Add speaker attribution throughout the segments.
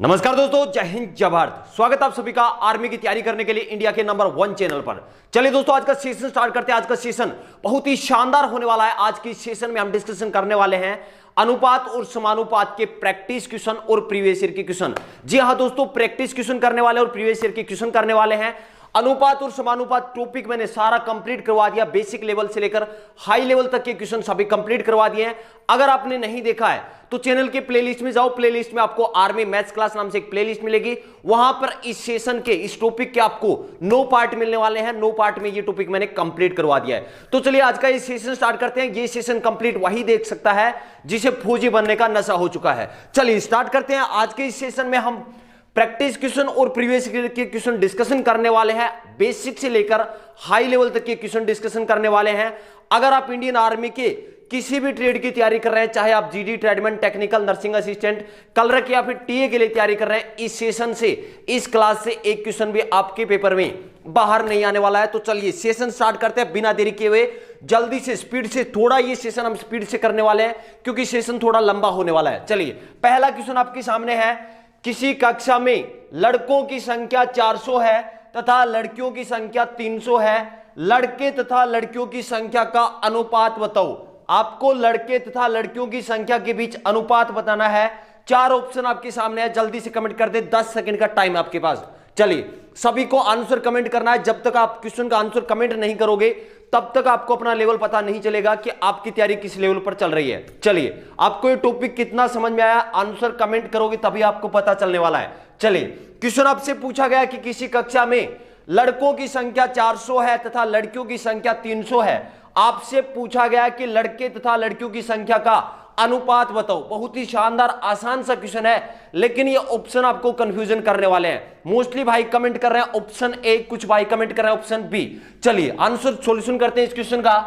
Speaker 1: नमस्कार दोस्तों, जय हिंद जय भारत। स्वागत आप सभी का आर्मी की तैयारी करने के लिए इंडिया के नंबर 1 चैनल पर। चलिए दोस्तों, आज का सेशन स्टार्ट करते हैं। आज का सेशन बहुत ही शानदार होने वाला है। आज की सेशन में हम डिस्कशन करने वाले हैं अनुपात और समानुपात के प्रैक्टिस क्वेश्चन और प्रीवियस ईयर के क्वेश्चन। जी हां दोस्तों, प्रैक्टिस क्वेश्चन करने वाले और प्रीवियस ईयर के क्वेश्चन करने वाले हैं। अनुपात और समानुपात टॉपिक मैंने सारा कंप्लीट करवा दिया, बेसिक लेवल से लेकर हाई लेवल तक के क्वेश्चन सभी कंप्लीट करवा दिए हैं। अगर आपने नहीं देखा है तो चैनल के प्लेलिस्ट में जाओ। प्लेलिस्ट में आपको आर्मी मैथ्स क्लास नाम से एक प्लेलिस्ट मिलेगी। वहां पर इस सेशन के इस टॉपिक के आपको 9 पार्ट मिलने वाले हैं। 9 पार्ट में ये टॉपिक मैंने कंप्लीट करवा दिया है। तो चलिए आज का ये सेशन स्टार्ट करते हैं। ये सेशन कंप्लीट वही देख सकता है जिसे फौजी बनने का नशा हो चुका है। चलिए स्टार्ट करते हैं। आज के इस सेशन में हम प्रैक्टिस क्वेश्चन और प्रीवियस ईयर के क्वेश्चन डिस्कशन करने वाले हैं। बेसिक से लेकर हाई लेवल तक के क्वेश्चन डिस्कशन करने वाले हैं। अगर आप इंडियन आर्मी के किसी भी ट्रेड की तैयारी कर रहे हैं, चाहे आप GD, tradesman, technical, nursing assistant, clerk या फिर टीए के लिए तैयारी कर रहे हैं, इस सेशन से, इस क्लास से एक क्वेश्चन भी आपके पेपर में बाहर नहीं आने वाला है। तो चलिए सेशन स्टार्ट करते हैं बिना देरी किए हुए। जल्दी से, स्पीड से, थोड़ा ये सेशन हम स्पीड से करने वाले हैं क्योंकि सेशन थोड़ा लंबा होने वाला है। चलिए पहला क्वेश्चन आपके सामने है। किसी कक्षा में लड़कों की संख्या 400 है तथा लड़कियों की संख्या 300 है। लड़के तथा लड़कियों की संख्या का अनुपात बताओ। आपको लड़के तथा लड़कियों की संख्या के बीच अनुपात बताना है। 4 ऑप्शन आपके सामने है, जल्दी से कमेंट कर दे। 10 सेकंड का टाइम आपके पास। चलिए सभी को आंसर कमेंट करना है। जब तक आप क्वेश्चन का आंसर कमेंट नहीं करोगे तब तक आपको अपना लेवल पता नहीं चलेगा कि आपकी तैयारी किस लेवल पर चल रही है। चलिए आपको ये टॉपिक कितना समझ में आया, आंसर कमेंट करोगे तभी आपको पता चलने वाला है। चलिए क्वेश्चन आपसे पूछा गया कि किसी कक्षा में लड़कों की संख्या 400 है तथा लड़कियों की संख्या 300 है। आपसे पूछा गया कि लड़के तथा लड़कियों की संख्या का अनुपात बताओ। बहुत ही शानदार आसान सा क्वेश्चन है, लेकिन ये ऑप्शन आपको कंफ्यूजन करने वाले हैं। मोस्टली भाई कमेंट कर रहे हैं ऑप्शन ए, कुछ भाई कमेंट कर रहे हैं ऑप्शन बी। चलिए आंसर सॉल्यूशन करते हैं इस क्वेश्चन का।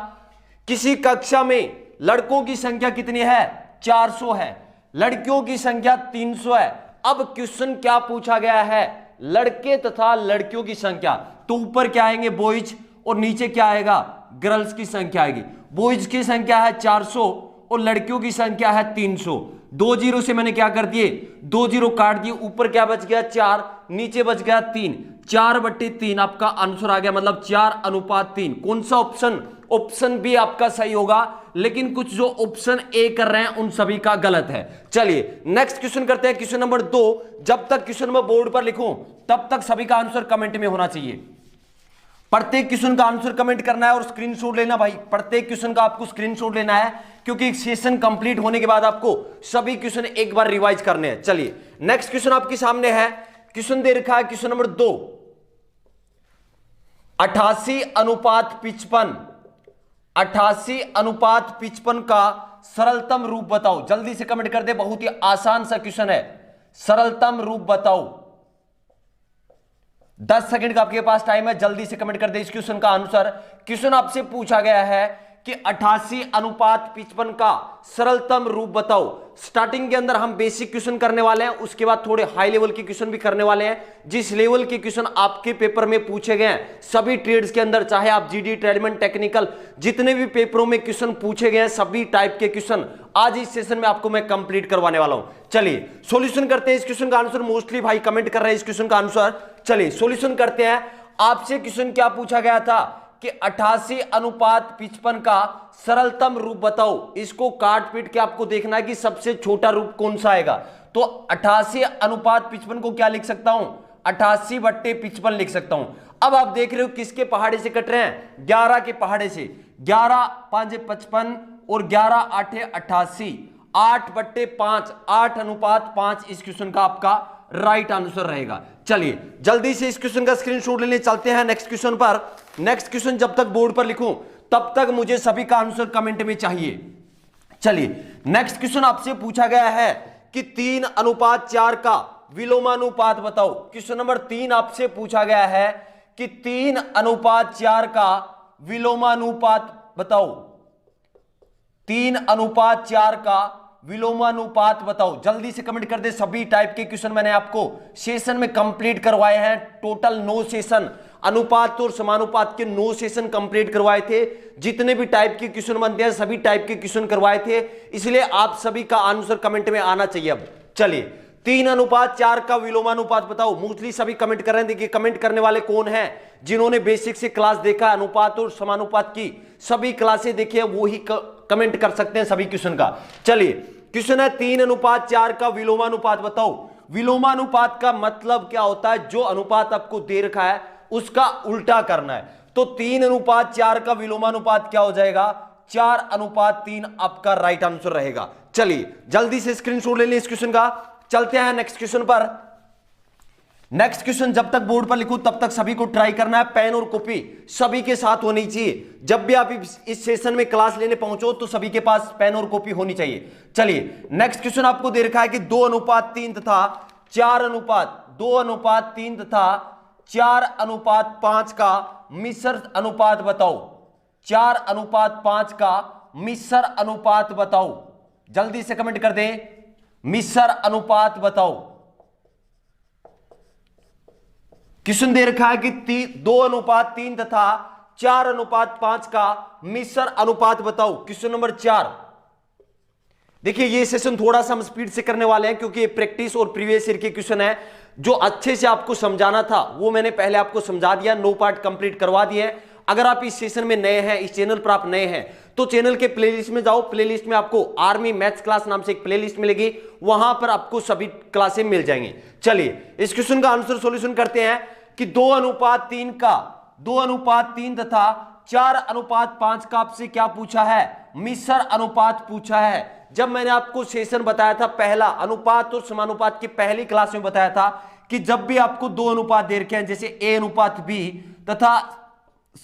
Speaker 1: किसी कक्षा में लड़कों की संख्या कितनी है? 400 है। लड़कियों की संख्या 300 है। अब क्वेश्चन क्या पूछा गया है? लड़के तथा लड़कियों की संख्या। तो ऊपर क्या आएंगे? बॉयज, और नीचे क्या आएगा? गर्ल्स की संख्या आएगी। बॉयज की संख्या है 400 और लड़कियों की संख्या है 300। 2 जीरो से मैंने क्या कर दिए? 2 जीरो काट दिए। ऊपर क्या बच गया? 4, नीचे बच गया 3। 4/3 आपका आंसर आ गया, मतलब 4:3। कौन सा ऑप्शन? ऑप्शन बी आपका सही होगा, लेकिन कुछ जो ऑप्शन ए कर रहे हैं उन सभी का गलत है। चलिए नेक्स्ट क्वेश्चन करते हैं, क्वेश्चन नंबर 2। जब तक क्वेश्चन मैं बोर्ड पर लिखूं तब तक सभी का आंसर कमेंट में होना चाहिए। प्रत्येक क्वेश्चन का आंसर कमेंट करना है और स्क्रीनशॉट लेना भाई। प्रत्येक क्वेश्चन का आपको स्क्रीनशॉट लेना है क्योंकि सेशन कंप्लीट होने के बाद आपको सभी क्वेश्चन एक बार रिवाइज करने हैं। चलिए नेक्स्ट क्वेश्चन आपके सामने है। क्वेश्चन दे रखा है क्वेश्चन नंबर 2, 88:55। 88:55 का सरलतम रूप बताओ। जल्दी से कमेंट कर दे, बहुत ही आसान सा क्वेश्चन है। सरलतम रूप बताओ। 10 सेकंड का आपके पास टाइम है, जल्दी से कमेंट कर दे इस क्वेश्चन का आंसर। क्वेश्चन आपसे पूछा गया है कि 88:55 का सरलतम रूप बताओ। स्टार्टिंग के अंदर हम बेसिक क्वेश्चन करने वाले हैं, उसके बाद थोड़े हाई लेवल के क्वेश्चन भी करने वाले हैं। जिस लेवल के क्वेश्चन आपके पेपर में पूछे गए हैं सभी ट्रेड्स के अंदर, चाहे आप जीडी, ट्रेडमैन, टेक्निकल, जितने भी पेपरों में क्वेश्चन पूछे गए हैं सभी टाइप के क्वेश्चन आज इस सेशन में आपको मैं कंप्लीट करवाने वाला हूं। चलिए सॉल्यूशन करते हैं इस क्वेश्चन का आंसर। मोस्टली भाई कमेंट कर रहे हैं इस क्वेश्चन का आंसर। चलिए सॉल्यूशन करते हैं। आपसे क्वेश्चन क्या पूछा गया था कि 88:55 का सरलतम रूप बताओ। इसको काट पीट के आपको देखना है कि सबसे छोटा रूप कौन सा आएगा। तो 88:55 को क्या लिख सकता हूं? 88/55 लिख सकता हूं। अब आप देख रहे हो किसके पहाड़े से कट रहे हैं? 11 के पहाड़े से। 11×5 = 55 और 11×8 = 88। 8/5, 8:5 इस क्वेश्चन का आपका राइट आंसर रहेगा। चलिए जल्दी से इस क्वेश्चन का स्क्रीनशॉट लेने चलते हैं नेक्स्ट क्वेश्चन पर। नेक्स्ट क्वेश्चन जब तक बोर्ड पर लिखूं तब तक मुझे सभी का आंसर कमेंट में चाहिए। चलिए नेक्स्ट क्वेश्चन आपसे पूछा गया है कि 3:4 का विलोमानुपात बताओ। क्वेश्चन नंबर 3 आपसे पूछा गया है कि 3:4 का विलोमानुपात बताओ। 3:4 का विलोमानुपात बताओ। जल्दी से कमेंट कर दे। सभी टाइप के क्वेश्चन मैंने आपको सेशन में कंप्लीट करवाए हैं। टोटल 9 सेशन, अनुपात और समानुपात के 9 सेशन कंप्लीट करवाए थे। जितने भी टाइप के क्वेश्चन बनते हैं सभी टाइप के क्वेश्चन करवाए थे, इसलिए आप सभी का आंसर कमेंट में आना चाहिए। अब चलिए 3:4 का विलोमानुपात बताओ। मोस्टली सभी कमेंट कर रहे हैं। देखिए कमेंट करने वाले कौन हैं, जिन्होंने बेसिक से क्लास देखा, अनुपात और समानुपात की सभी क्लासें देखी है, वो ही कमेंट कर सकते हैं सभी क्वेश्चन का। चलिए क्वेश्चन है 3:4 का विलोमानुपात बताओ। विलोमानुपात का मतलब क्या होता है, जो अनुपात आपको दे रखा है उसका उल्टा करना है। तो 3:4 का विलोमानुपात क्या हो जाएगा, 4:3 आपका राइट आंसर रहेगा। चलिए जल्दी से स्क्रीनशॉट ले लें इस क्वेश्चन का। चलते हैं नेक्स्ट क्वेश्चन पर। नेक्स्ट क्वेश्चन जब तक बोर्ड पर लिखूं तब तक सभी को ट्राई करना है। पेन और कॉपी सभी के साथ होनी चाहिए। जब भी आप इस सेशन में क्लास लेने पहुंचो तो सभी के पास पेन और कॉपी होनी चाहिए। चलिए नेक्स्ट क्वेश्चन आपको दे रखा है कि 2:3 तथा 2:3 तथा 4:5 का मिश्र अनुपात बताओ। 4:5 का मिश्र अनुपात बताओ। जल्दी से कमेंट कर दें, मिश्र अनुपात बताओ। क्वेश्चन दे रखा है कि 2:3 तथा 4:5 का मिश्र अनुपात बताओ। Question number 4। देखिए ये सेशन थोड़ा सा हम स्पीड से करने वाले हैं क्योंकि ये प्रैक्टिस और प्रीवियस ईयर के क्वेश्चन है। जो अच्छे से आपको समझाना था वो मैंने पहले आपको समझा दिया, 9 पार्ट कंप्लीट करवा दिए हैं। अगर आप इस सेशन में नए हैं, इस चैनल पर आप नए हैं, तो चैनल के प्लेलिस्ट में जाओ। प्लेलिस्ट में आपको आर्मी मैथ्स क्लास नाम से एक प्लेलिस्ट मिलेगी, वहां पर आपको सभी क्लासें मिल जाएंगी। चलिए इस क्वेश्चन का आंसर सॉल्यूशन करते हैं कि 2:3 तथा 4:5 का आपसे क्या पूछा है, मिश्र अनुपात पूछा है। जब मैंने आपको सेशन बताया था पहला, अनुपात और समानुपात की पहली क्लास में बताया था कि जब भी आपको 2 अनुपात दे रखे हैं, जैसे A:B तथा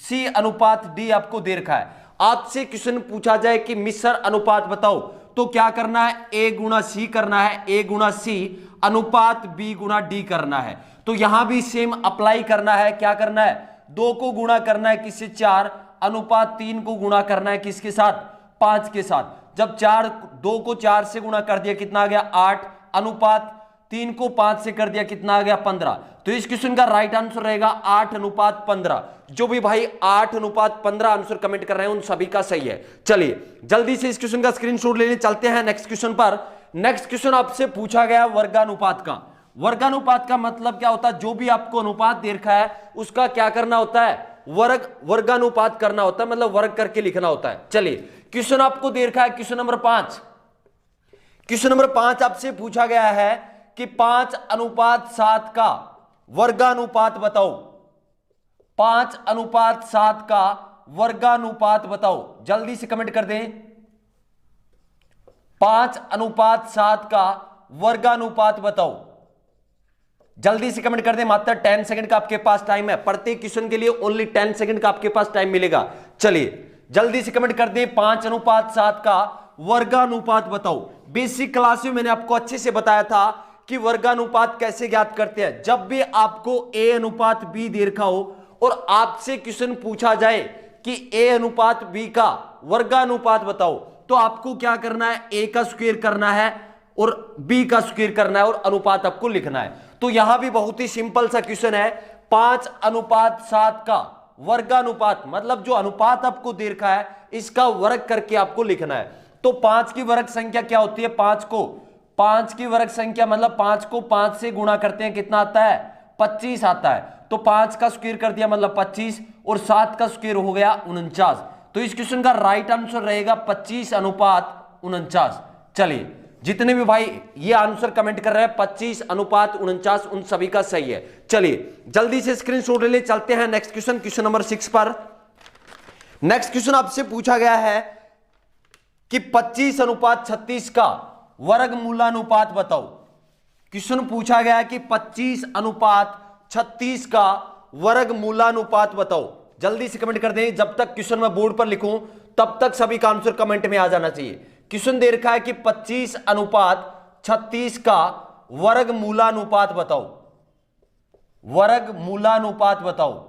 Speaker 1: C:D आपको दे रखा है, आपसे क्वेश्चन पूछा जाए कि मिश्र अनुपात बताओ, तो क्या करना है, A×C करना है, A×C अनुपात B×D करना है। तो यहां भी सेम अप्लाई करना है। क्या करना है, 2 को गुणा करना है किससे, 4, अनुपात 3 को गुणा करना है किसके साथ, 5 के साथ। जब 2 को 4 से गुणा कर दिया कितना आ गया, 8, अनुपात 3 को 5 से कर दिया कितना आ गया, 15। तो इस क्वेश्चन का राइट आंसर रहेगा 8:15। जो भी भाई 8:15 आंसर कमेंट कर रहे हैं उन सभी का सही है। चलिए जल्दी से इस क्वेश्चन का स्क्रीनशॉट लेने चलते हैं नेक्स्ट क्वेश्चन पर। नेक्स्ट क्वेश्चन आपसे पूछा गया वर्गानुपात का। वर्गानुपात का मतलब क्या होता है, जो भी आपको अनुपात दे रखा है उसका क्या करना होता है, वर्गानुपात करना होता है, मतलब वर्ग करके लिखना होता है। चलिए क्वेश्चन आपको दे रखा है क्वेश्चन नंबर 5। क्वेश्चन नंबर 5 आपसे पूछा गया है कि 5:7 का वर्गानुपात बताओ। 5:7 का वर्गानुपात बताओ। जल्दी से कमेंट कर दें, 5:7 का वर्गानुपात बताओ। जल्दी से कमेंट कर दें, मात्र 10 सेकंड का आपके पास टाइम है। प्रत्येक क्वेश्चन के लिए ओनली 10 सेकंड का आपके पास टाइम मिलेगा। चलिए जल्दी से कमेंट कर दें, 5:7 का वर्गानुपात बताओ। बेसिक क्लास में मैंने आपको अच्छे से बताया था कि वर्गानुपात कैसे ज्ञात करते हैं। जब भी आपको A:B दे रखा हो और आपसे क्वेश्चन पूछा जाए कि A:B का वर्गानुपात बताओ, तो आपको क्या करना है, A का स्क्वायर करना है और B का स्क्वायर करना है और अनुपात आपको लिखना है। तो यहां भी बहुत ही सिंपल सा क्वेश्चन है, 5:7 का वर्गानुपात, मतलब जो अनुपात आपको दे रखा है इसका वर्ग करके आपको लिखना है। तो 5 की वर्ग संख्या क्या होती है, 5 की वर्ग संख्या मतलब 5 को 5 से गुणा करते हैं कितना आता है, 25 आता है। तो 5 का स्क्वायर कर दिया मतलब 25 और 7 का स्क्वायर हो गया 49। तो इस क्वेश्चन का राइट आंसर रहेगा 25:49। चलिए जितने भी भाई ये आंसर कमेंट कर रहे हैं 25:49 उन सभी का सही है। चलिए जल्दी से स्क्रीनशॉट ले ले, चलते हैं नेक्स्ट क्वेश्चन, क्वेश्चन नंबर 6 पर। नेक्स्ट क्वेश्चन आपसे पूछा गया है कि 25:36 का वर्गमूलानुपात बताओ। क्वेश्चन पूछा गया है कि 25:36 का वर्गमूलानुपात बताओ। जल्दी से कमेंट कर दें, जब तक क्वेश्चन मैं बोर्ड पर लिखूं तब तक सभी का आंसर कमेंट में आ जाना चाहिए। क्वेश्चन दे रखा है कि 25:36 का वर्गमूलानुपात बताओ। वर्गमूलानुपात बताओ।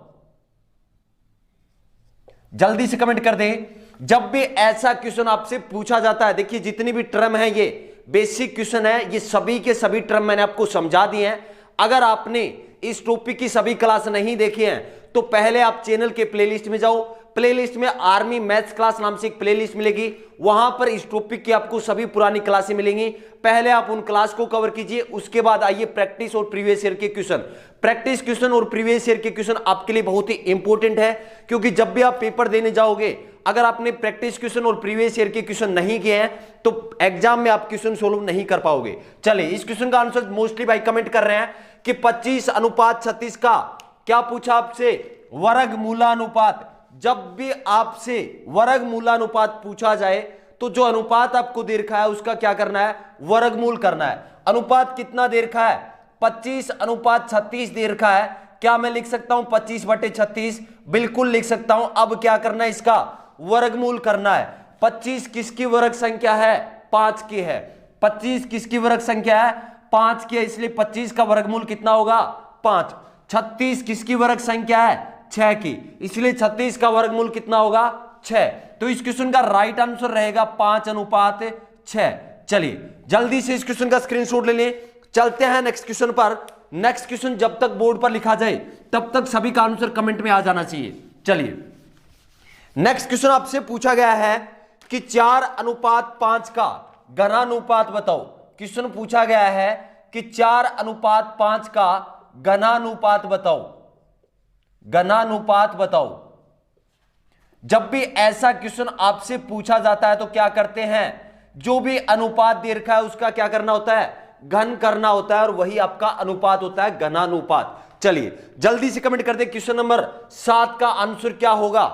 Speaker 1: जल्दी से कमेंट कर दें। जब भी ऐसा क्वेश्चन आपसे पूछा जाता है, देखिए जितनी भी टर्म है ये बेसिक क्वेश्चन है, ये सभी के सभी टर्म मैंने आपको समझा दिए हैं। अगर आपने इस टॉपिक की सभी क्लास नहीं देखी हैं तो पहले आप चैनल के प्लेलिस्ट में जाओ, प्लेलिस्ट में आर्मी मैथ्स क्लास नाम से एक प्लेलिस्ट मिलेगी, वहां पर इस टॉपिक की आपको सभी पुरानी क्लासें मिलेंगी। पहले आप उन क्लास को कवर कीजिए, उसके बाद आइए प्रैक्टिस और प्रीवियस ईयर के क्वेश्चन। प्रैक्टिस क्वेश्चन और प्रीवियस ईयर के क्वेश्चन आपके लिए बहुत ही इंपॉर्टेंट है, क्योंकि जब भी आप पेपर देने जाओगे, अगर आपने प्रैक्टिस क्वेश्चन और प्रीवियस ईयर के क्वेश्चन नहीं किए हैं तो एग्जाम में आप क्वेश्चन सोल्व नहीं कर पाओगे। चलिए, इस क्वेश्चन का आंसर मोस्टली भाई कमेंट कर रहे हैं कि 25:36 का क्या पूछा आपसे, वर्गमूलानुपात। जब भी आपसे वर्गमूलानुपात पूछा जाए तो जो अनुपात आपको दे रखा है उसका क्या करना है, वर्गमूल करना है। अनुपात कितना दे रखा है, 25:36 दे रखा है। क्या मैं लिख सकता हूं 25/36? बिल्कुल लिख सकता हूं। अब क्या करना है, इसका वर्गमूल करना है। 25 किसकी वर्ग संख्या है, 5 की है। 25 किसकी वर्ग संख्या है, 5 की है, इसलिए 25 का वर्गमूल कितना होगा, 5। 36 किसकी वर्ग संख्या है, 6 की, इसलिए 36 का वर्गमूल कितना होगा, 6। तो इस क्वेश्चन का राइट आंसर रहेगा 5:6। चलिए जल्दी से इस क्वेश्चन का स्क्रीनशॉट ले लें, चलते हैं नेक्स्ट क्वेश्चन पर। नेक्स्ट क्वेश्चन जब तक बोर्ड पर लिखा जाए तब तक सभी का आंसर कमेंट में आ जाना चाहिए। चलिए, नेक्स्ट क्वेश्चन आपसे पूछा गया है कि 4:5 का घनानुपात बताओ। क्वेश्चन पूछा गया है कि 4:5 का घनानुपात बताओ। घनानुपात बताओ। जब भी ऐसा क्वेश्चन आपसे पूछा जाता है तो क्या करते हैं, जो भी अनुपात दे रखा है उसका क्या करना होता है, घन करना होता है, और वही आपका अनुपात होता है, घनानुपात। चलिए जल्दी से कमेंट कर दे, क्वेश्चन नंबर 7 का आंसर क्या होगा।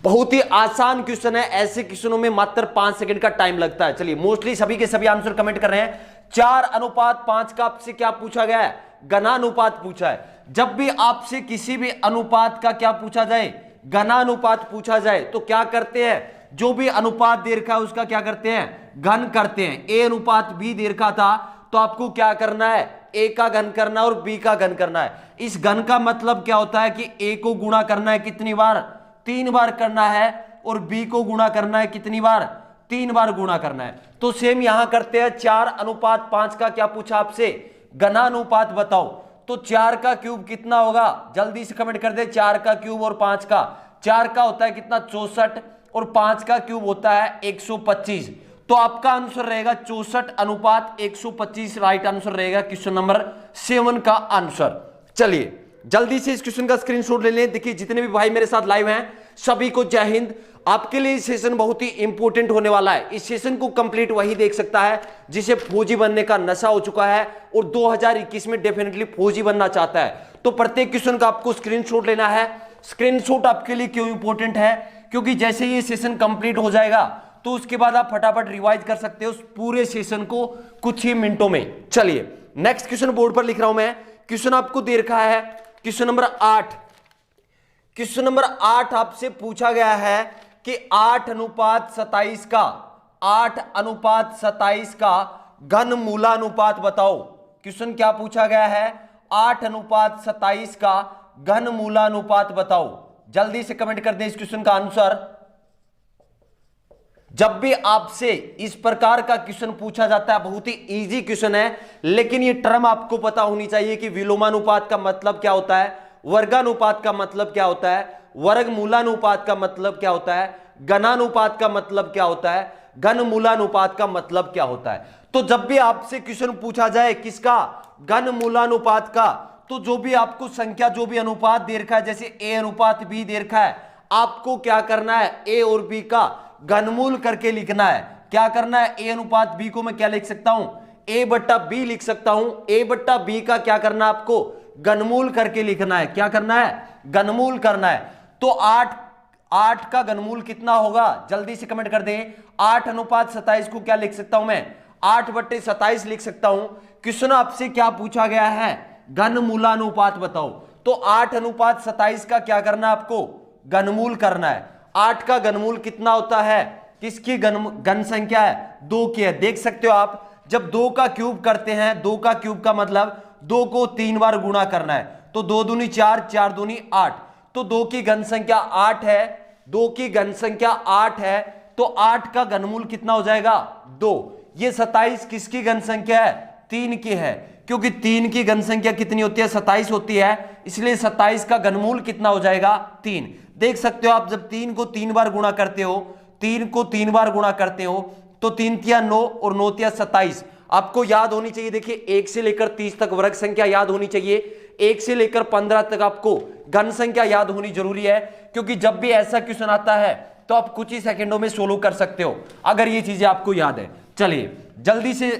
Speaker 1: बहुत ही आसान क्वेश्चन है, ऐसे क्वेश्चनों में मात्र 5 सेकंड का टाइम लगता है। चलिए, मोस्टली सभी के सभी आंसर कमेंट कर रहे हैं। 4:5 का आपसे क्या पूछा गया है, घनानुपात पूछा है। जब भी आपसे किसी भी अनुपात का क्या पूछा जाए, घनानुपात पूछा जाए, तो क्या करते हैं, जो भी अनुपात दे रखा है उसका क्या करते हैं, घन करते हैं। A:B दे रखा था तो आपको क्या करना है, A का घन करना है और B का घन करना है। इस घन का मतलब क्या होता है कि A को गुणा करना है कितनी बार, 3 बार करना है, और B को गुणा करना है कितनी बार, 3 बार गुणा करना है। तो सेम यहां करते हैं। 4:5 का क्या पूछा आपसे, घनानुपात बताओ। तो 4 का क्यूब कितना होगा, जल्दी से कमेंट कर दे। 4 का क्यूब और 5 का, 4 का होता है कितना, 64, और 5 का क्यूब होता है 125। तो आपका आंसर रहेगा 64:125 राइट आंसर रहेगा क्वेश्चन नंबर 7 का आंसर। चलिए जल्दी से इस क्वेश्चन का स्क्रीनशॉट ले लें। देखिए, जितने भी भाई मेरे साथ लाइव हैं सभी को जय हिंद। आपके लिए सेशन बहुत ही इंपॉर्टेंट होने वाला है। इस सेशन को कंप्लीट वही देख सकता है जिसे फौजी बनने का नशा हो चुका है और 2021 में डेफिनेटली फौजी बनना चाहता है। तो प्रत्येक क्वेश्चन का आपको स्क्रीनशॉट लेना है। स्क्रीनशॉट आपके लिए क्यों इंपॉर्टेंट है, क्योंकि जैसे ये सेशन कंप्लीट हो जाएगा तो उसके बाद आप फटाफट रिवाइज कर सकते हो उस पूरे सेशन को कुछ ही मिनटों में। चलिए नेक्स्ट क्वेश्चन बोर्ड पर लिख रहा हूं मैं। क्वेश्चन आपको दे रखा है क्वेश्चन नंबर 8। क्वेश्चन नंबर 8 आपसे पूछा गया है कि 8:27 का 8:27 का घनमूलानुपात बताओ। क्वेश्चन क्या पूछा गया है, 8:27 का घनमूलानुपात बताओ। जल्दी से कमेंट कर दे इस क्वेश्चन का आंसर। जब भी आपसे इस प्रकार का क्वेश्चन पूछा जाता है, बहुत ही इजी क्वेश्चन है, लेकिन ये टर्म आपको पता होनी चाहिए कि विलोमानुपात का मतलब क्या होता है, वर्गानुपात का मतलब क्या होता है, वर्गमूलानुपात का मतलब क्या होता है, घनानुपात का मतलब क्या होता है, घनमूलानुपात का मतलब क्या होता है। तो जब भी आपसे क्वेश्चन पूछा जाए किसका, घनमूलानुपात का, तो जो भी आपको संख्या, जो भी अनुपात दे रखा है, जैसे A:B दे रखा है, आपको क्या करना है, A और B का घनमूल करके लिखना है। क्या करना है, A:B को मैं क्या लिख सकता हूं, A/B लिख सकता हूं। A/B का क्या करना है, आपको घनमूल करके लिखना है। क्या करना है, घनमूल करना है। तो 8 का घनमूल कितना होगा, जल्दी से कमेंट कर दें। 8:27 को क्या लिख सकता हूं मैं, 8/27 लिख सकता हूं। क्वेश्चन आपसे क्या पूछा गया है, घनमूलानुपात बताओ। तो 8:27 का क्या करना है, आपको घनमूल करना है। 8 का घनमूल कितना होता है, किसकी घन संख्या है, 2 की है। देख सकते हो आप, जब 2 का क्यूब करते हैं, 2 का क्यूब का मतलब 2 को 3 बार गुणा करना है। तो 2 दूनी 4, 4 दूनी 8, तो 2 की घन संख्या 8 है, 2 की घन संख्या 8 है, तो 8 का घनमूल कितना हो जाएगा, 2। ये 27 किसकी घन संख्या है, 3 की है। क्योंकि 3 की घन संख्या कितनी होती है, 27 होती है, इसलिए 27 का घनमूल कितना हो जाएगा, 3। देख सकते हो आप जब 3 को 3 बार गुणा करते हो, 3 को 3 बार गुणा करते हो तो 3 तिया 9 और 9 तिया 27। आपको याद होनी चाहिए, देखिए 1 से लेकर 30 तक वर्ग संख्या याद होनी चाहिए, 1 से लेकर 15 तक आपको घन संख्या याद होनी जरूरी है, क्योंकि जब भी ऐसा क्वेश्चन आता है तो आप कुछ ही सेकंडों में सोल्व कर सकते हो अगर ये चीजें आपको याद है। चलिए जल्दी से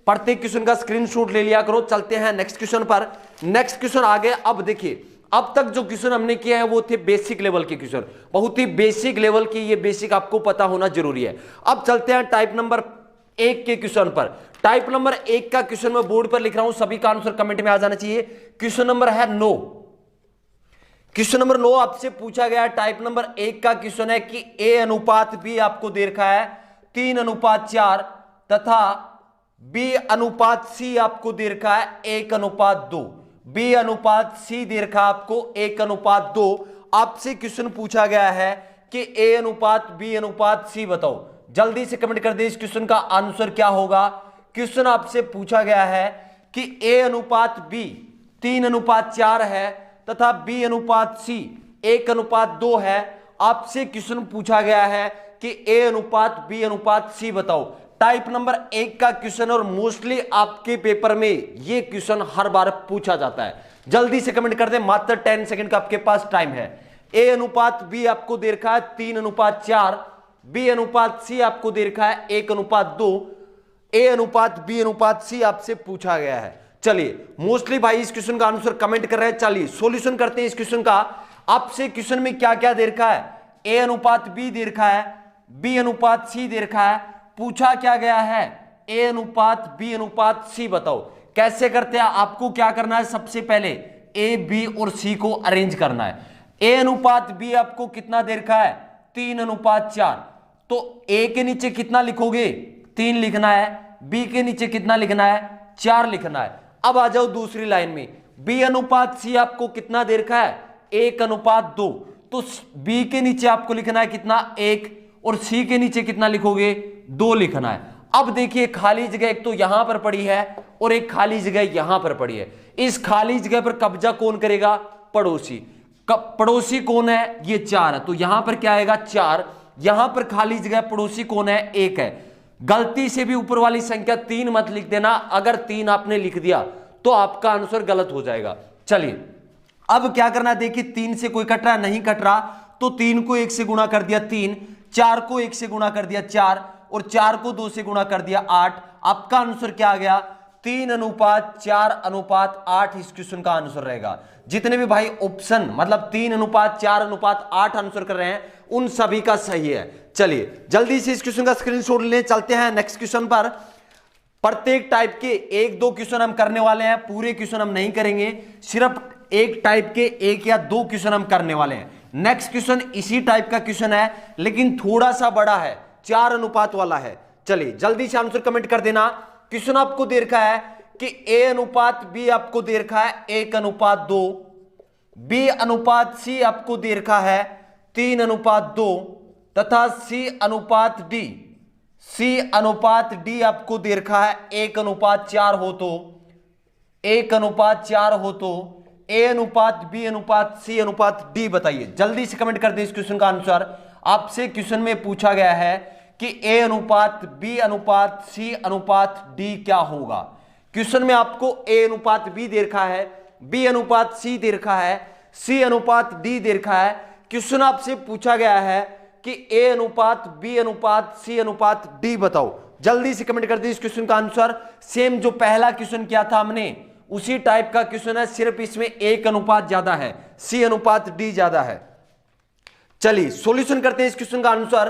Speaker 1: प्रत्येक क्वेश्चन का स्क्रीनशॉट ले लिया करो। चलते हैं नेक्स्ट क्वेश्चन पर। नेक्स्ट क्वेश्चन आ गया। अब देखिए अब तक जो क्वेश्चन हमने किया है वो थे बेसिक लेवल के क्वेश्चन, बहुत ही बेसिक लेवल की, ये बेसिक आपको पता होना जरूरी है। अब चलते हैं टाइप नंबर 1 के क्वेश्चन पर। टाइप नंबर 1 का क्वेश्चन मैं बोर्ड पर लिख रहा हूं, सभी का आंसर कमेंट में आ जाना चाहिए। क्वेश्चन नंबर है 9। क्वेश्चन नंबर 9 आपसे पूछा गया है। टाइप नंबर 1 का क्वेश्चन है कि ए अनुपात बी आपको दे रखा है 3:4 तथा बी अनुपात सी आपको दे रखा है 1:2। बी अनुपात सी दे रखा आपको 1:2। आपसे क्वेश्चन पूछा गया है कि ए अनुपात बी अनुपात सी बताओ। जल्दी से कमेंट कर दे इस क्वेश्चन का आंसर क्या होगा। क्वेश्चन आपसे पूछा गया है कि ए अनुपात बी 3:4 है तथा बी अनुपात सी 1:2 है। आपसे क्वेश्चन पूछा गया है कि ए अनुपात बी अनुपात सी बताओ। टाइप नंबर 1 का क्वेश्चन और मोस्टली आपके पेपर में ये क्वेश्चन हर बार पूछा जाता है। जल्दी से कमेंट कर दे, मात्र 10 सेकंड का आपके पास टाइम है। ए अनुपात बी आपको दे रखा है 3:4, बी अनुपात सी आपको दे रखा है 1:2, ए अनुपात बी अनुपात सी आपसे पूछा गया है। चलिए मोस्टली भाई इस क्वेश्चन का आंसर कमेंट कर रहे हैं। चलिए सॉल्यूशन करते हैं इस क्वेश्चन का। आपसे क्वेश्चन में क्या क्या दे रखा है, ए अनुपात बी दे रखा है, बी अनुपात सी दे रखा है। पूछा क्या गया है, ए अनुपात बी अनुपात सी बताओ। कैसे करते हैं, आपको क्या करना है, सबसे पहले ए बी और सी को अरेंज करना है। ए अनुपात बी आपको कितना दे रखा है 3:4, तो ए के नीचे कितना लिखोगे 3 लिखना है, बी के नीचे कितना लिखना है 4 लिखना है। अब आ जाओ दूसरी लाइन में, बी अनुपात सी आपको कितना दे रखा है 1:2, तो बी के नीचे आपको लिखना है कितना 1 और सी के नीचे कितना लिखोगे 2 लिखना है। अब देखिए खाली जगह एक तो यहां पर पड़ी है और एक खाली जगह यहां पर पड़ी है। इस खाली जगह पर कब्जा कौन करेगा, पड़ोसी। पड़ोसी कौन है, ये 4 है, तो यहां पर क्या आएगा 4। यहां पर खाली जगह पड़ोसी कौन है 1 है। गलती से भी ऊपर वाली संख्या 3 मत लिख देना, अगर 3 आपने लिख दिया तो आपका आंसर गलत हो जाएगा। चलिए अब क्या करना है, देखिए 3 से कोई कट रहा नहीं कट रहा, तो 3 को 1 से गुणा कर दिया 3, 4 को 1 से गुणा कर दिया 4 और 4 को 2 से गुणा कर दिया 8। आपका आंसर क्या आ गया 3:4:8 इस क्वेश्चन का आंसर रहेगा। जितने भी भाई ऑप्शन मतलब 3:4:8 आंसर कर रहे हैं उन सभी का सही है। चलिए जल्दी से इस क्वेश्चन का स्क्रीनशॉट लेने चलते हैं नेक्स्ट क्वेश्चन पर। प्रत्येक टाइप के 1-2 क्वेश्चन हम करने वाले हैं, पूरे क्वेश्चन हम नहीं करेंगे, सिर्फ एक टाइप के 1 या 2 क्वेश्चन हम करने वाले हैं। नेक्स्ट क्वेश्चन इसी टाइप का क्वेश्चन है लेकिन थोड़ा सा बड़ा है, 4 अनुपात वाला है। चलिए जल्दी से आंसर कमेंट कर देना। क्वेश्चन आपको दे रखा है कि ए अनुपात बी आपको दे रखा है 1:2, बी अनुपात सी आपको दे रखा है 3:2 तथा सी अनुपात डी आपको दे रखा है 1:4 हो तो 1:4 हो तो ए अनुपात बी अनुपात सी अनुपात डी बताइए। जल्दी से कमेंट कर दे इस क्वेश्चन का आंसर। आपसे क्वेश्चन में पूछा गया है कि ए अनुपात बी अनुपात सी अनुपात डी क्या होगा। क्वेश्चन में आपको ए अनुपात बी दे रखा है, बी अनुपात सी दे रखा है, सी अनुपात डी दे रखा है। क्वेश्चन आपसे पूछा गया है कि ए अनुपात बी अनुपात सी अनुपात डी बताओ। जल्दी से कमेंट कर दीजिए इस क्वेश्चन का आंसर। सेम जो पहला क्वेश्चन किया था हमने उसी टाइप का क्वेश्चन है, सिर्फ इसमें 1 अनुपात ज्यादा है, सी अनुपात डी ज्यादा है। चलिए सॉल्यूशन करते हैं इस क्वेश्चन का आंसर।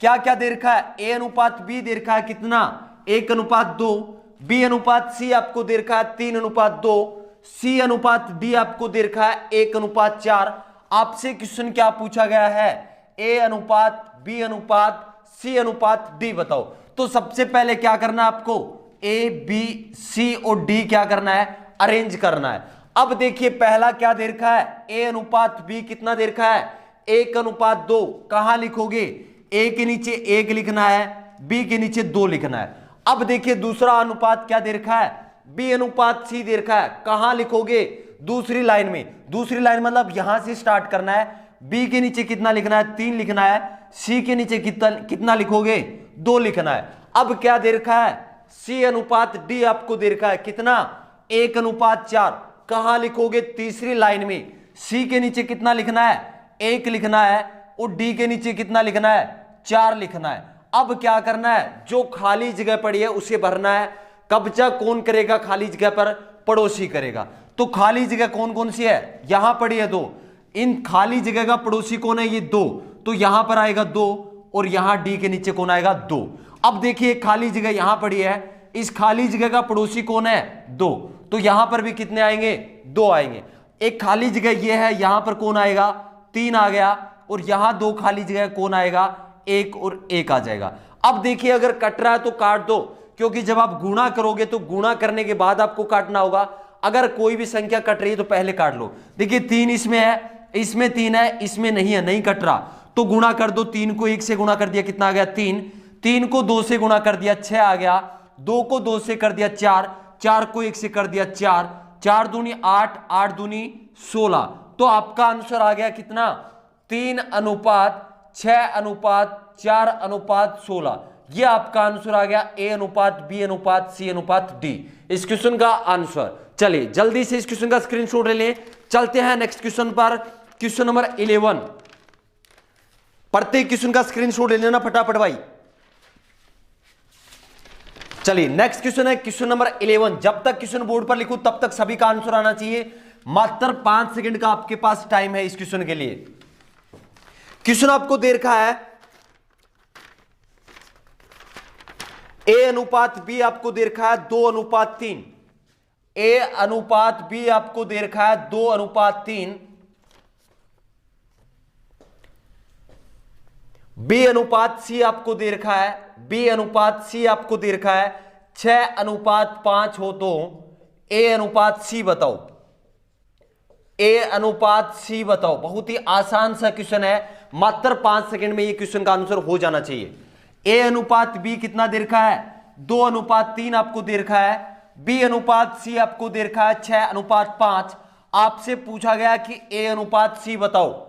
Speaker 1: क्या क्या दे रखा है, ए अनुपात बी दे रखा है कितना 1:2, बी अनुपात सी आपको दे रखा है 3:2, सी अनुपात डी आपको दे रखा है 1:4। आपसे क्वेश्चन क्या पूछा गया है, ए अनुपात बी अनुपात सी अनुपात डी बताओ। तो सबसे पहले क्या करना है आपको, ए बी सी और डी क्या करना है, अरेंज करना है। अब देखिए पहला क्या दे रखा है, ए अनुपात बी कितना दे रखा है 1:2। कहां लिखोगे, ए के नीचे 1 लिखना है, बी के नीचे 2 लिखना है। अब देखिए दूसरा अनुपात क्या दे रखा है, बी अनुपात सी दे रखा है, कहां लिखोगे? दूसरी लाइन में। दूसरी लाइन मतलब यहां से स्टार्ट करना है। बी के नीचे कितना लिखना है? 3 लिखना है। सी के नीचे कितना लिखोगे? 2 लिखना है। अब क्या दे रखा है? सी अनुपात डी आपको दे रखा है कितना? 1:4। कहां लिखोगे? तीसरी लाइन में। सी के नीचे कितना लिखना है? 1 लिखना है और डी के नीचे कितना लिखना है? 4 लिखना है। अब क्या करना है? जो खाली जगह पड़ी है उसे भरना है। कब्जा कौन करेगा खाली जगह पर? पड़ोसी करेगा। तो खाली जगह कौन कौन सी है? यहां पड़ी है 2। इन खाली जगह का पड़ोसी कौन है? ये 2। तो यहां पर आएगा 2 और यहां डी के नीचे कौन आएगा? 2। अब देखिए खाली जगह यहां पड़ी है, इस खाली जगह का पड़ोसी कौन है? 2। तो यहां पर भी कितने आएंगे? 2 आएंगे। एक खाली जगह ये है, यहां पर कौन आएगा? 3 आ गया। और यहां 2 खाली जगह कौन आएगा? 1 और 1 आ जाएगा। अब देखिए अगर कट रहा है तो काट दो, क्योंकि जब आप गुणा करोगे तो गुणा करने के बाद आपको काटना होगा। अगर कोई भी संख्या कट रही है तो पहले काट लो। देखिए 3 इसमें है, इसमें 3 है, इसमें नहीं है, नहीं कट रहा, तो गुणा कर दो। 3 को 1 से गुणा कर दिया, कितना आ गया? 3। 3 को 2 से गुणा कर दिया, 6 आ गया। 2 को 2 से कर दिया 4, 4 को 1 से कर दिया 4, 4 दूनी 8, 8 दूनी 16। तो आपका आंसर आ गया कितना? 3:6:4:16। ये आपका आंसर आ गया ए अनुपात बी अनुपात सी अनुपात डी, इस क्वेश्चन का आंसर। चलिए जल्दी से इस क्वेश्चन का स्क्रीनशॉट ले लें। चलते हैं नेक्स्ट क्वेश्चन पर, क्वेश्चन नंबर 11। प्रत्येक क्वेश्चन का स्क्रीनशॉट ले लेना फटाफट भाई। चलिए नेक्स्ट क्वेश्चन है क्वेश्चन नंबर 11। जब तक क्वेश्चन बोर्ड पर लिखूं तब तक सभी का आंसर आना चाहिए। मात्र 5 सेकंड का आपके पास टाइम है इस क्वेश्चन के लिए। क्वेश्चन आपको दे रखा है ए अनुपात बी आपको दे रखा है 2:3। ए अनुपात बी आपको दे रखा है 2:3। बी अनुपात सी आपको दे रखा है, बी अनुपात सी आपको दे रखा है 6:5 हो तो ए अनुपात सी बताओ। ए अनुपात सी बताओ। बहुत ही आसान सा क्वेश्चन है, मात्र 5 सेकंड में ये क्वेश्चन का आंसर हो जाना चाहिए। ए अनुपात बी कितना दे रखा है? 2:3 आपको दे रखा है। बी अनुपात सी आपको दे रखा है 6:5। आपसे पूछा गया कि ए अनुपात सी बताओ।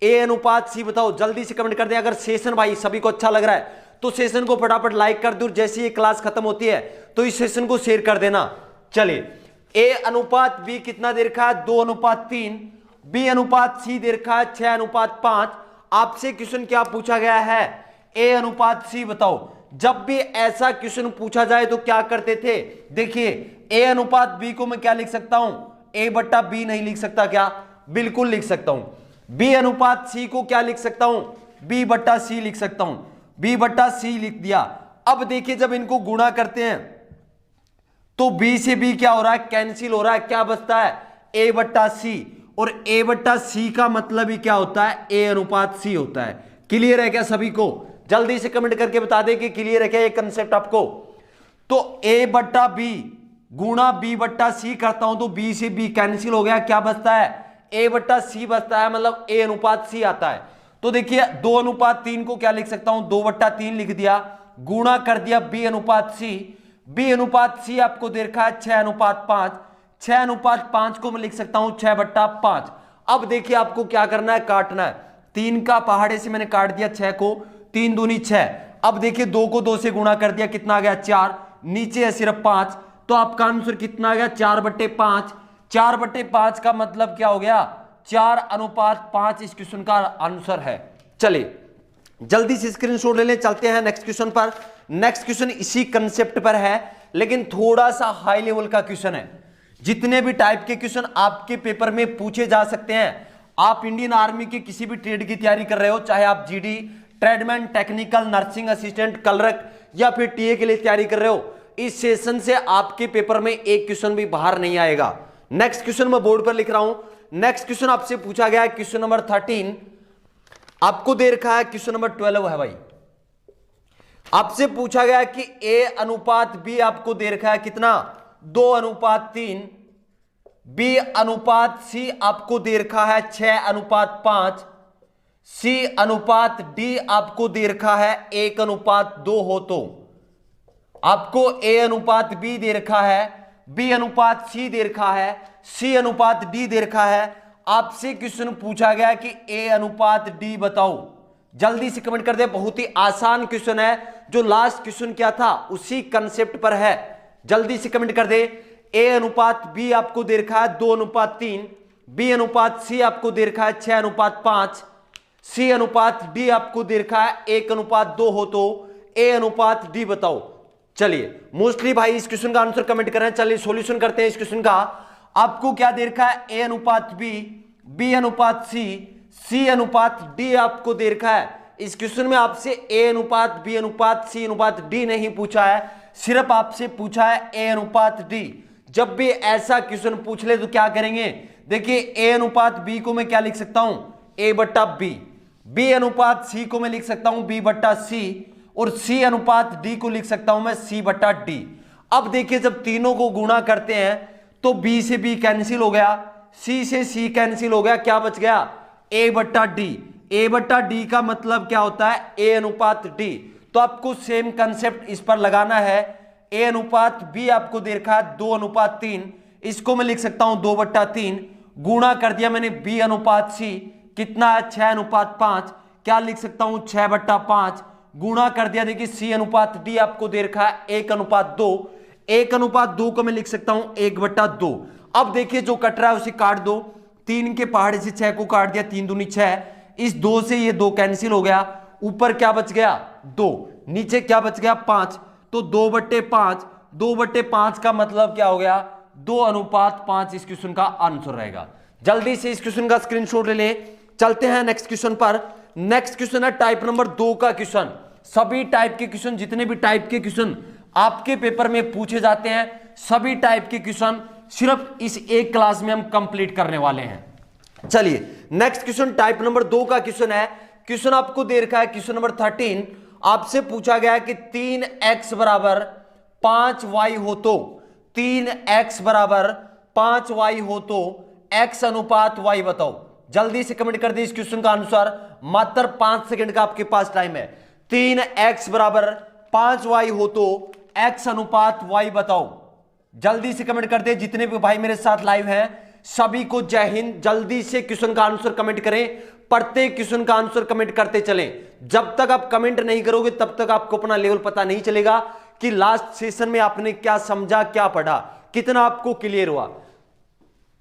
Speaker 1: ए अनुपात सी बताओ, जल्दी से कमेंट कर दे। अगर सेशन भाई सभी को अच्छा लग रहा है तो सेशन को फटाफट लाइक कर दो। जैसे ये क्लास खत्म होती है तो इस सेशन को शेयर कर देना। चलिए ए अनुपात बी कितना दे रखा है? 2:3। बी अनुपात सी दे रखा है 6:5। आपसे क्वेश्चन क्या पूछा गया है? ए अनुपात सी बताओ। जब भी ऐसा क्वेश्चन पूछा जाए तो क्या करते थे? देखिए ए अनुपात बी को मैं क्या लिख सकता हूं? A/B नहीं लिख सकता क्या? बिल्कुल लिख सकता हूं। बी अनुपात सी को क्या लिख सकता हूं? B/C लिख सकता हूं। B/C लिख दिया। अब देखिए जब इनको गुणा करते हैं तो B से B क्या हो रहा है? कैंसिल हो रहा है। क्या बचता है? A/C। और A/C का मतलब ही क्या होता है? A अनुपात C होता है। क्लियर है क्या सभी को? जल्दी से कमेंट करके बता दे कि क्लियर है क्या ये कंसेप्ट आपको। तो A/B गुणा B/C करता हूं तो B से B कैंसिल हो गया। क्या बचता है? A/C बचता है, मतलब A अनुपात C आता है। तो देखिए 2:3 को क्या लिख सकता हूं? 2/3 लिख दिया। गुणा कर दिया B अनुपात C। B अनुपात C आपको दे रखा है 6:5। 6:5 को मैं लिख सकता हूं 6/5। अब देखिए आपको क्या करना है? काटना है। 3 का पहाड़े से मैंने काट दिया 6 को, 3 दूनी 6। अब देखिए 2 को 2 से गुणा कर दिया, कितना आ गया? 4। नीचे है सिर्फ 5, तो आपका आंसर कितना आ गया? 4/5। 4/5 का मतलब क्या हो गया? 4:5 इस क्वेश्चन का आंसर है। चलिए जल्दी से स्क्रीनशॉट ले लें। चलते हैं नेक्स्ट क्वेश्चन पर। नेक्स्ट क्वेश्चन इसी कंसेप्ट पर है लेकिन थोड़ा सा हाई लेवल का क्वेश्चन है। जितने भी टाइप के क्वेश्चन आपके पेपर में पूछे जा सकते हैं, आप इंडियन आर्मी के किसी भी ट्रेड की तैयारी कर रहे हो, चाहे आप GD, tradesman, technical, nursing assistant, clerk या फिर टीए के लिए तैयारी कर रहे हो, इस सेशन से आपके पेपर में एक क्वेश्चन भी बाहर नहीं आएगा। नेक्स्ट क्वेश्चन मैं बोर्ड पर लिख रहा हूं। नेक्स्ट क्वेश्चन आपसे पूछा गया है क्वेश्चन नंबर 13। आपको दे रखा है क्वेश्चन नंबर 12 है भाई। आपसे पूछा गया कि ए अनुपात बी आपको दे रखा है कितना? 2:3। बी अनुपात सी आपको दे रखा है 6:5। सी अनुपात डी आपको दे रखा है 1:2 हो तो आपको a अनुपात b दे रखा है, b अनुपात c दे रखा है, c अनुपात d दे रखा है। आपसे क्वेश्चन पूछा गया कि a अनुपात d बताओ। जल्दी से कमेंट कर दे, बहुत ही आसान क्वेश्चन है, जो लास्ट क्वेश्चन क्या था उसी कंसेप्ट पर है। जल्दी से कमेंट कर दे। a अनुपात b आपको दे रखा है 2:3, b अनुपात c आपको दे रखा है 6:5, c अनुपात d आपको दे रखा है 1:2 हो, तो a अनुपात d बताओ। चलिए मोस्टली भाई इस क्वेश्चन का आंसर कमेंट कर रहे हैं। चलिए सॉल्यूशन करते हैं इस क्वेश्चन का। आपको क्या दे रखा है, a अनुपात b, b अनुपात c, c अनुपात d आपको दे रखा है। इस क्वेश्चन में आपसे a अनुपात b अनुपात c अनुपात d नहीं पूछा है, सिर्फ आपसे पूछा है a अनुपात d। जब भी ऐसा क्वेश्चन पूछ ले तो क्या करेंगे, देखिए a अनुपात b को मैं क्या लिख सकता हूं, a बट्टा b, b अनुपात c को मैं लिख सकता हूं b बट्टा c, और c अनुपात d को लिख सकता हूं मैं c बट्टा d। अब देखिए जब तीनों को गुणा करते हैं तो b से b कैंसिल हो गया, c से c कैंसिल हो गया, क्या बच गया, a बट्टा d। a बट्टा d का मतलब क्या होता है, a अनुपात d। तो आपको सेम कंसेप्ट इस पर लगाना है। a अनुपात b आपको दे रखा है 2:3, इसको मैं लिख सकता हूं 2/3, गुणा कर दिया मैंने b अनुपात c, कितना है 6:5, क्या लिख सकता हूं 6/5, गुणा कर दिया। देखिए c अनुपात d आपको दे रखा है 1:2, 1:2 को मैं लिख सकता हूं 1/2। अब देखिए जो कट रहा है उसे काट दो, 3 के पहाड़े से 6 को काट दिया, 3 दूनी 6, इस 2 से ये 2 कैंसिल हो गया, ऊपर क्या बच गया 2, नीचे क्या बच गया 5, तो 2/5, 2/5 का मतलब क्या हो गया 2:5 इस क्वेश्चन का आंसर रहेगा। जल्दी से इस क्वेश्चन का स्क्रीनशॉट ले ले। चलते हैं नेक्स्ट क्वेश्चन पर। नेक्स्ट क्वेश्चन है टाइप नंबर 2 का क्वेश्चन। सभी टाइप के क्वेश्चन, जितने भी टाइप के क्वेश्चन आपके पेपर में पूछे जाते हैं, सभी टाइप के क्वेश्चन सिर्फ इस एक क्लास में हम कंप्लीट करने वाले हैं। चलिए नेक्स्ट क्वेश्चन टाइप नंबर 2 का क्वेश्चन है। क्वेश्चन आपको दे रखा है क्वेश्चन नंबर 13। आपसे पूछा गया है कि 3x बराबर 5y हो तो, 3x बराबर 5y हो तो x अनुपात y बताओ। जल्दी से कमेंट कर दे इस क्वेश्चन का आंसर, मात्र 5 सेकंड का आपके पास टाइम है। 3x बराबर 5y हो तो x अनुपात y बताओ। जल्दी से कमेंट कर दे, जितने भी भाई मेरे साथ लाइव हैं सभी को जय हिंद। जल्दी से क्वेश्चन का आंसर कमेंट करें, प्रत्येक क्वेश्चन का आंसर कमेंट करते चलें। जब तक आप कमेंट नहीं करोगे तब तक आपको अपना लेवल पता नहीं चलेगा कि लास्ट सेशन में आपने क्या समझा, क्या पढ़ा, कितना आपको क्लियर हुआ।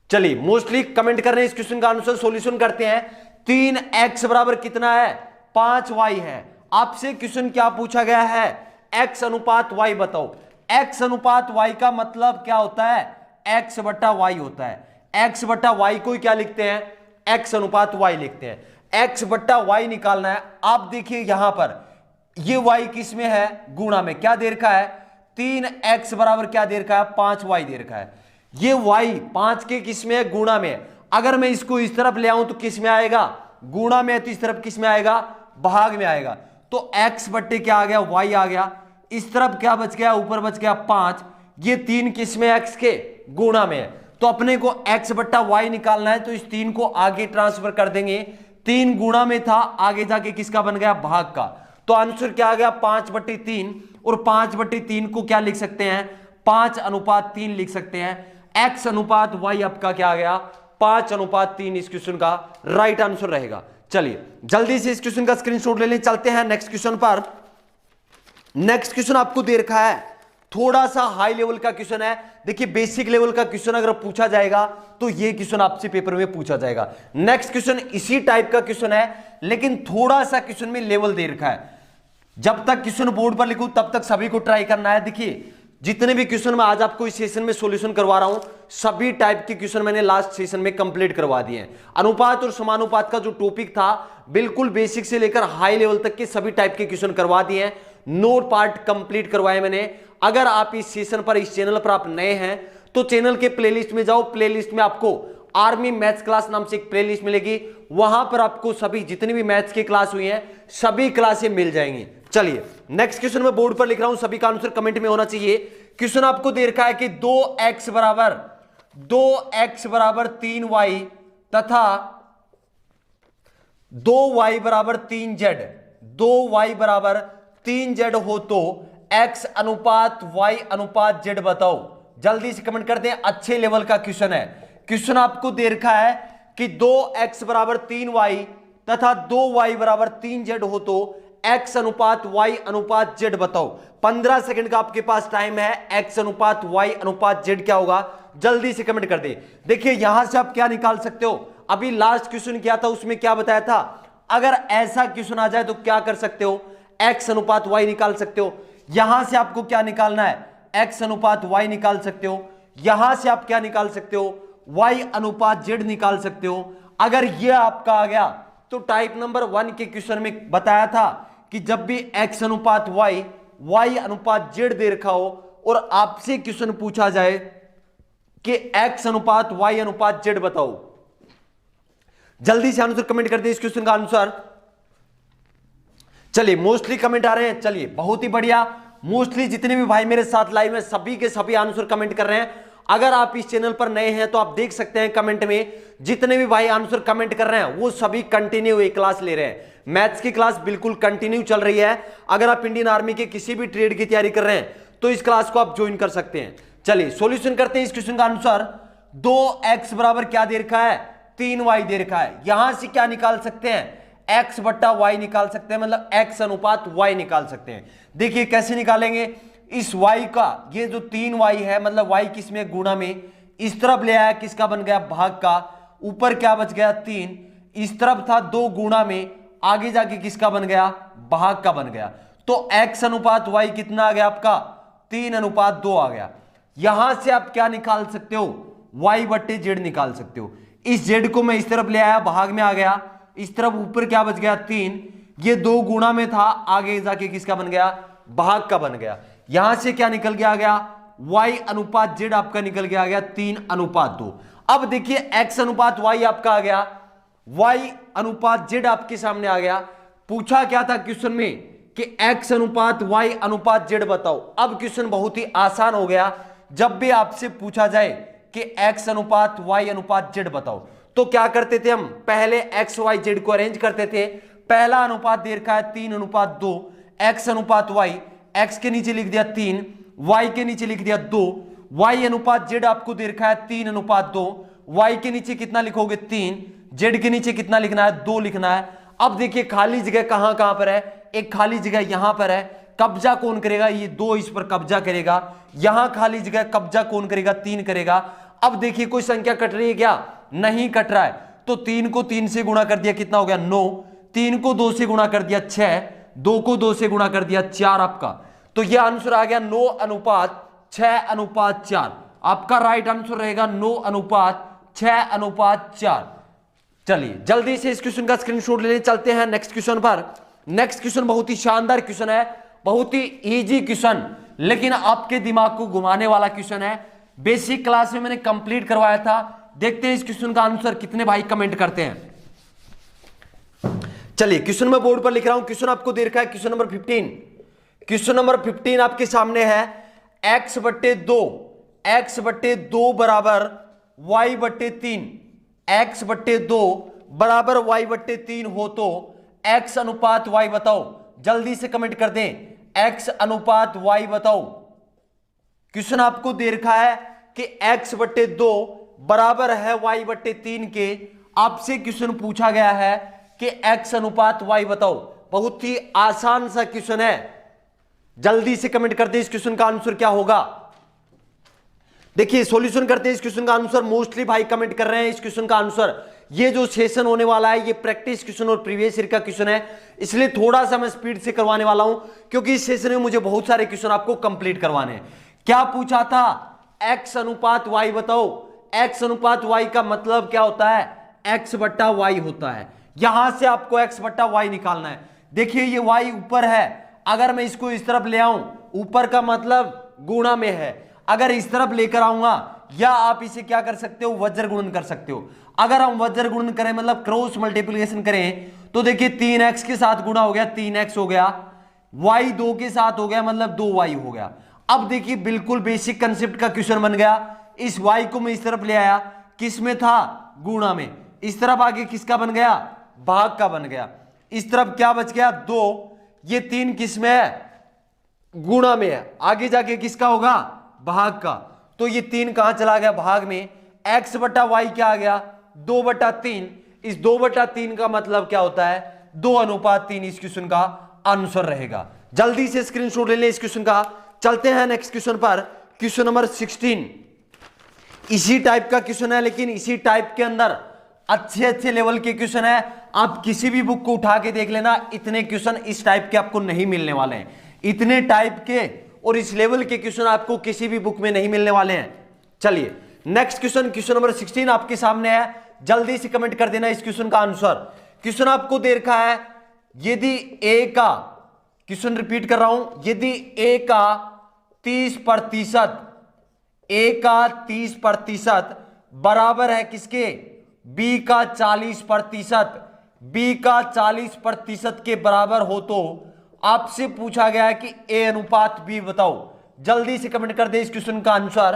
Speaker 1: चलिए मोस्टली कमेंट कर रहे हैं इस क्वेश्चन का आंसर। सॉल्यूशन करते हैं। 3x बराबर कितना है 5y है। आपसे क्वेश्चन क्या पूछा गया है, x अनुपात y बताओ। x अनुपात y का मतलब क्या होता है, x बट्टा y होता है। x बट्टा y को क्या लिखते हैं, x अनुपात y लिखते हैं। x बट्टा y निकालना है। आप देखिए यहां पर ये y किस में है, गुणा में। क्या दे रखा है 3x बराबर क्या दे रखा है 5y दे रखा है। ये y 5 के किस में है, गुणा में। अगर मैं इसको इस तरफ ले आऊं तो किस में आएगा, गुणा में है, तो इस तरफ किस में आएगा, भाग में आएगा। तो x बट्टे क्या आ गया y आ गया। इस तरफ क्या बच गया, ऊपर बच गया 5। ये 3 किस में x के, गुणा में है। तो अपने को x बट्टा y निकालना है, तो इस 3 को आगे ट्रांसफर कर देंगे। 3 गुणा में था, आगे जाके किसका बन गया, भाग का। तो आंसर क्या आ गया 5/3, और 5/3 को क्या लिख सकते हैं 5:3 लिख सकते हैं। x अनुपात y आपका क्या आ गया 5:3 इस क्वेश्चन का राइट आंसर रहेगा। चलिए जल्दी से इस क्वेश्चन का स्क्रीनशॉट ले लें। चलते हैं नेक्स्ट क्वेश्चन पर। नेक्स्ट क्वेश्चन आपको दे रखा है, थोड़ा सा हाई लेवल का क्वेश्चन है। देखिए बेसिक लेवल का क्वेश्चन अगर पूछा जाएगा तो ये क्वेश्चन आपसे पेपर में पूछा जाएगा। नेक्स्ट क्वेश्चन इसी टाइप का क्वेश्चन है, लेकिन थोड़ा सा क्वेश्चन में लेवल दे रखा है। जब तक क्वेश्चन बोर्ड पर लिखूं तब तक सभी को ट्राई करना है। देखिए जितने भी क्वेश्चन मैं आज आपको इस सेशन में सॉल्यूशन करवा रहा हूं, सभी टाइप के क्वेश्चन मैंने लास्ट सेशन में कंप्लीट करवा दिए हैं। अनुपात और समानुपात का जो टॉपिक था, बिल्कुल बेसिक से लेकर हाई लेवल तक के सभी टाइप के क्वेश्चन करवा दिए हैं। नोट पार्ट कंप्लीट करवाए मैंने। अगर आप इस सेशन पर, इस चैनल पर आप नए हैं तो चैनल के प्लेलिस्ट में जाओ। प्लेलिस्ट में आपको आर्मी मैथ्स क्लास नाम से एक प्लेलिस्ट मिलेगी, वहां पर आपको सभी जितनी भी मैथ्स की क्लास हुई हैं सभी क्लासें मिल जाएंगी। चलिए नेक्स्ट क्वेश्चन मैं बोर्ड पर लिख रहा हूं, सभी का आंसर कमेंट में होना चाहिए। क्वेश्चन आपको दे रखा है कि 2x बराबर 3y तथा 2y बराबर 3z, 2y बराबर 3z हो तो x अनुपात y अनुपात z बताओ। जल्दी से कमेंट कर दें, अच्छे लेवल का क्वेश्चन है। क्वेश्चन आपको दे रखा है कि 2x बराबर 3y तथा 2y बराबर 3z हो तो x अनुपात y अनुपात z बताओ। 15 सेकंड का आपके पास टाइम है। x अनुपात y अनुपात z क्या होगा, जल्दी से कमेंट कर दे। देखिए यहां से आप क्या निकाल सकते हो, अभी लास्ट क्वेश्चन किया था उसमें क्या बताया था, अगर ऐसा क्वेश्चन आ जाए तो क्या कर सकते हो, x अनुपात y निकाल सकते हो। यहां से आपको क्या निकालना है, x अनुपात y निकाल सकते हो। यहां से आप क्या निकाल सकते हो, y अनुपात z निकाल सकते हो। अगर यह आपका आ गया तो टाइप नंबर 1 के क्वेश्चन में बताया था कि जब भी x अनुपात y अनुपात z दे रखा हो और आपसे क्वेश्चन पूछा जाए कि x अनुपात y अनुपात z बताओ, जल्दी से आंसर कमेंट कर दे इस क्वेश्चन का आंसर। चलिए मोस्टली कमेंट आ रहे हैं, चलिए बहुत ही बढ़िया। मोस्टली जितने भी भाई मेरे साथ लाइव में सभी के सभी आंसर कमेंट कर रहे हैं। अगर आप इस चैनल पर नए हैं तो आप देख सकते हैं कमेंट में जितने भी भाई आंसर कमेंट कर रहे हैं वो सभी कंटिन्यू एक क्लास ले रहे हैं। मैथ्स की क्लास बिल्कुल कंटिन्यू चल रही है। अगर आप इंडियन आर्मी के किसी भी ट्रेड की तैयारी कर रहे हैं तो इस क्लास को आप ज्वाइन कर सकते हैं। चलिए सॉल्यूशन करते हैं इस क्वेश्चन का आंसर। 2x बराबर क्या दे रखा है, 3y दे रखा है। यहां से क्या निकाल सकते हैं, x बट्टा y निकाल सकते हैं, मतलब x अनुपात y निकाल सकते हैं। देखिए कैसे निकालेंगे, इस y का ये जो 3y है मतलब y किस में गुणा में, इस तरफ ले आया किसका बन गया भाग का, ऊपर क्या बच गया 3, इस तरफ था 2 गुणा में, आगे जाके किसका बन गया भाग का बन गया। तो x अनुपात y कितना आ गया आपका 3 अनुपात 2 आ गया। यहां से आप क्या निकाल सकते हो, y बट्टे z निकाल सकते हो। इस z को मैं इस तरफ ले आया भाग में आ गया, इस तरफ ऊपर क्या बच गया 3, ये 2 गुणा में था, आगे जाके किसका बन गया भाग का बन गया। यहां से क्या निकल के आ गया y अनुपात z आपका निकल के आ गया 3 अनुपात 2। अब देखिए x अनुपात y आपका आ गया, y अनुपात z आपके सामने आ गया। पूछा क्या था क्वेश्चन में कि x अनुपात y अनुपात z बताओ। अब क्वेश्चन बहुत ही आसान हो गया। जब भी आपसे पूछा जाए कि x अनुपात y अनुपात z बताओ तो क्या करते थे हम, पहले x y z को अरेंज करते थे। पहला अनुपात दे रखा है 3 अनुपात 2, x अनुपात y, x के नीचे लिख दिया 3, y के नीचे लिख दिया 2, y अनुपात z आपको दे रखा है 3 अनुपात 2, y के नीचे कितना लिखोगे 3, z के नीचे कितना लिखना है 2 लिखना है। अब देखिए खाली जगह कहां कहां पर है, एक खाली जगह यहां पर है, कब्जा कौन करेगा, ये 2 इस पर कब्जा करेगा। यहां खाली जगह कब्जा कौन करेगा 3 करेगा। अब देखिए कोई संख्या कट रही है क्या, नहीं कट रहा है, तो 3 को 3 से गुणा कर दिया कितना हो गया 9, 3 को 2 से गुणा कर दिया 6, 2 को 2 से गुणा कर दिया 4 आपका। तो यह आंसर आ गया 9 अनुपात 6 अनुपात 4। आपका राइट आंसर रहेगा 9 अनुपात 6 अनुपात 4। चलिए जल्दी से इस क्वेश्चन का स्क्रीनशॉट लेने चलते हैं नेक्स्ट क्वेश्चन पर। नेक्स्ट क्वेश्चन बहुत ही शानदार क्वेश्चन है, बहुत ही इजी क्वेश्चन, लेकिन आपके दिमाग को घुमाने वाला क्वेश्चन है। बेसिक क्लास में मैंने कंप्लीट करवाया था। देखते हैं इस क्वेश्चन का आंसर कितने भाई कमेंट करते हैं। चलिए क्वेश्चन मैं बोर्ड पर लिख रहा हूं। क्वेश्चन आपको दे रखा है क्वेश्चन नंबर 15। क्वेश्चन नंबर 15 आपके सामने है, x बट्टे 2 बराबर y बट्टे 3, x बट्टे 2 बराबर y बट्टे 3 हो तो x अनुपात y बताओ। जल्दी से कमेंट कर दें, x अनुपात y बताओ। क्वेश्चन आपको दे रखा है कि x बट्टे 2 बराबर है y बट्टे 3 के। आपसे क्वेश्चन पूछा गया है कि x अनुपात y बताओ। बहुत ही आसान सा क्वेश्चन है, जल्दी से कमेंट करते हैं इस क्वेश्चन का आंसर क्या होगा। देखिए सॉल्यूशन करते हैं इस क्वेश्चन का आंसर। मोस्टली भाई कमेंट कर रहे हैं इस क्वेश्चन का आंसर। ये जो सेशन होने वाला है ये प्रैक्टिस क्वेश्चन और प्रीवियस ईयर का क्वेश्चन है, इसलिए थोड़ा सा मैं स्पीड से करवाने वाला हूं क्योंकि इस सेशन में मुझे बहुत सारे क्वेश्चन आपको कंप्लीट करवाने हैं। क्या पूछा था, x अनुपात y बताओ। x अनुपात y का मतलब क्या होता है, x बट्टा y होता है। यहां से आपको x बट्टा y निकालना है। देखिए ये y ऊपर है, अगर मैं इसको इस तरफ ले आऊं, ऊपर का मतलब गुणा में है, अगर इस तरफ लेकर आऊंगा, या आप इसे क्या कर सकते हो वज्र गुणन कर सकते हो। अगर हम वज्र गुणन करें मतलब क्रॉस मल्टीप्लिकेशन करें तो देखिए 3x के साथ गुणा हो गया 3x हो गया, y 2 के साथ हो गया मतलब 2y हो गया। अब देखिए बिल्कुल बेसिक कंसेप्ट का क्वेश्चन बन गया। इस y को मैं इस तरफ ले आया, किस में था गुणा में, इस तरफ आगे किसका बन गया भाग का बन गया। इस तरफ क्या बच गया 2, ये 3 किस में है गुणा में है, आगे जाके किसका होगा, भाग का। तो ये 3 कहां चला गया, भाग में। x बटा वाई क्या आ गया, 2/3। इस 2/3 का मतलब क्या होता है, 2:3 इस क्वेश्चन का आंसर रहेगा। जल्दी से स्क्रीनशॉट ले लें इस क्वेश्चन का। चलते हैं नेक्स्ट क्वेश्चन पर, क्वेश्चन नंबर 16। इसी टाइप का क्वेश्चन है, लेकिन इसी टाइप के अंदर अच्छे लेवल के क्वेश्चन है। आप किसी भी बुक को उठा के देख लेना, इतने क्वेश्चन इस टाइप के आपको नहीं मिलने वाले हैं। इतने टाइप के और इस लेवल के क्वेश्चन आपको किसी भी बुक में नहीं मिलने वाले हैं। चलिए नेक्स्ट क्वेश्चन, क्वेश्चन नंबर 16 आपके सामने है। जल्दी से कमेंट कर देना इस क्वेश्चन का आंसर। क्वेश्चन आपको दे रखा है, यदि ए का, क्वेश्चन रिपीट कर रहा हूं, यदि ए का 30%, ए का 30% बराबर है किसके, बी का 40%, बी का 40% के बराबर हो तो आपसे पूछा गया है कि ए अनुपात बी बताओ। जल्दी से कमेंट कर दे इस क्वेश्चन का आंसर।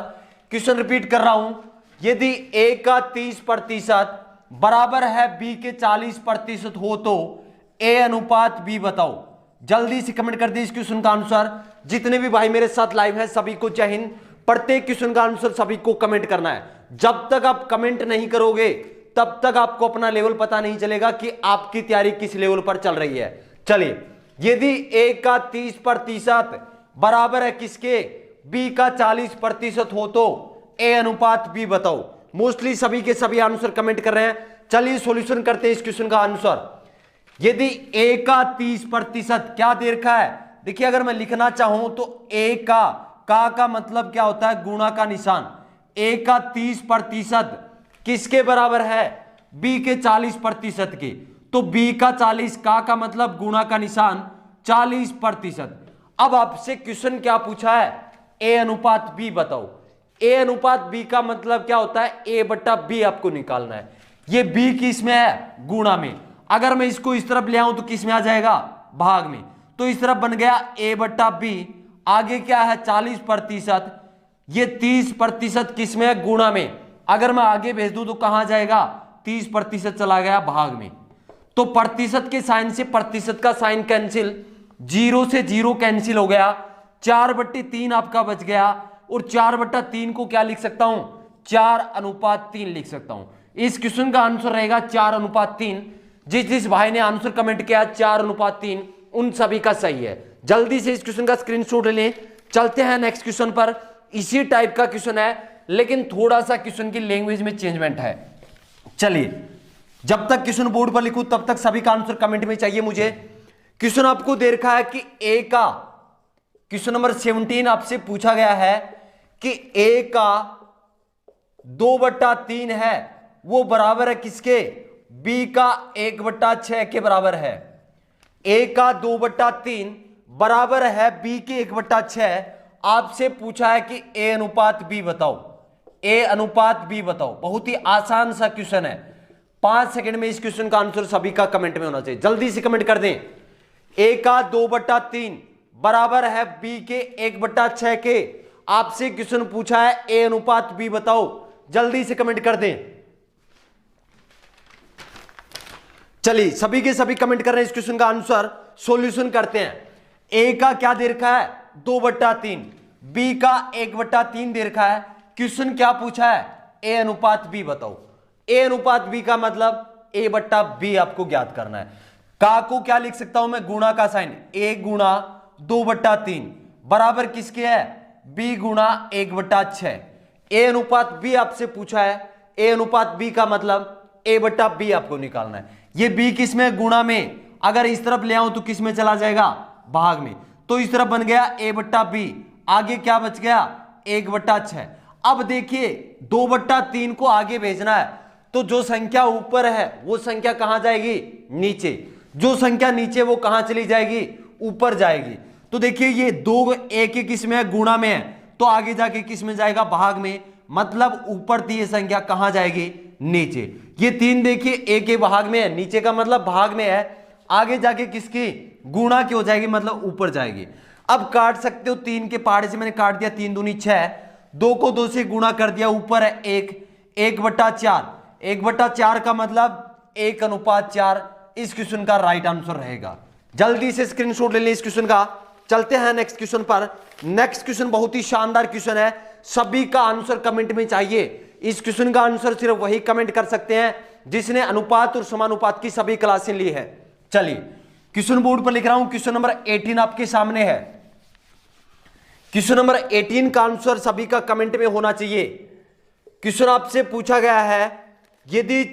Speaker 1: क्वेश्चन रिपीट कर रहा हूं, यदि ए का 30% बराबर है बी के 40% हो तो ए अनुपात बी बताओ। जल्दी से कमेंट कर दे इस क्वेश्चन का आंसर। जितने भी भाई मेरे साथ लाइव हैं सभी को जय हिंद। प्रत्येक क्वेश्चन का आंसर सभी को कमेंट करना है। जब तक आप कमेंट नहीं करोगे तब तक आपको अपना लेवल पता नहीं चलेगा कि आपकी तैयारी किस लेवल पर चल रही है। चलिए, यदि ए का 30% बराबर है किसके, बी का 40% हो तो ए अनुपात बी बताओ। मोस्टली सभी के सभी आंसर कमेंट कर रहे हैं। चलिए सॉल्यूशन करते हैं इस क्वेश्चन का आंसर। यदि ए का 30% क्या दे रखा है, देखिए अगर मैं लिखना चाहूं तो ए का मतलब क्या होता है, गुणा का निशान। ए का 30% किसके बराबर है, बी के 40% के। तो बी का 40 का मतलब गुणा का निशान 40%। अब आपसे क्वेश्चन क्या पूछा है, ए अनुपात बी बताओ। ए अनुपात बी का मतलब क्या होता है, ए बट्टा बी आपको निकालना है। ये बी किस में है, गुणा में। अगर मैं इसको इस तरफ ले आऊं तो किस में आ जाएगा, भाग में। तो इस तरफ बन गया ए बट्टा बी, आगे क्या है 40%, ये 30% किस में है, गुणा में। अगर मैं आगे भेज दूं तो कहां जाएगा, 30% चला गया भाग में। तो प्रतिशत के साइन से प्रतिशत का साइन कैंसिल, 0 से 0 कैंसिल हो गया, 4/3 आपका बच गया। और 4/3 को क्या लिख सकता हूं, 4:3 लिख सकता हूं। इस क्वेश्चन का आंसर रहेगा 4:3। जिस भाई ने आंसर कमेंट किया 4:3 उन सभी का सही है। जल्दी से इस क्वेश्चन का स्क्रीनशॉट लें। चलते हैं नेक्स्ट क्वेश्चन पर। इसी टाइप का क्वेश्चन है, लेकिन थोड़ा सा क्वेश्चन की लैंग्वेज में चेंजमेंट है। चलिए, जब तक क्वेश्चन बोर्ड पर लिखूं तब तक सभी का आंसर कमेंट में चाहिए मुझे। क्वेश्चन आपको दे रखा है कि ए का, क्वेश्चन नंबर 17 आपसे पूछा गया है कि ए का 2/3 है, वो बराबर है किसके, बी का 1/6 के बराबर है। ए का 2/3 बराबर है बी के 1/6। आपसे पूछा है कि ए अनुपात बी बताओ। ए अनुपात बी बताओ। बहुत ही आसान सा क्वेश्चन है। 5 सेकंड में इस क्वेश्चन का आंसर सभी का कमेंट में होना चाहिए। जल्दी से कमेंट कर दें। ए का 2/3 बराबर है बी के 1/6 के। आपसे क्वेश्चन पूछा है ए अनुपात बी बताओ। जल्दी से कमेंट कर दें। चलिए, सभी के सभी कमेंट कर रहे हैं इस क्वेश्चन का आंसर। सॉल्यूशन करते हैं। ए का क्या दे रखा है, 2/3, बी का 1/3 दे रखा है। क्वेश्चन क्या पूछा है, ए अनुपात बी बताओ। ए अनुपात बी का मतलब ए बट्टा बी आपको ज्ञात करना है। का को क्या लिख सकता हूं मैं, गुणा का साइन, ए गुणा 2/3 बराबर किसके है, बी गुणा 1/6। ए अनुपात बी आपसे पूछा है। ए अनुपात बी का मतलब ए बट्टा बी आपको निकालना है। ये बी किस में, गुणा में। अगर इस तरफ ले आऊं तो किस में चला जाएगा, भाग में। तो इस तरफ बन गया ए बट्टा बी, आगे क्या बच गया, 1/6। अब देखिए 2/3 को आगे भेजना है तो जो संख्या ऊपर है वो संख्या कहां जाएगी, नीचे। जो संख्या नीचे वो कहां चली जाएगी, ऊपर जाएगी। तो देखिए ये 2 ए के किस में है, गुणा में है, तो आगे जाके किस में जाएगा, भाग में। मतलब ऊपर थी ये संख्या कहां जाएगी, नीचे। ये 3 देखिए ए के भाग में है, नीचे का मतलब भाग में है, आगे जाके किसकी, गुणा की हो जाएगी, मतलब ऊपर जाएगी। अब काट सकते हो, 3 के पहाड़े से मैंने काट दिया, 3 दूनी 6, 2 को 2 से गुणा कर दिया, ऊपर है 1/4। 1/4 का मतलब 1:4 इस क्वेश्चन का राइट आंसर रहेगा। जल्दी से स्क्रीनशॉट ले लें इस क्वेश्चन का। चलते हैं नेक्स्ट क्वेश्चन पर। नेक्स्ट क्वेश्चन बहुत ही शानदार क्वेश्चन है, सभी का आंसर कमेंट में चाहिए। इस क्वेश्चन का आंसर सिर्फ वही कमेंट कर सकते हैं जिसने अनुपात और समानुपात की सभी क्लासें ली है। चलिए क्वेश्चन बोर्ड पर लिख रहा हूं, क्वेश्चन नंबर 18 आपके सामने है। क्वेश्चन नंबर 18 का आंसर सभी का कमेंट में होना चाहिए। क्वेश्चन आपसे पूछा गया है, यदि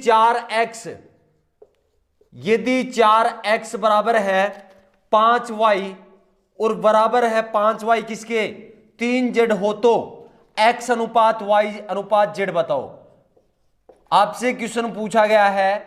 Speaker 1: 4x बराबर है 5y और बराबर है 5y किसके 3z हो तो x अनुपात y अनुपात z बताओ। आपसे क्वेश्चन पूछा गया है,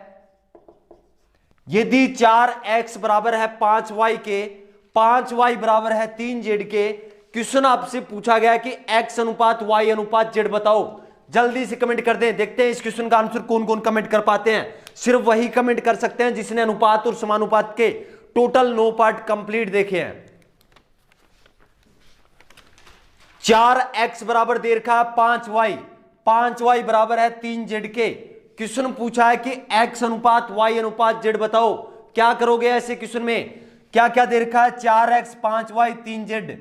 Speaker 1: यदि 4x बराबर है 5y के, 5y बराबर है 3z के, क्वेश्चन आपसे पूछा गया कि x अनुपात y अनुपात z बताओ। जल्दी से कमेंट कर दें, देखते हैं इस क्वेश्चन का आंसर कौन कौन कमेंट कर पाते हैं। सिर्फ वही कमेंट कर सकते हैं जिसने अनुपात और समानुपात के टोटल 9 पार्ट कंप्लीट देखे हैं। 4x बराबर दे रखा है 5y, 5y बराबर है 3z के। क्वेश्चन पूछा है कि x अनुपात y अनुपात z बताओ। क्या करोगे ऐसे क्वेश्चन में, क्या क्या दे रखा है 4x 5y 3z,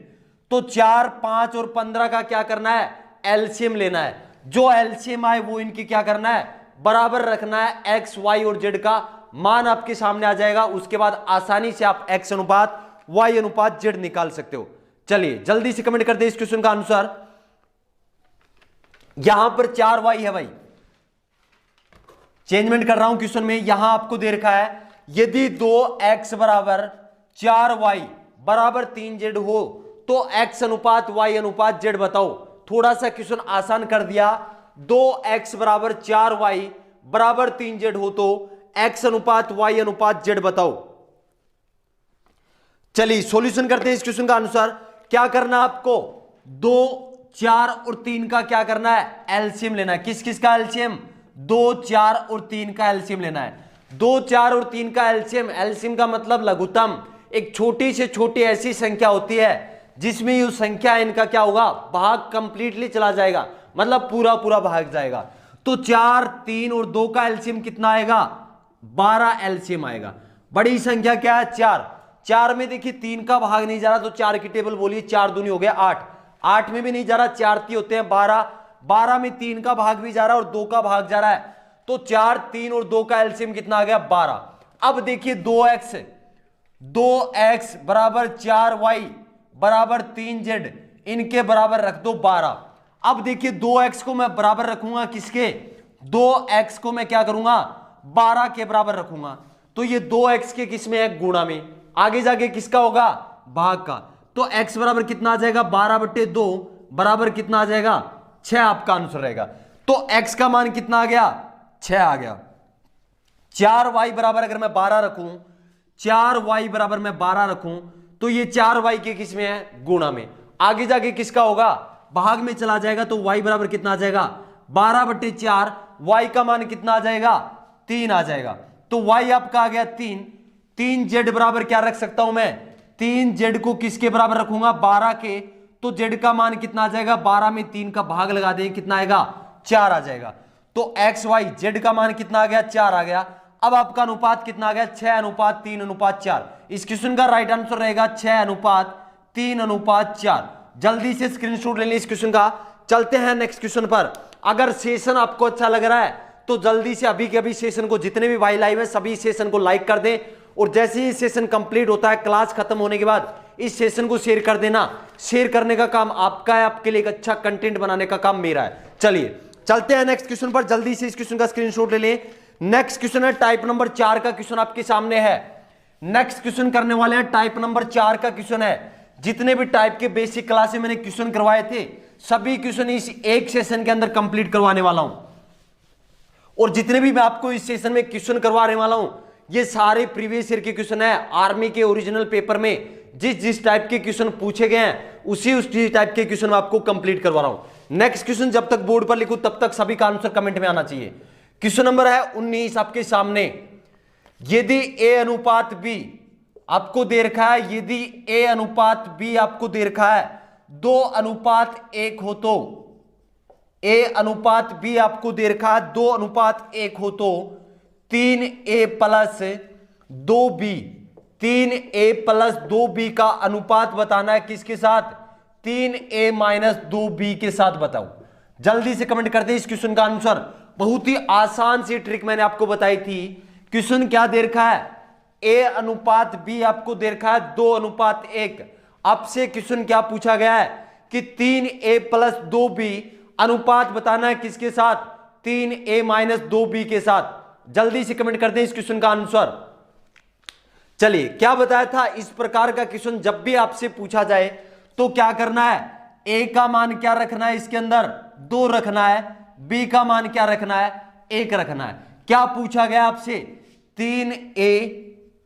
Speaker 1: तो 4 5 और 15 का क्या करना है एलसीएम लेना है। जो एलसीएम आए वो इनकी क्या करना है बराबर रखना है। x y और z का मान आपके सामने आ जाएगा, उसके बाद आसानी से आप x अनुपात y अनुपात z निकाल सकते हो। चलिए जल्दी से कमेंट कर दे इस क्वेश्चन का आंसर। यहां पर 4y है भाई, चेंजमेंट कर रहा हूं क्वेश्चन में। यहां आपको दे रखा है, यदि 2x बराबर 4y बराबर 3z हो तो x अनुपात y अनुपात z बताओ। थोड़ा सा क्वेश्चन आसान कर दिया। 2x बराबर 4y बराबर 3z हो तो x अनुपात y अनुपात z बताओ। चलिए सॉल्यूशन करते हैं इस क्वेश्चन का आंसर। क्या करना है आपको, 2 4 और 3 का क्या करना है एलसीएम लेना है। किस किस का एलसीएम, 2 4 और 3 का एलसीएम लेना है। 2 4 और 3 का एलसीएम, एलसीएम का मतलब लघुत्तम, एक छोटी से छोटी ऐसी संख्या होती है जिसमें ये संख्या इनका क्या होगा भाग कंप्लीटली चला जाएगा, मतलब पूरा पूरा भाग जाएगा। तो 4 3 और 2 का एलसीएम कितना आएगा 12 एलसीएम आएगा। बड़ी संख्या क्या है 4, 4 में देखिए 3 का भाग नहीं जा रहा तो 4 की टेबल बोलिए, 4 दूनी हो गया 8, 8 में भी नहीं जा रहा, 4 3 होते हैं 12, 12 में 3 का भाग भी जा रहा है और 2 का भाग जा रहा है, तो 4 3 और 2 का एलसीएम कितना आ गया 12। अब देखिए 2x बराबर 4y बराबर 3z, इनके बराबर रख दो 12। अब देखिए 2x को मैं बराबर रखूंगा किसके, 2x को मैं क्या करूंगा 12 के बराबर रखूंगा, तो ये 2x के किस में है गुणा में, आगे जाके किसका होगा भाग का। तो x बराबर कितना आ जाएगा 12/2 बराबर कितना आ जाएगा 6 आपका आंसर रहेगा। तो x का मान कितना आ गया 6 आ गया। 4y बराबर अगर मैं 12 रखूं, 4y बराबर मैं 12 रखूं तो ये 4y के किस में है गुणा में, आगे जाके किसका होगा भाग में चला जाएगा, तो y बराबर कितना आ जाएगा 12/4, y का मान कितना आ जाएगा 3 आ जाएगा। तो y आपका आ गया 3, 3z बराबर क्या रख सकता हूं मैं 3z को किसके बराबर रखूंगा 12 के, तो z का मान कितना आ जाएगा 12 में 3 का भाग लगा देंगे कितना आएगा 4 आ जाएगा। तो x y z का मान कितना आ गया 4 आ गया। अब आपका अनुपात कितना आ गया 6:3:4। इस क्वेश्चन का राइट आंसर रहेगा 6:3:4। जल्दी से स्क्रीनशॉट ले लें इस क्वेश्चन का। चलते हैं नेक्स्ट क्वेश्चन पर। अगर सेशन आपको अच्छा लग रहा है तो जल्दी से अभी के अभी सेशन को, जितने भी भाई लाइव है सभी सेशन को लाइक कर दें, और जैसे ही सेशन कंप्लीट होता है क्लास खत्म होने के बाद इस सेशन को शेयर कर देना। शेयर करने का काम आपका है, आपके लिए एक अच्छा कंटेंट बनाने का काम मेरा है। चलिए चलते हैं नेक्स्ट क्वेश्चन पर, जल्दी से इस क्वेश्चन का स्क्रीनशॉट ले लें। नेक्स्ट क्वेश्चन है टाइप नंबर 4 का क्वेश्चन आपके सामने है। नेक्स्ट क्वेश्चन करने वाले हैं टाइप नंबर 4 का क्वेश्चन है। जितने भी टाइप के बेसिक क्लास में मैंने क्वेश्चन करवाए थे सभी क्वेश्चन इस एक सेशन के अंदर कंप्लीट करवाने वाला हूं, और जितने भी मैं आपको इस सेशन में क्वेश्चन करवाने वाला हूं ये सारे प्रीवियस ईयर के क्वेश्चन है। आर्मी के ओरिजिनल पेपर में जिस टाइप के क्वेश्चन पूछे गए हैं उसी टाइप के क्वेश्चन आपको कंप्लीट करवा रहा हूं। नेक्स्ट क्वेश्चन जब तक बोर्ड पर लिखूं तब तक सभी का आंसर कमेंट में आना चाहिए। क्वेश्चन नंबर है 19 आपके सामने। यदि a अनुपात b आपको दे रखा है, यदि a अनुपात b आपको दे रखा है 2:1 हो तो, a अनुपात b आपको दे रखा है 2:1 हो तो 3a + 2b, 3a plus 2b का अनुपात बताना है किसके साथ, 3a माइनस 2b के साथ बताओ। जल्दी से कमेंट करते हैं इस क्वेश्चन का आंसर। बहुत ही आसान सी ट्रिक मैंने आपको बताई थी। क्वेश्चन क्या दे रखा है, a अनुपात b आपको दे रखा है 2:1। आपसे क्वेश्चन क्या पूछा गया है कि 3a प्लस 2b अनुपात बताना है किसके साथ, 3a माइनस 2b के साथ। जल्दी से कमेंट करते हैं इस क्वेश्चन का आंसर। चलिए, क्या बताया था, इस प्रकार का क्वेश्चन जब भी आपसे पूछा जाए तो क्या करना है, a का मान क्या रखना है, इसके अंदर 2 रखना है, b का मान क्या रखना है, 1 रखना है। क्या पूछा गया आपसे, 3a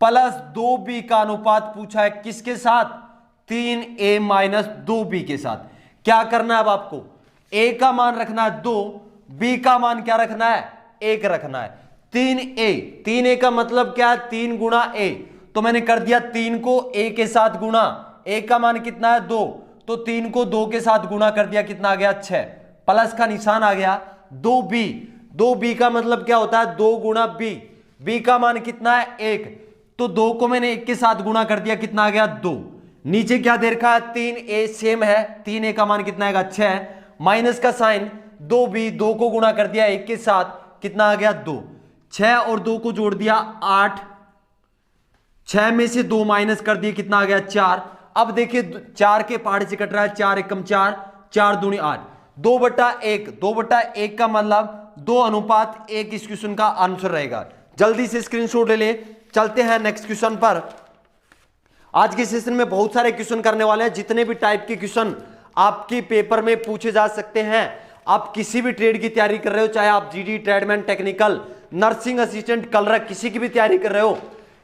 Speaker 1: प्लस 2b का अनुपात पूछा है किसके साथ, 3a माइनस 2b के साथ। क्या करना है अब आपको, a का मान रखना है 2, b का मान क्या रखना है, 1 रखना है। 3a का मतलब क्या है, 3 गुणा a, तो मैंने कर दिया 3 को a के साथ गुणा, a का मान कितना है 2, तो 3 को 2 के साथ गुणा कर दिया, कितना आ गया 6, प्लस का निशान आ गया। 2b का मतलब क्या होता है, 2 गुणा b का मान कितना है 1, तो 2 को मैंने 1 के साथ गुणा कर दिया, कितना आ गया 2। नीचे क्या दे रखा है, 3a सेम है, 3a का मान कितना आएगा 6, माइनस का साइन, 2b 2 को गुणा कर दिया 1 के साथ, कितना आ गया 2, 6 और 2 को जोड़ दिया 8, 6 में से 2 माइनस कर दिए, कितना आ गया 4। अब देखिए 4 के पहाड़ से कट रहा है, 4 एकम 4, 4 दूनी 8, 2/1 का मतलब 2:1 इस क्वेश्चन का आंसर रहेगा। जल्दी से स्क्रीनशॉट ले ले। चलते हैं नेक्स्ट क्वेश्चन पर। आज के सेशन में बहुत सारे क्वेश्चन करने वाले हैं, जितने भी टाइप के क्वेश्चन आपके पेपर में पूछे जा सकते हैं। आप किसी भी ट्रेड की तैयारी कर रहे हो, चाहे आप GD, tradesman, technical, nursing assistant, clerk, किसी की भी तैयारी कर रहे हो,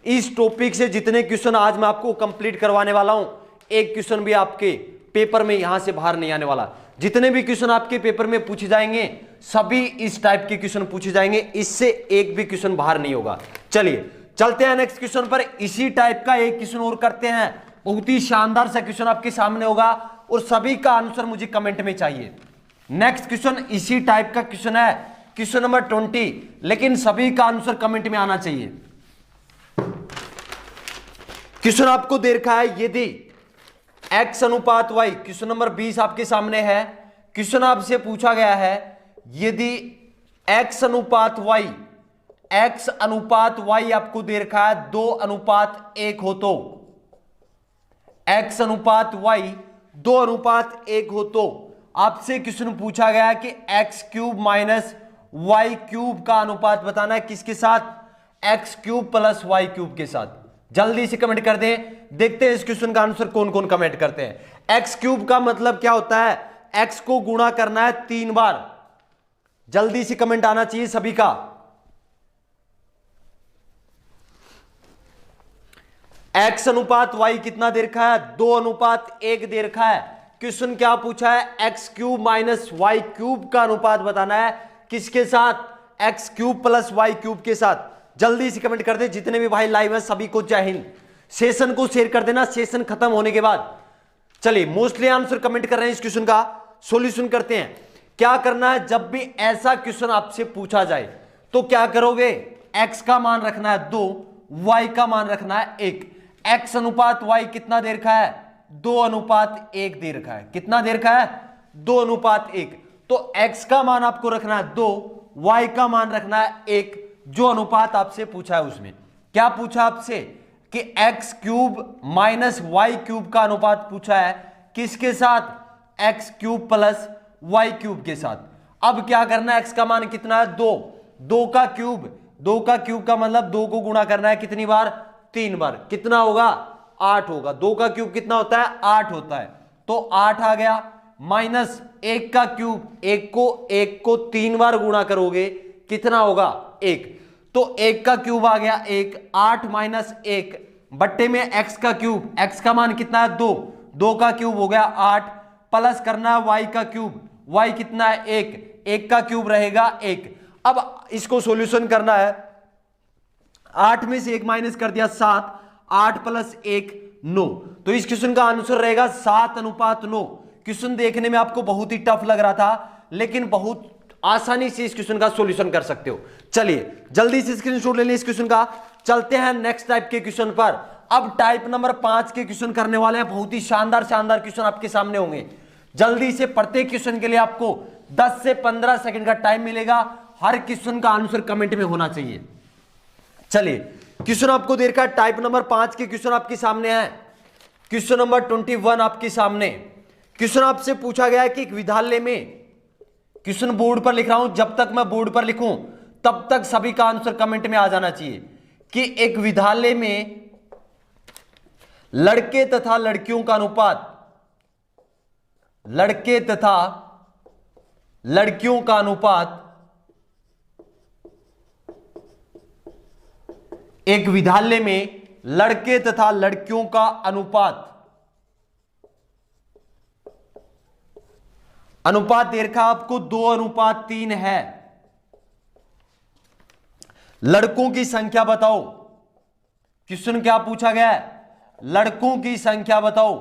Speaker 1: इस टॉपिक से जितने क्वेश्चन आज मैं आपको कंप्लीट करवाने वाला हूं, एक क्वेश्चन भी आपके पेपर में यहां से बाहर नहीं आने वाला। जितने भी क्वेश्चन आपके पेपर में पूछे जाएंगे सभी इस टाइप के क्वेश्चन पूछे जाएंगे, इससे एक भी क्वेश्चन बाहर नहीं होगा। चलिए चलते हैं नेक्स्ट क्वेश्चन पर। इसी टाइप का एक क्वेश्चन और करते हैं, बहुत ही शानदार सा क्वेश्चन आपके सामने होगा और सभी का आंसर मुझे कमेंट में चाहिए। नेक्स्ट क्वेश्चन इसी टाइप का क्वेश्चन है, क्वेश्चन नंबर 20, लेकिन सभी का आंसर कमेंट में आना चाहिए। क्वेश्चन आपको दे रखा है, यदि x अनुपात y, क्वेश्चन नंबर 20 आपके सामने है। क्वेश्चन आपसे पूछा गया है, यदि x अनुपात y आपको दे रखा है 2:1 हो तो, x अनुपात y 2:1 हो तो आपसे क्वेश्चन पूछा गया है कि x³ माइनस y³ का अनुपात बताना है किसके साथ, x³ प्लस y³ के साथ। जल्दी से कमेंट कर दें, देखते हैं इस क्वेश्चन का आंसर कौन कौन कमेंट करते हैं। x³ का मतलब क्या होता है, x को गुणा करना है 3 बार। जल्दी से कमेंट आना चाहिए सभी का। x अनुपात y कितना दे रखा है, 2:1 दे रखा है। क्वेश्चन क्या पूछा है, x³ माइनस y³ का अनुपात बताना है किसके साथ, x³ प्लस y³ के साथ। जल्दी से कमेंट कर दे, जितने भी भाई लाइव है सभी को जय हिंद। सेशन को शेयर कर देना सेशन खत्म होने के बाद। चलिए, मोस्टली आंसर कमेंट कर रहे हैं, इस क्वेश्चन का सॉल्यूशन करते हैं। क्या करना है, जब भी ऐसा क्वेश्चन आपसे पूछा जाए तो क्या करोगे, x का मान रखना है 2, y का मान रखना है 1। x अनुपात y कितना दे रखा है, 2:1 दे रखा है। कितना दे रखा है, 2:1। तो x का मान आपको रखना है 2, y का मान रखना है 1। जो अनुपात आपसे पूछा है उसमें क्या पूछा आपसे कि x³ माइनस y³ का अनुपात पूछा है किसके साथ, x³ प्लस y³ के साथ। अब क्या करना है, x का मान कितना है 2, 2 का क्यूब का मतलब 2 को गुणा करना है कितनी बार, 3 बार। कितना होगा, 8 होगा। 2 का क्यूब कितना होता है, 8 होता है, तो 8 आ गया। माइनस 1 का क्यूब, 1 को 3 बार गुणा करोगे कितना होगा, 1। तो 1 का क्यूब आ गया 1, 8 माइनस 1 बट्टे में x का क्यूब, x का मान कितना है 2, 2 का क्यूब हो गया 8, प्लस करना है y का क्यूब, y कितना है 1, 1 का क्यूब रहेगा 1। अब इसको सॉल्यूशन करना है, 8 में से 1 माइनस कर दिया 7, 8 प्लस 1 9। तो इस क्वेश्चन का आंसर रहेगा 7:9। क्वेश्चन देखने में आपको बहुत ही टफ लग रहा था, लेकिन बहुत आसानी से इस क्वेश्चन का सॉल्यूशन कर सकते हो। चलिए जल्दी से स्क्रीनशॉट ले लें इस क्वेश्चन का। चलते हैं नेक्स्ट टाइप के क्वेश्चन पर। अब टाइप नंबर 5 के क्वेश्चन करने वाले हैं। बहुत ही शानदार शानदार क्वेश्चन आपके सामने होंगे। जल्दी से प्रत्येक क्वेश्चन के लिए आपको 10 से 15 सेकंड का टाइम मिलेगा। हर क्वेश्चन का आंसर कमेंट में होना चाहिए। चलिए क्वेश्चन आपको दे रखा है, टाइप नंबर 5 के क्वेश्चन आपके सामने है। क्वेश्चन नंबर 21 आपके सामने। क्वेश्चन आपसे पूछा गया है कि एक विद्यालय में, क्वेश्चन बोर्ड पर लिख रहा हूं, जब तक मैं बोर्ड पर लिखूं तब तक सभी का आंसर कमेंट में आ जाना चाहिए, कि एक विद्यालय में लड़के तथा लड़कियों का अनुपात, लड़के तथा लड़कियों का अनुपात, एक विद्यालय में लड़के तथा लड़कियों का अनुपात, अनुपात दे रखा आपको 2:3 है। लड़कों की संख्या बताओ। क्वेश्चन क्या पूछा गया है? लड़कों की संख्या बताओ।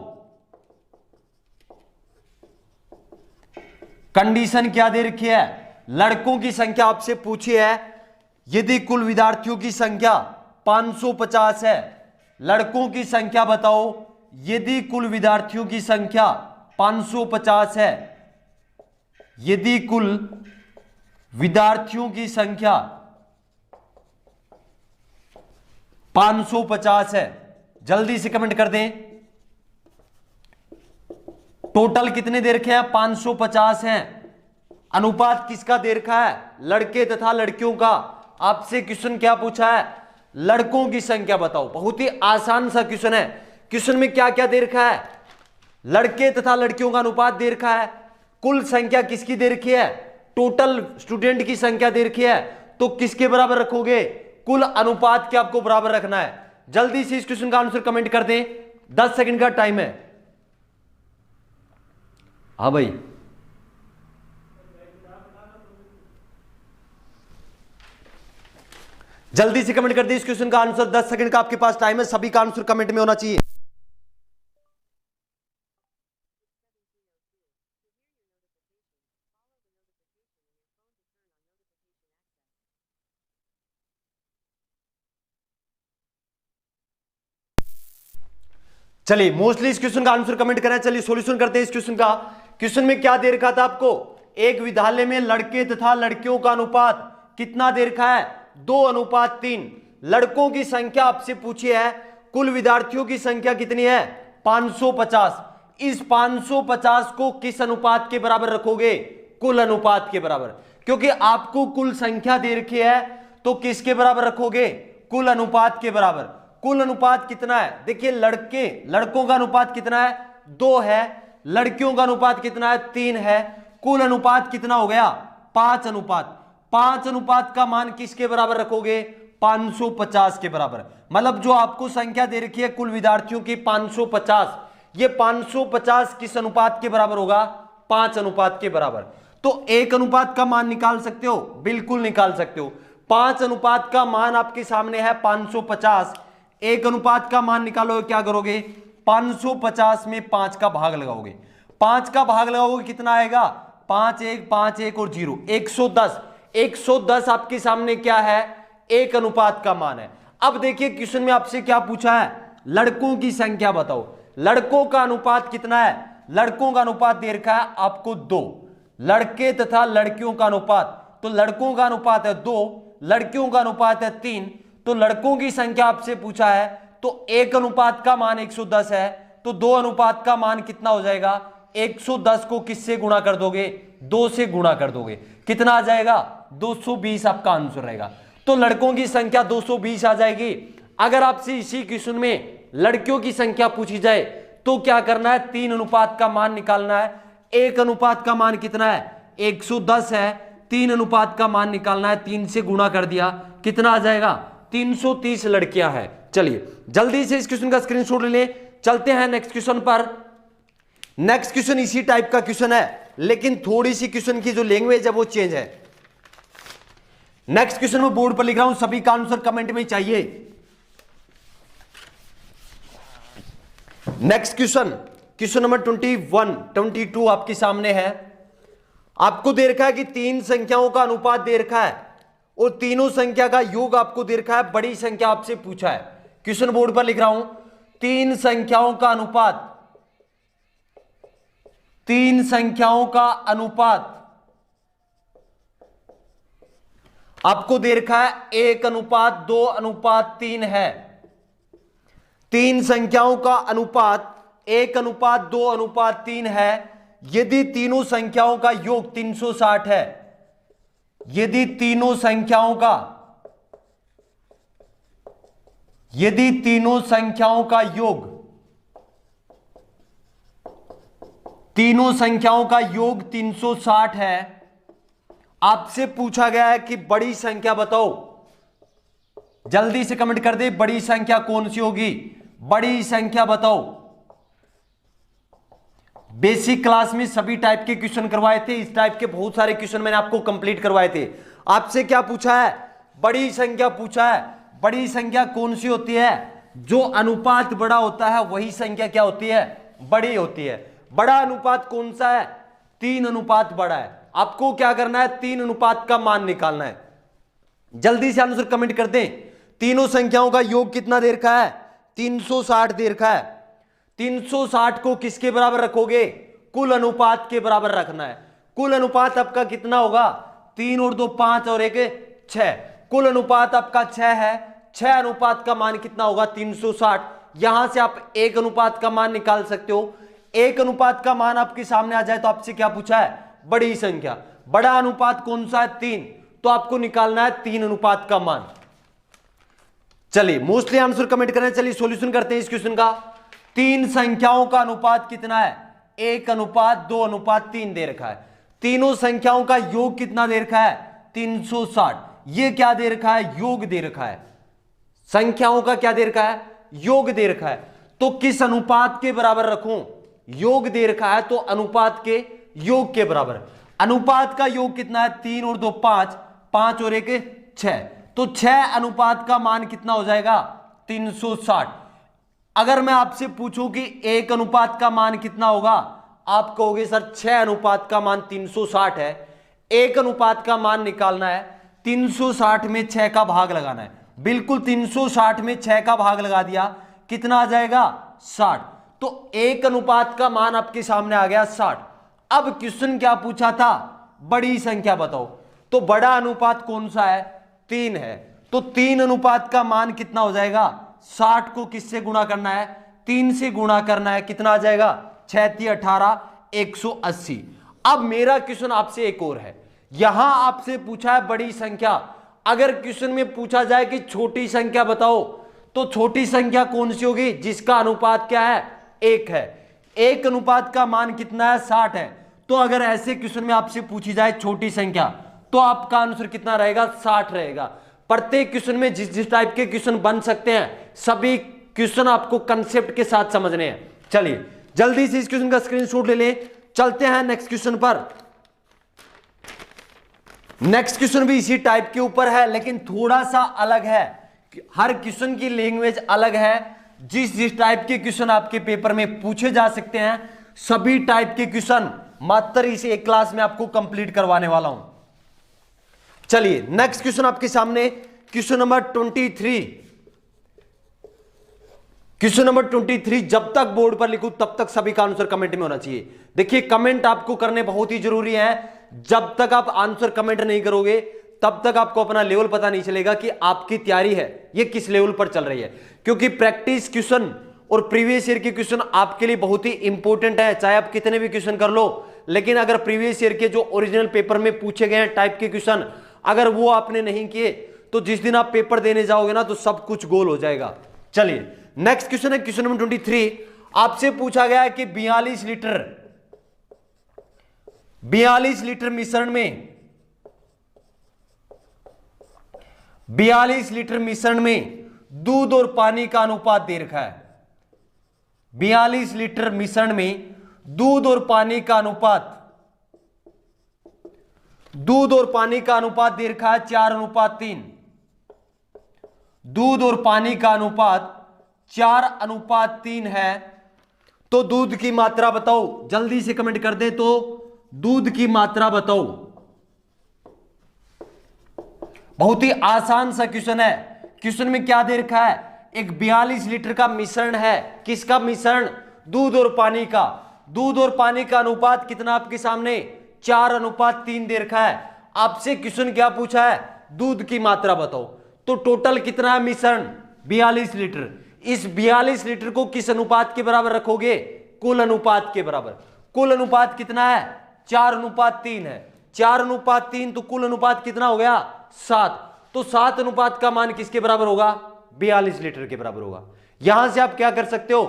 Speaker 1: कंडीशन क्या दे रखी है? लड़कों की संख्या आपसे पूछी है, यदि कुल विद्यार्थियों की संख्या 550 है। लड़कों की संख्या बताओ यदि कुल विद्यार्थियों की संख्या 550 है। यदि कुल विद्यार्थियों की संख्या 550 है, जल्दी से कमेंट कर दें। टोटल कितने दे रखे हैं? 550 हैं। अनुपात किसका दे रखा है? लड़के तथा लड़कियों का। आपसे क्वेश्चन क्या पूछा है? लड़कों की संख्या बताओ। बहुत ही आसान सा क्वेश्चन है। क्वेश्चन में क्या क्या दे रखा है? लड़के तथा लड़कियों का अनुपात दे रखा है। कुल संख्या किसकी दे रखी है? टोटल स्टूडेंट की संख्या दे रखी है। तो किसके बराबर रखोगे? कुल अनुपात के आपको बराबर रखना है। जल्दी से इस क्वेश्चन का आंसर कमेंट कर दें। 10 सेकंड का टाइम है। हाँ भाई, जल्दी से कमेंट कर दें इस क्वेश्चन का आंसर। 10 सेकंड का आपके पास टाइम है। सभी का आंसर कमेंट में होना चाहिए। चलिए मोस्टली इस क्वेश्चन का आंसर कमेंट करें। चलिए सॉल्यूशन करते हैं इस क्वेश्चन का। क्वेश्चन में क्या दे रखा था आपको? एक विद्यालय में लड़के तथा लड़कियों का अनुपात कितना दे रखा है? 2:3। लड़कों की संख्या आपसे पूछी है, कुल विद्यार्थियों की संख्या कितनी है? 550। इस 550 को किस अनुपात के बराबर रखोगे? कुल अनुपात के बराबर। क्योंकि आपको कुल संख्या दे रखी है तो किसके बराबर रखोगे? कुल अनुपात के बराबर। कुल अनुपात कितना है? देखिए लड़कों का अनुपात कितना है? 2 है। लड़कियों का अनुपात कितना है? 3 है। कुल अनुपात कितना हो गया? 5:5। 5 का मान किसके बराबर रखोगे? 550 के बराबर। मतलब जो आपको संख्या दे रखी है कुल विद्यार्थियों की 550, ये 550 किस अनुपात के बराबर होगा? 5 के बराबर। तो 1 का मान निकाल सकते हो? बिल्कुल निकाल सकते हो। 5 का मान आपके सामने है 550। 1 का मान निकालोगे, क्या करोगे? 550 में 5 का भाग लगाओगे। 5 का भाग लगाओगे कितना आएगा? 5 1 और 0 110। 110 आपके सामने क्या है? 1 का मान है। अब देखिए क्वेश्चन में आपसे क्या पूछा है? लड़कों की संख्या बताओ। लड़कों का अनुपात कितना है? लड़कों का अनुपात दे रखा है आपको 2। लड़के तथा लड़कियों का अनुपात, तो लड़कों का अनुपात है 2, लड़कियों का अनुपात है 3। तो लड़कों की संख्या आपसे पूछा है, तो 1 का मान 110 है, तो 2 का मान कितना हो जाएगा? 110 को किससे गुणा कर दोगे? 2 से गुणा कर दोगे। कितना आ जाएगा? 220 आपका आंसर रहेगा। तो लड़कों की संख्या 220 आ जाएगी। अगर आपसे इसी क्वेश्चन में लड़कियों की संख्या पूछी जाए तो क्या करना है? 3 का मान निकालना है। 1 का मान कितना है? 110 है। 3 का मान निकालना है, 3 से गुणा कर दिया, कितना आ जाएगा? 330 लड़कियां हैं। चलिए जल्दी से इस क्वेश्चन का स्क्रीनशॉट ले लें। चलते हैं नेक्स्ट क्वेश्चन पर। नेक्स्ट क्वेश्चन इसी टाइप का क्वेश्चन है, लेकिन थोड़ी सी क्वेश्चन की जो लैंग्वेज है वो चेंज है। नेक्स्ट क्वेश्चन में बोर्ड पर लिख रहा हूं, सभी का आंसर कमेंट में चाहिए। नेक्स्ट क्वेश्चन, क्वेश्चन नंबर 22 आपके सामने है। आपको दे रखा है कि 3 संख्याओं का अनुपात दे रखा है और तीनों संख्या का योग आपको दे रखा है। बड़ी संख्या आपसे पूछा है। क्वेश्चन बोर्ड पर लिख रहा हूं, तीन संख्याओं का अनुपात, तीन संख्याओं का अनुपात आपको दे रखा है 1:2:3 है। तीन संख्याओं का अनुपात 1:2:3 है। यदि तीनों संख्याओं का योग 360 है, यदि तीनों संख्याओं का योग, तीनों संख्याओं का योग 360 है। आपसे पूछा गया है कि बड़ी संख्या बताओ। जल्दी से कमेंट कर दे, बड़ी संख्या कौन सी होगी, बड़ी संख्या बताओ। बेसिक क्लास में सभी टाइप के क्वेश्चन करवाए थे, इस टाइप के बहुत सारे क्वेश्चन मैंने आपको कंप्लीट करवाए थे। आपसे क्या पूछा है, बड़ी संख्या पूछा है। बड़ी संख्या कौन सी होती है, जो अनुपात बड़ा होता है वही संख्या क्या होती है, बड़ी होती है। बड़ा अनुपात कौन सा है, 3 अनुपात बड़ा है। आपको क्या करना है, 3 अनुपात का मान निकालना है। जल्दी से आंसर कमेंट कर दें। तीनों संख्याओं का योग कितना दे रखा है, 360 दे रखा है। 360 को किसके बराबर रखोगे, कुल अनुपात के बराबर रखना है। कुल अनुपात आपका कितना होगा, 3 और 2 5 और 1 6। कुल अनुपात आपका 6 है। 6 अनुपात का मान कितना होगा, 360। यहां से आप 1 अनुपात का मान निकाल सकते हो। 1 अनुपात का मान आपके सामने आ जाए तो आपसे क्या पूछा है, बड़ी संख्या। बड़ा अनुपात कौन सा है, 3, तो आपको निकालना है 3 अनुपात का मान। चलिए मोस्टली आंसर कमेंट करें। चलिए सॉल्यूशन करते हैं इस क्वेश्चन का। तीन संख्याओं का अनुपात कितना है, 1:2:3 दे रखा है। तीनों संख्याओं का योग कितना दे रखा है, 360। ये क्या दे रखा है, योग दे रखा है। संख्याओं का क्या दे रखा है, योग दे रखा है। तो किस अनुपात के बराबर रखूं, योग दे रखा है तो अनुपात के योग के बराबर। अनुपात का योग कितना है, 3 और 2 5, 5 और 1 6। तो 6 अनुपात का मान कितना हो जाएगा, 360। अगर मैं आपसे पूछूं कि 1 अनुपात का मान कितना होगा, आप कहोगे सर 6 अनुपात का मान 360 है। 1 अनुपात का मान निकालना है, 360 में 6 का भाग लगाना है। बिल्कुल 360 में 6 का भाग लगा दिया, कितना आ जाएगा, 60। तो 1 अनुपात का मान आपके सामने आ गया 60। अब क्वेश्चन क्या पूछा था, बड़ी संख्या बताओ। तो बड़ा अनुपात कौन सा है, 3 है। तो 3 अनुपात का मान कितना हो जाएगा, 60 को किससे गुणा करना है, 3 से गुणा करना है। कितना आ जाएगा, 6 × 18 180। अब मेरा क्वेश्चन आपसे एक और है। यहां आपसे पूछा है बड़ी संख्या। अगर क्वेश्चन में पूछा जाए कि छोटी संख्या बताओ, तो छोटी संख्या कौन सी होगी, जिसका अनुपात क्या है, 1 है। 1 अनुपात का मान कितना है, 60 है। तो अगर ऐसे क्वेश्चन में आपसे पूछी जाए छोटी संख्या, तो आपका आंसर कितना रहेगा, 60 रहेगा। प्रत्येक क्वेश्चन में जिस टाइप के क्वेश्चन बन सकते हैं, सभी क्वेश्चन आपको कंसेप्ट के साथ समझने हैं। चलिए जल्दी से इस क्वेश्चन का स्क्रीनशॉट ले लें। चलते हैं नेक्स्ट क्वेश्चन पर। नेक्स्ट क्वेश्चन भी इसी टाइप के ऊपर है, लेकिन थोड़ा सा अलग है। हर क्वेश्चन की लैंग्वेज अलग है। जिस टाइप के क्वेश्चन आपके पेपर में पूछे जा सकते हैं, सभी टाइप के क्वेश्चन मात्र इस एक क्लास में आपको कंप्लीट करवाने वाला हूं। चलिए नेक्स्ट क्वेश्चन आपके सामने, क्वेश्चन नंबर 23। क्वेश्चन नंबर 23 जब तक बोर्ड पर लिखूं तब तक सभी का आंसर कमेंट में होना चाहिए। देखिए कमेंट आपको करने बहुत ही जरूरी है। जब तक आप आंसर कमेंट नहीं करोगे तब तक आपको अपना लेवल पता नहीं चलेगा कि आपकी तैयारी है ये किस लेवल पर चल रही है। क्योंकि प्रैक्टिस क्वेश्चन और प्रीवियस ईयर के क्वेश्चन आपके लिए बहुत ही इंपॉर्टेंट है। चाहे आप कितने भी क्वेश्चन कर लो, लेकिन अगर प्रीवियस ईयर के जो ओरिजिनल पेपर में पूछे गए हैं टाइप के क्वेश्चन अगर वो आपने नहीं किए, तो जिस दिन आप पेपर देने जाओगे ना तो सब कुछ गोल हो जाएगा। चलिए नेक्स्ट क्वेश्चन है क्वेश्चन नंबर 23। आपसे पूछा गया है कि 42 लीटर मिश्रण में 42 लीटर मिश्रण में दूध और पानी का अनुपात दे रखा है। 42 लीटर मिश्रण में दूध और पानी का अनुपात, दूध और पानी का अनुपात दे रखा है 4:3। दूध और पानी का अनुपात 4:3 है। तो दूध की मात्रा बताओ, जल्दी से कमेंट कर दे। तो दूध की मात्रा बताओ। बहुत ही आसान सा क्वेश्चन है। क्वेश्चन में क्या दे रखा है एक 42 लीटर का मिश्रण है। किसका मिश्रण? दूध और पानी का। दूध और पानी का अनुपात कितना आपके सामने? 4:3 दे रखा है। आपसे क्वेश्चन क्या पूछा है? दूध की मात्रा बताओ। तो टोटल कितना है मिश्रण? 42 लीटर। इस 42 लीटर को किस अनुपात के बराबर रखोगे? कुल अनुपात के बराबर। कुल अनुपात कितना है? 4:3 है। 4:3 तो कुल अनुपात कितना हो गया? 7। तो 7 अनुपात का मान किसके बराबर होगा? 42 लीटर के बराबर होगा। यहां से आप क्या कर सकते हो?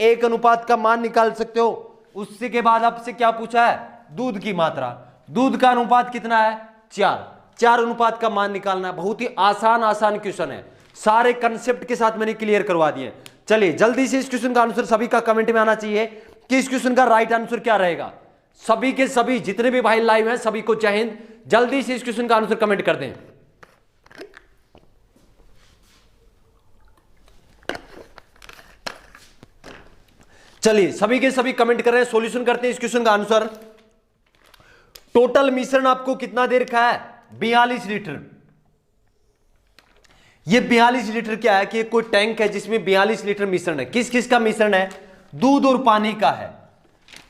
Speaker 1: 1 अनुपात का मान निकाल सकते हो। उससे के बाद आपसे क्या पूछा है? दूध की मात्रा। दूध का अनुपात कितना है? 4। 4 अनुपात का मान निकालना है। बहुत ही आसान क्वेश्चन है। सारे कंसेप्ट के साथ मैंने क्लियर करवा दिए। चलिए जल्दी से इस क्वेश्चन का आंसर सभी का कमेंट में आना चाहिए कि इस क्वेश्चन का राइट आंसर क्या रहेगा। सभी के सभी जितने भी भाई लाइव हैं सभी को जय हिंद। जल्दी से इस क्वेश्चन का आंसर कमेंट कर दें। चलिए सभी के सभी कमेंट कर रहे हैं। सॉल्यूशन करते हैं इस क्वेश्चन का आंसर। टोटल मिश्रण आपको कितना दे रखा है? 42 लीटर। ये 42 लीटर क्या है कि कोई टैंक है जिसमें 42 लीटर मिश्रण है। किस किस का मिश्रण है? दूध और पानी का है।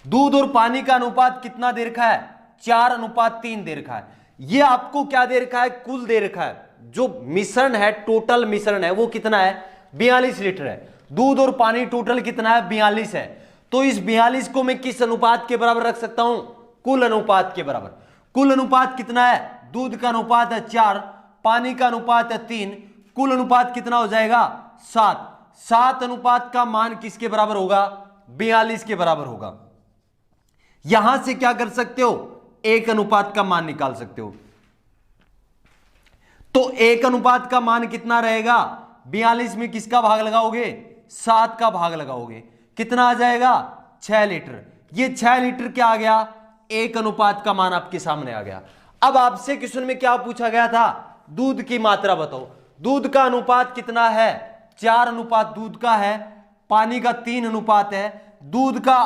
Speaker 1: दूध और पानी का अनुपात कितना दे रखा है? 4:3 दे रखा है। ये आपको क्या दे रखा है? कुल दे रखा है। जो मिश्रण है, टोटल मिश्रण है वो कितना है? 42 लीटर है। दूध और पानी टोटल कितना है? 42 है। तो इस 42 को मैं किस अनुपात के बराबर रख सकता हूं? कुल अनुपात के बराबर। कुल अनुपात कितना है? दूध का अनुपात है 4, पानी का अनुपात है 3, कुल अनुपात कितना हो जाएगा? 7। 7 अनुपात का मान किसके बराबर होगा? 42 के बराबर होगा। यहां से क्या कर सकते हो? 1 अनुपात का मान निकाल सकते हो। तो 1 अनुपात का मान कितना रहेगा? 42 में किसका भाग लगाओगे? 7 का भाग लगाओगे। कितना आ जाएगा? 6 लीटर। ये 6 लीटर क्या आ गया? 1 अनुपात का मान आपके सामने आ गया। अब आपसे क्वेश्चन में क्या पूछा गया था? दूध की मात्रा बताओ। दूध का अनुपात कितना है? 4 अनुपात दूध का है, पानी का 3 अनुपात है। दूध का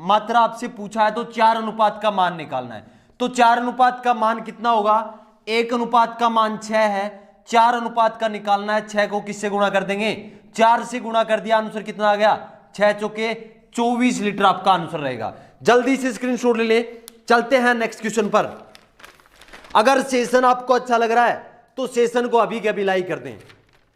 Speaker 1: मात्रा आपसे पूछा है तो 4 अनुपात का मान निकालना है। तो 4 अनुपात का मान कितना होगा? 1 अनुपात का मान 6 है, 4 अनुपात का निकालना है। 6 को किससे गुणा कर देंगे? 4 से गुणा कर दिया। आंसर कितना आ गया? 6 चौके 24 लीटर आपका आंसर रहेगा। जल्दी से स्क्रीनशॉट ले ले। चलते हैं नेक्स्ट क्वेश्चन पर। अगर सेशन आपको अच्छा लग रहा है तो सेशन को अभी के अभी लाइक कर दें।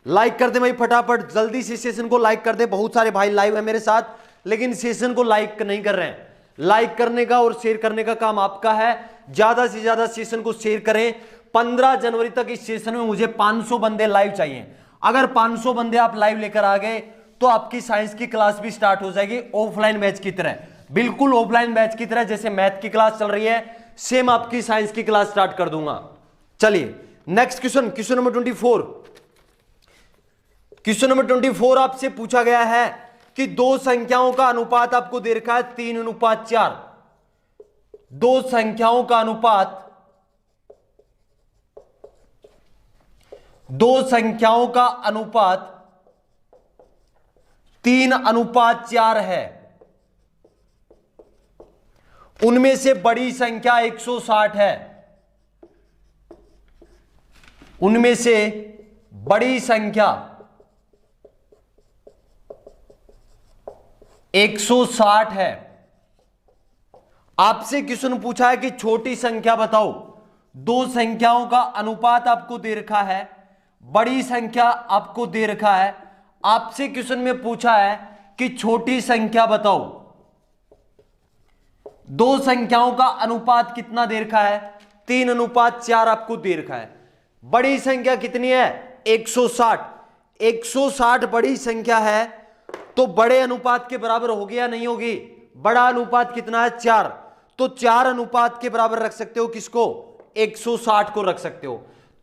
Speaker 1: लाइक कर दें भाई फटाफट, जल्दी से सेशन को लाइक कर दें। बहुत सारे भाई लाइव है मेरे साथ लेकिन सेशन को लाइक नहीं कर रहे हैं। लाइक करने का और शेयर करने का काम आपका है। ज्यादा से ज्यादा सेशन को शेयर करें। 15 जनवरी तक इस सेशन में मुझे 500 बंदे लाइव चाहिए। अगर 500 बंदे आप लाइव लेकर आ गए तो आपकी साइंस की क्लास भी स्टार्ट हो जाएगी ऑफलाइन बैच की तरह, बिल्कुल ऑफलाइन बैच की तरह। जैसे मैथ की क्लास चल रही है सेम आपकी साइंस की क्लास स्टार्ट कर दूंगा। चलिए next question, question number 24। Question number 24 आपसे पूछा गया है कि दो संख्याओं का अनुपात आपको दे रखा है 3:4। दो संख्याओं का अनुपात, दो संख्याओं का अनुपात 3:4 है। उनमें से बड़ी संख्या 160 है। उनमें से बड़ी संख्या 160 है। आपसे क्वेश्चन पूछा है कि छोटी संख्या बताओ। दो संख्याओं का अनुपात आपको दे रखा है, बड़ी संख्या आपको दे रखा है। आपसे क्वेश्चन में पूछा है कि छोटी संख्या बताओ। दो संख्याओं का अनुपात कितना दे रखा है? 3:4 आपको दे रखा है। बड़ी संख्या कितनी है? 160। 160 बड़ी संख्या है तो बड़े अनुपात के बराबर होगी या नहीं होगी? बड़ा अनुपात कितना है? 4। तो 4 अनुपात के बराबर रख सकते हो किसको? 160 को रख सकते हो।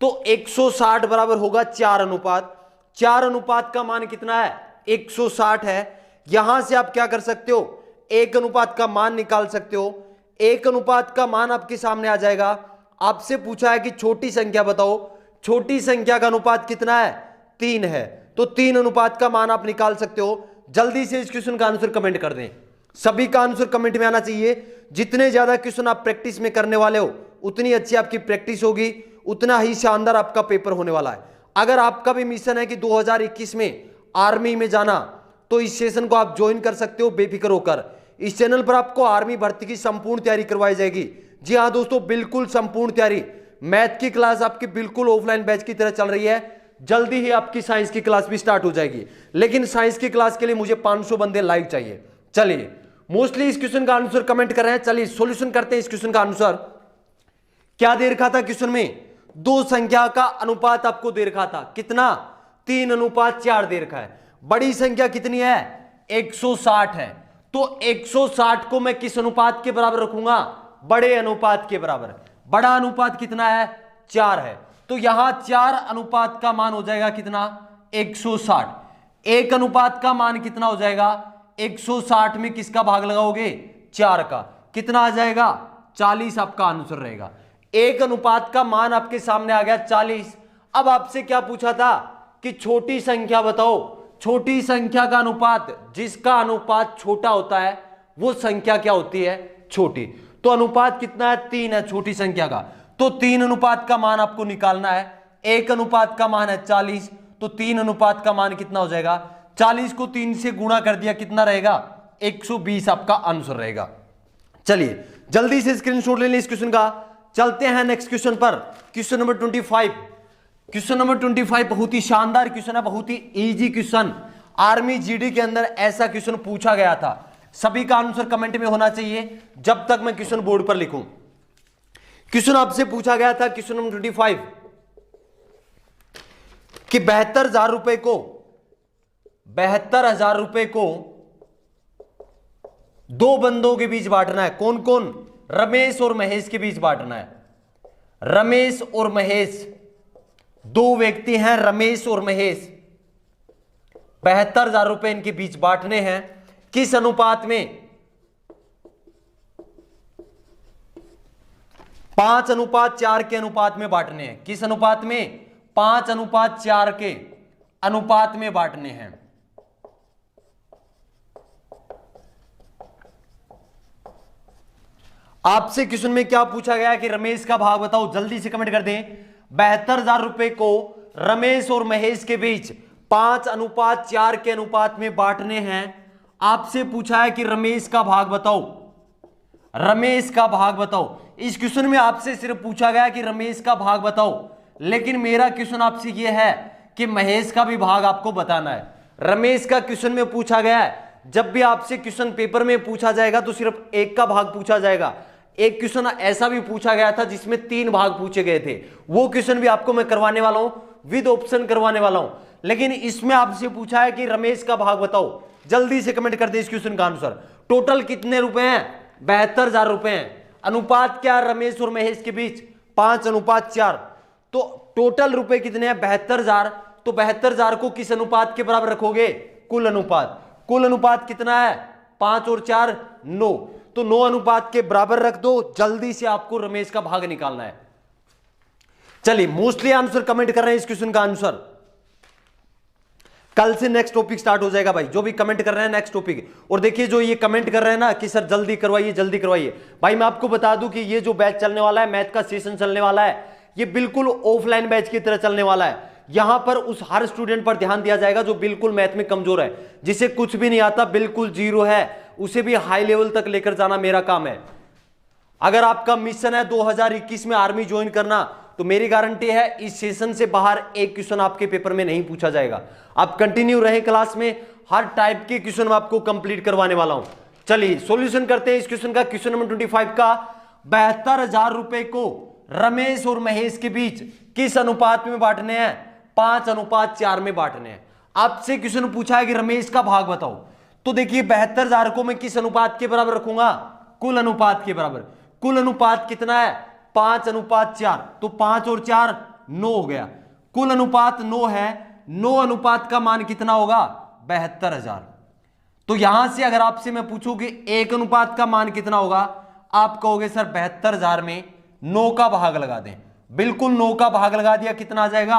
Speaker 1: तो 160 बराबर होगा 4 अनुपात। 4 अनुपात का मान कितना है? 160 है। यहां से आप क्या कर सकते हो? 1 अनुपात का मान निकाल सकते हो। 1 अनुपात का मान आपके सामने आ जाएगा। आपसे पूछा है कि छोटी संख्या बताओ। छोटी संख्या का अनुपात कितना है? 3 है। तो 3 अनुपात का मान आप निकाल सकते हो। जल्दी से इस क्वेश्चन का आंसर कमेंट कर दें। सभी का आंसर कमेंट में आना चाहिए। जितने ज्यादा क्वेश्चन आप प्रैक्टिस में करने वाले हो उतनी अच्छी आपकी प्रैक्टिस होगी, उतना ही शानदार आपका पेपर होने वाला है। अगर आपका भी मिशन है कि 2021 में आर्मी में जाना, तो इस सेशन को आप ज्वाइन कर सकते हो बेफिक्र होकर। इस चैनल पर आपको आर्मी भर्ती की संपूर्ण तैयारी करवाई जाएगी। जी हाँ दोस्तों, बिल्कुल संपूर्ण तैयारी। मैथ की क्लास आपकी बिल्कुल ऑफलाइन बैच की तरह चल रही है। जल्दी ही आपकी साइंस की क्लास भी स्टार्ट हो जाएगी, लेकिन साइंस की क्लास के लिए मुझे 500 बंदे लाइव चाहिए। चलिए, मोस्टली इस क्वेश्चन का आंसर कमेंट कर रहे हैं। चलिए सॉल्यूशन करते हैं इस क्वेश्चन का आंसर। क्या दे रखा था क्वेश्चन में? दो संख्या का अनुपात आपको दे रखा था। कितना? 3:4 दे रखा है। बड़ी संख्या कितनी है? 160 है। तो 160 को मैं किस अनुपात के बराबर रखूंगा? बड़े अनुपात के बराबर। बड़ा अनुपात कितना है? 4 है। तो यहां 4 अनुपात का मान हो जाएगा कितना? 160। एक अनुपात का मान कितना हो जाएगा? 160 में किसका भाग लगाओगे? 4 का। कितना आ जाएगा? 40 आपका आंसर रहेगा। एक अनुपात का मान आपके सामने आ गया 40। अब आपसे क्या पूछा था कि छोटी संख्या बताओ। छोटी संख्या का अनुपात, जिसका अनुपात छोटा होता है वो संख्या क्या होती है? छोटी। तो अनुपात कितना है? 3 है छोटी संख्या का। तो 3 अनुपात का मान आपको निकालना है। एक अनुपात का मान है 40, तो 3 अनुपात का मान कितना हो जाएगा? 40 को 3 से गुणा कर दिया, कितना रहेगा? 120 आपका आंसर रहेगा। चलिए जल्दी से स्क्रीनशॉट ले लें इस क्वेश्चन का। चलते हैं नेक्स्ट क्वेश्चन पर। Question number 25। क्वेश्चन नंबर 25 बहुत ही शानदार क्वेश्चन है, बहुत ही इजी क्वेश्चन। आर्मी जीडी के अंदर ऐसा क्वेश्चन पूछा गया था। सभी का आंसर कमेंट में होना चाहिए जब तक मैं क्वेश्चन बोर्ड पर लिखूं। क्वेश्चन आपसे पूछा गया था, क्वेश्चन नंबर 25, कि 72,000 रुपए को दो बंदों के बीच बांटना है। कौन कौन? रमेश और महेश के बीच बांटना है। रमेश और महेश, दो व्यक्ति हैं रमेश और महेश। 72,000 रुपए इनके बीच बांटने हैं। किस अनुपात में? 5:4 के अनुपात में बांटने हैं। किस अनुपात में? 5:4 के अनुपात में बांटने हैं। आपसे क्वेश्चन में क्या पूछा गया कि रमेश का भाग बताओ। जल्दी से कमेंट कर दें। 72,000 रुपए को रमेश और महेश के बीच 5:4 के अनुपात में बांटने हैं। आपसे पूछा है कि रमेश का भाग बताओ। रमेश का भाग बताओ। इस क्वेश्चन में आपसे सिर्फ पूछा गया कि रमेश का भाग बताओ, लेकिन मेरा क्वेश्चन आपसे यह है कि महेश का भी भाग आपको बताना है। रमेश का क्वेश्चन में पूछा गया है। जब भी आपसे क्वेश्चन पेपर में पूछा जाएगा तो सिर्फ एक का भाग पूछा जाएगा। एक क्वेश्चन ऐसा भी पूछा गया था जिसमें 3 भाग पूछे गए थे, वो क्वेश्चन भी आपको मैं करवाने वाला हूं, विद ऑप्शन करवाने वाला हूं। लेकिन इसमें आपसे पूछा है कि रमेश का भाग बताओ। जल्दी से कमेंट कर दे इस क्वेश्चन का आंसर। टोटल कितने रुपए हैं? 72,000 रुपए हैं। अनुपात क्या है रमेश और महेश के बीच? 5:4। तो टोटल रुपए कितने हैं? 72,000। तो 72,000 को किस अनुपात के बराबर रखोगे? कुल अनुपात। कुल अनुपात कितना है? 5 और 4 9। तो 9 अनुपात के बराबर रख दो। जल्दी से आपको रमेश का भाग निकालना है। चलिए मोस्टली आंसर कमेंट कर रहे हैं इस क्वेश्चन का आंसर। कल से नेक्स्ट टॉपिक स्टार्ट हो जाएगा भाई। जो भी कमेंट कर रहे हैं नेक्स्ट टॉपिक। और देखिए जो ये कमेंट कर रहे हैं ना कि सर जल्दी करवाइए जल्दी करवाइए, भाई मैं आपको बता दूं कि ये जो बैच चलने वाला है, मैथ का सेशन चलने वाला है, ये बिल्कुल ऑफलाइन बैच की तरह चलने वाला है। यहां पर उस हर स्टूडेंट पर ध्यान दिया जाएगा जो बिल्कुल मैथ में कमजोर है, जिसे कुछ भी नहीं आता, बिल्कुल जीरो है, उसे भी हाई लेवल तक लेकर जाना मेरा काम है। अगर आपका मिशन है 2021 में आर्मी ज्वाइन करना, तो मेरी गारंटी है इस सेशन से बाहर एक क्वेश्चन आपके पेपर में नहीं पूछा जाएगा। आप कंटिन्यू रहे क्लास में, हर टाइप के क्वेश्चन मैं आपको कंप्लीट करवाने वाला हूं। चलिए सॉल्यूशन करते हैं इस क्वेश्चन का। क्वेश्चन नंबर 25 का 72,000 रुपए को रमेश और महेश के बीच किस अनुपात में बांटने हैं? 5:4 में बांटने हैं। आपसे क्वेश्चन पूछा है कि रमेश का भाग बताओ। तो देखिए 72,000 को मैं किस अनुपात के बराबर रखूंगा? कुल अनुपात के बराबर। कुल अनुपात कितना है? 5:4। तो 5 और 4 9 हो गया। कुल अनुपात 9 है। 9 अनुपात का मान कितना होगा? 72,000। तो यहां से अगर आपसे मैं पूछूं कि एक अनुपात का मान कितना होगा, आप कहोगे सर 72,000 में 9 का भाग लगा दें। बिल्कुल 9 का भाग लगा दिया, कितना आ जाएगा?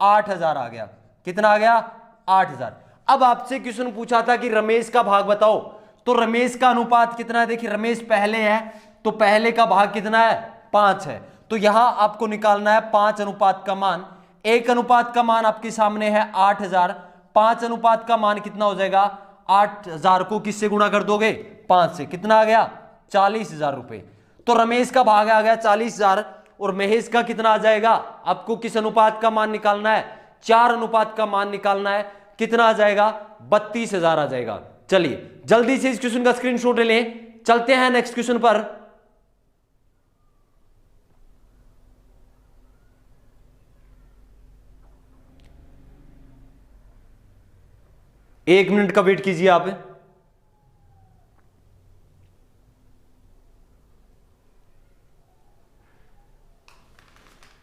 Speaker 1: 8,000 आ गया। कितना आ गया? 8,000। अब आपसे क्वेश्चन पूछा था कि रमेश का भाग बताओ। तो रमेश का अनुपात कितना है? देखिए रमेश पहले है, तो पहले का भाग कितना है? 5 है। तो यहां आपको निकालना है 5 अनुपात का मान। एक अनुपात का मान आपके सामने है 8,000। 5 अनुपात का मान कितना हो जाएगा, 8,000 को किससे गुणा कर दोगे, 5 से, कितना आ गया, 40,000 रुपए। तो रमेश का भाग आ गया 40,000 और महेश का कितना आ जाएगा, आपको किस अनुपात का मान निकालना है, 4 अनुपात का मान निकालना है, कितना आ जाएगा, 32,000 आ जाएगा। चलिए जल्दी से इस क्वेश्चन का स्क्रीनशॉट ले लें, चलते हैं नेक्स्ट क्वेश्चन पर। एक मिनट का वेट कीजिए आप।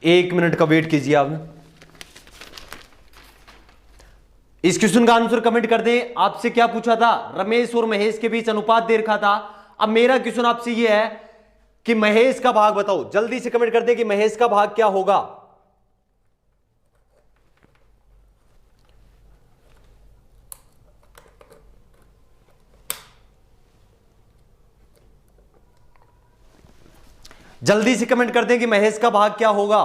Speaker 1: एक मिनट का वेट कीजिए आप। इस क्वेश्चन का आंसर कमेंट कर दें। आपसे क्या पूछा था, रमेश और महेश के बीच अनुपात दे रखा था। अब मेरा क्वेश्चन आपसे यह है कि महेश का भाग बताओ, जल्दी से कमेंट कर दें कि महेश का भाग क्या होगा। जल्दी से कमेंट कर दें कि महेश का भाग क्या होगा।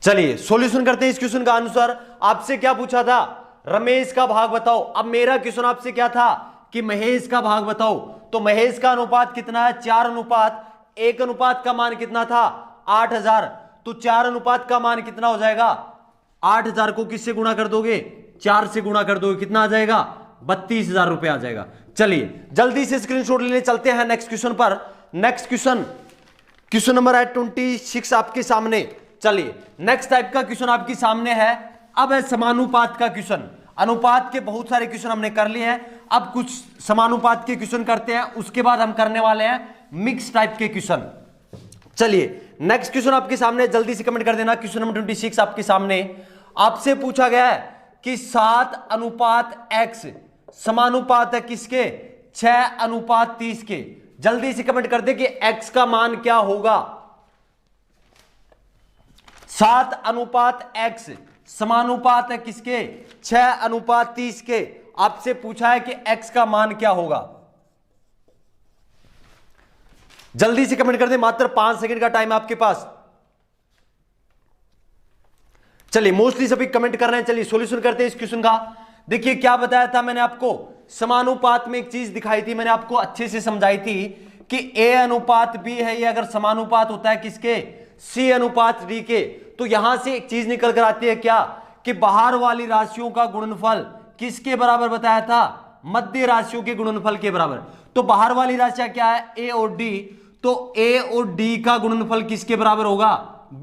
Speaker 1: चलिए सॉल्यूशन करते हैं इस क्वेश्चन का आंसर। आपसे क्या पूछा था, रमेश का भाग बताओ। अब मेरा क्वेश्चन आपसे क्या था कि महेश का भाग बताओ। तो महेश का अनुपात कितना है, 4 अनुपात, 1 अनुपात का मान कितना था, 8,000। तो 4 अनुपात का मान कितना हो जाएगा, 8,000 को किससे गुणा कर दोगे, 4 से गुणा कर दोगे, कितना आ जाएगा, 32,000 रुपए आ जाएगा। चलिए जल्दी से स्क्रीनशॉट लेने चलते हैं नेक्स्ट क्वेश्चन पर। नेक्स्ट क्वेश्चन नंबर है 26 आपके सामने। चलिए नेक्स्ट टाइप का क्वेश्चन आपके सामने है। अब है समानुपात का क्वेश्चन। अनुपात के बहुत सारे क्वेश्चन हमने कर लिए हैं, अब कुछ समानुपात के क्वेश्चन करते हैं, उसके बाद हम करने वाले हैं मिक्स टाइप के क्वेश्चन। चलिए नेक्स्ट क्वेश्चन आपके सामने, जल्दी से कमेंट कर देना। क्वेश्चन नंबर 26 आपके सामने। आपसे पूछा गया है कि 7 अनुपात x समानुपात है किसके, 6 अनुपात 30 के। जल्दी से कमेंट कर दे कि x का मान क्या होगा। 7 अनुपात x समानुपात है किसके, 6 अनुपात 30 के। आपसे पूछा है कि x का मान क्या होगा। जल्दी से कमेंट कर दे, मात्र 5 सेकंड का टाइम आपके पास। चलिए मोस्टली सभी कमेंट कर रहे हैं। चलिए सॉल्यूशन करते हैं इस क्वेश्चन का। देखिए क्या बताया था मैंने आपको, समानुपात में एक चीज दिखाई थी, मैंने आपको अच्छे से समझाई थी कि a अनुपात b है, ये अगर समानुपात होता है किसके, c अनुपात d के। तो यहां से एक चीज निकल कर आती है क्या, कि बाहर वाली राशियों का गुणनफल किसके बराबर बताया था, मध्य राशियों के गुणनफल के बराबर। तो बाहर वाली राशियां क्या है, a और d। तो a और d का गुणनफल किसके बराबर होगा,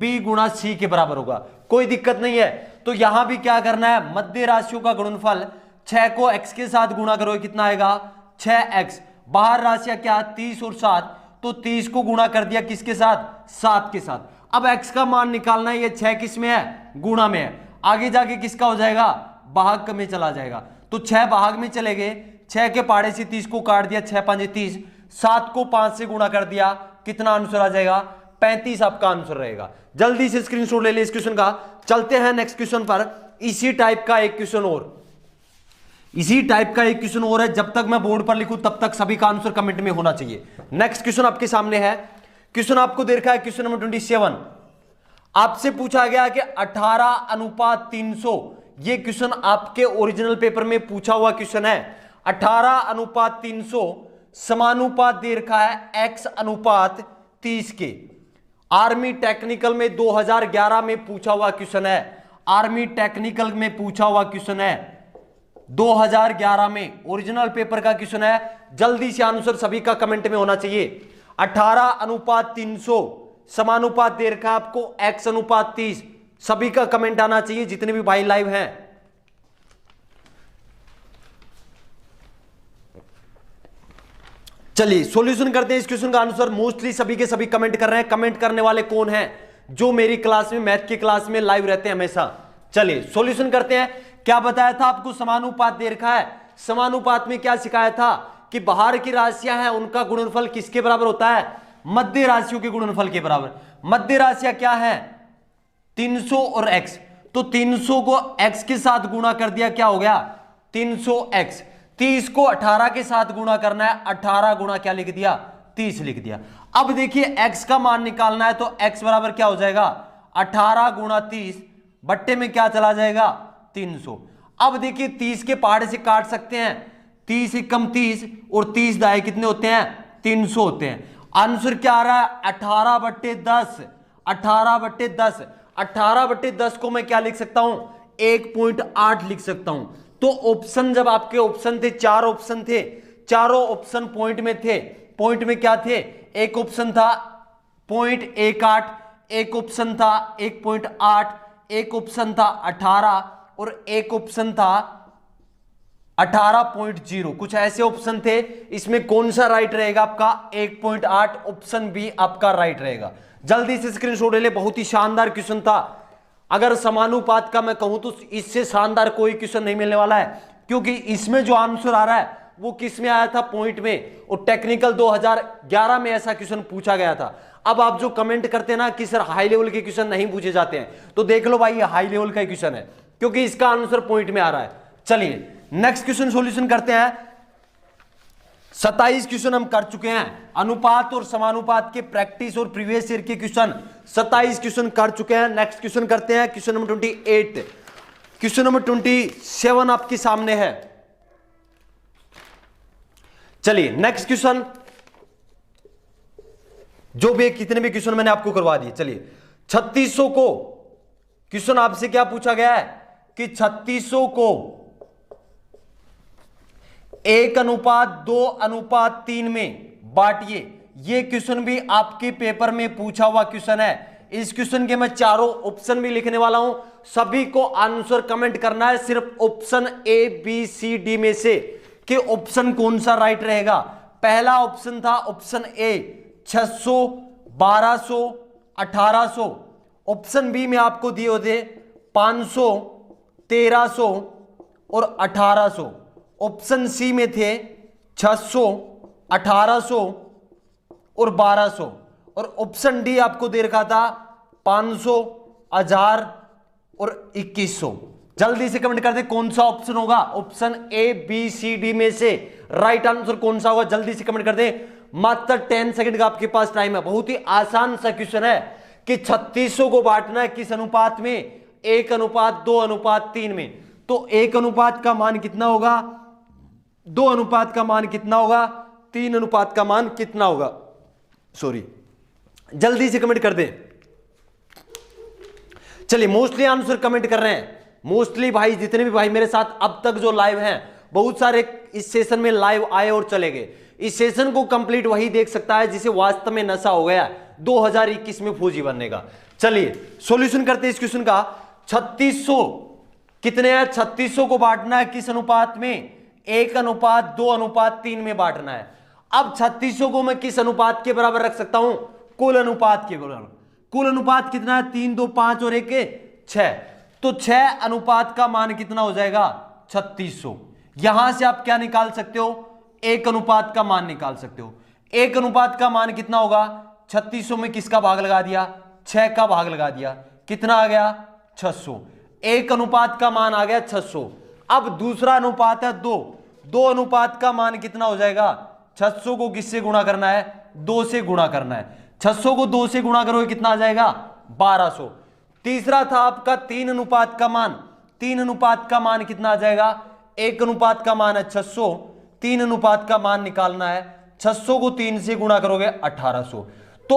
Speaker 1: b गुणा c के बराबर होगा। कोई दिक्कत नहीं है। तो यहां भी क्या करना है, मध्य राशियों का गुणनफल 6 को x के साथ गुणा करो, कितना आएगा, 6x। बाहर राशियां क्या, 30 और 7। तो 30 को गुणा कर दिया किसके साथ, 7 के साथ। अब x का मान निकालना है, ये 6 किस में है, गुणा में है। आगे जाके किसका हो जाएगा, भाग में चला जाएगा। तो 6 भाग में चले गए, 6 के पाड़े से 30 को काट दिया, 6 5 30, 7 को 5 से गुणा कर दिया, कितना आंसर आ जाएगा, 35 आपका आंसर रहेगा। जल्दी से स्क्रीनशॉट ले ले इस क्वेश्चन का। चलते हैं नेक्स्ट क्वेश्चन पर। इसी टाइप का एक क्वेश्चन और है। जब तक मैं बोर्ड पर लिखूं तब तक सभी का आंसर कमेंट में होना चाहिए। नेक्स्ट क्वेश्चन आपके सामने है। क्वेश्चन आपको दे रखा है क्वेश्चन नंबर 27। आपसे पूछा गया कि 18 अनुपात 300। ये क्वेश्चन आपके ओरिजिनल पेपर में पूछा हुआ क्वेश्चन है। 18 अनुपात 300 समानुपात दे रखा है x अनुपात 30 के। आर्मी टेक्निकल में 2011 में पूछा हुआ क्वेश्चन है। आर्मी टेक्निकल में पूछा हुआ क्वेश्चन है 2011 में, ओरिजिनल पेपर का क्वेश्चन है। जल्दी से आंसर सभी का कमेंट में होना चाहिए। 18 अनुपात 300 समानुपात दे रखा है आपको x अनुपात 30। सभी का कमेंट आना चाहिए जितने भी भाई लाइव हैं। चलिए सॉल्यूशन करते हैं इस क्वेश्चन का आंसर। मोस्टली सभी के सभी कमेंट कर रहे हैं। कमेंट करने वाले कौन हैं, जो मेरी क्लास में, मैथ की क्लास में लाइव रहते हैं हमेशा। चलिए सॉल्यूशन करते हैं। क्या बताया था आपको, समानुपात दे रखा है। समानुपात में क्या सिखाया था कि बाहर की राशियां हैं उनका गुणनफल किसके बराबर होता है, मध्य राशियों के गुणनफल के बराबर। मध्य राशियां क्या है, 300 और x। तो 300 को x के साथ गुणा कर दिया, क्या हो गया, 300x। 30 को 18 के साथ गुणा करना है, 18 गुणा क्या लिख दिया, 30 लिख दिया। अब देखिए x का मान निकालना है तो x बराबर क्या हो जाएगा 18 गुणा 30 बट्टे में क्या चला जाएगा 300। अब देखिए 30 के पहाड़े से काट सकते हैं, 30 एकम 30 और 30 दाए कितने होते हैं 300 होते हैं। आंसर क्या आ रहा है 18/10। 18/10 18/10 को मैं क्या लिख सकता हूं 1.8 लिख सकता हूं। तो ऑप्शन जब आपके ऑप्शन थे, चार ऑप्शन थे, चारों ऑप्शन पॉइंट में थे। पॉइंट में क्या थे, एक ऑप्शन था 0.18, एक ऑप्शन था 1.8, एक ऑप्शन था 18 और एक ऑप्शन था 18.0। कुछ ऐसे ऑप्शन थे, इसमें कौन सा राइट रहेगा आपका 1.8, ऑप्शन बी आपका राइट रहेगा। जल्दी से स्क्रीनशॉट ले ले, बहुत ही शानदार क्वेश्चन था। अगर समानुपात का मैं कहूं तो इससे शानदार कोई क्वेश्चन नहीं मिलने वाला है, क्योंकि इसमें जो आंसर आ रहा है वो किस में आया था पॉइंट में, और टेक्निकल 2011 में ऐसा क्वेश्चन पूछा गया था। अब आप जो कमेंट करते हैं ना कि सर हाई लेवल के क्वेश्चन नहीं पूछे जाते हैं, तो देख लो भाई ये हाई लेवल का क्वेश्चन है, क्योंकि इसका आंसर पॉइंट में आ रहा है। चलिए नेक्स्ट क्वेश्चन सॉल्यूशन करते हैं। 27 क्वेश्चन हम कर चुके हैं, अनुपात और समानुपात के प्रैक्टिस और प्रीवियस ईयर के क्वेश्चन 27 क्वेश्चन कर चुके हैं। नेक्स्ट क्वेश्चन करते हैं, क्वेश्चन नंबर 28। क्वेश्चन नंबर 27 आपके सामने है। चलिए नेक्स्ट क्वेश्चन, जो भी कितने भी क्वेश्चन मैंने आपको करवा दिए। चलिए 3600 को क्वेश्चन आपसे क्या पूछा गया है कि 3600 को 1:2:3 में बांटिए। ये क्वेश्चन भी आपके पेपर में पूछा हुआ क्वेश्चन है। इस क्वेश्चन के मैं चारों ऑप्शन भी लिखने वाला हूं, सभी को आंसर कमेंट करना है, सिर्फ option A B C D में से कि ऑप्शन कौन सा राइट रहेगा। पहला ऑप्शन था ऑप्शन ए 600, 1200, 1800। ऑप्शन बी में आपको दिए होते 500, 1300 और 1800। ऑप्शन सी में थे 600, 1800 और 1200, और ऑप्शन डी आपको दे रखा था 500, 1000 और 2100। जल्दी से कमेंट कर दे कौन सा ऑप्शन होगा, option A B C D में से राइट आंसर कौन सा होगा, जल्दी से कमेंट कर दे। मात्र 10 सेकंड का आपके पास टाइम है। बहुत ही आसान सा क्वेश्चन है कि 3600 को बांटना है किस अनुपात में, 1:2:3 में। तो 1 अनुपात का मान कितना होगा, 2 अनुपात का मान कितना होगा, 3 अनुपात का मान कितना होगा, सॉरी जल्दी से कमेंट कर दे। चलिए मोस्टली आंसर कमेंट कर रहे हैं, मोस्टली भाई जितने भी भाई मेरे साथ अब तक जो लाइव हैं, बहुत सारे इस सेशन में लाइव आए और चले गए। इस सेशन को कंप्लीट वही देख सकता है जिसे वास्तव में नशा हो गया 2021 में फौजी बनने का। चलिए सॉल्यूशन करते हैं इस क्वेश्चन का। 3600 कितने हैं, 3600 को बांटना है किस अनुपात में, 1:2:3 में बांटना है। अब 3600 को मैं किस अनुपात के बराबर रख सकता हूं, कुल अनुपात के बराबर। कुल अनुपात कितना है, 3, 2, 5 और 1 6। तो 6 अनुपात का मान कितना हो जाएगा 3600। यहां से आप क्या निकाल सकते हो, 1 अनुपात का मान निकाल सकते हो। 1 अनुपात का मान कितना होगा, 3600 में किसका भाग लगा दिया, 6 का भाग लगा दिया, कितना आ गया 600। 1 अनुपात का मान आ गया 600। अब दूसरा अनुपात है 2। 2 अनुपात का मान कितना हो जाएगा, 600 को किससे गुणा करना है, 2 से गुणा करना है। 600 को 2 से गुणा करोगे कितना आ जाएगा 1200। तीसरा था आपका 3 अनुपात का मान। 3 अनुपात का मान कितना आ जाएगा, 1 अनुपात का मान है 600, 3 अनुपात का मान निकालना है। 600 को 3 से गुणा करोगे 1800। तो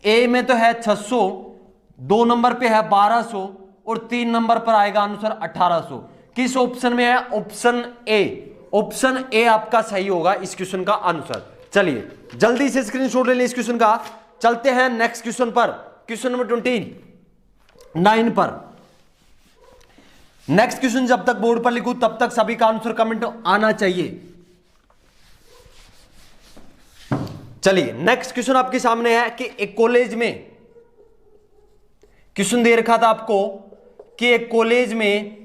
Speaker 1: ए में तो है 600, 2 नंबर पे है 1200 और 3 नंबर पर आएगा आंसर 1800। किस ऑप्शन में है, ऑप्शन ए। ऑप्शन ए आपका सही होगा इस क्वेश्चन का आंसर। चलिए जल्दी से स्क्रीनशॉट ले लें इस क्वेश्चन का। चलते हैं नेक्स्ट क्वेश्चन पर, क्वेश्चन नंबर 29 पर। नेक्स्ट क्वेश्चन जब तक बोर्ड पर लिखूं तब तक सभी का आंसर कमेंट आना चाहिए। चलिए नेक्स्ट क्वेश्चन आपके सामने है कि एक कॉलेज में क्वेश्चन दे रखा था आपको कि एक कॉलेज में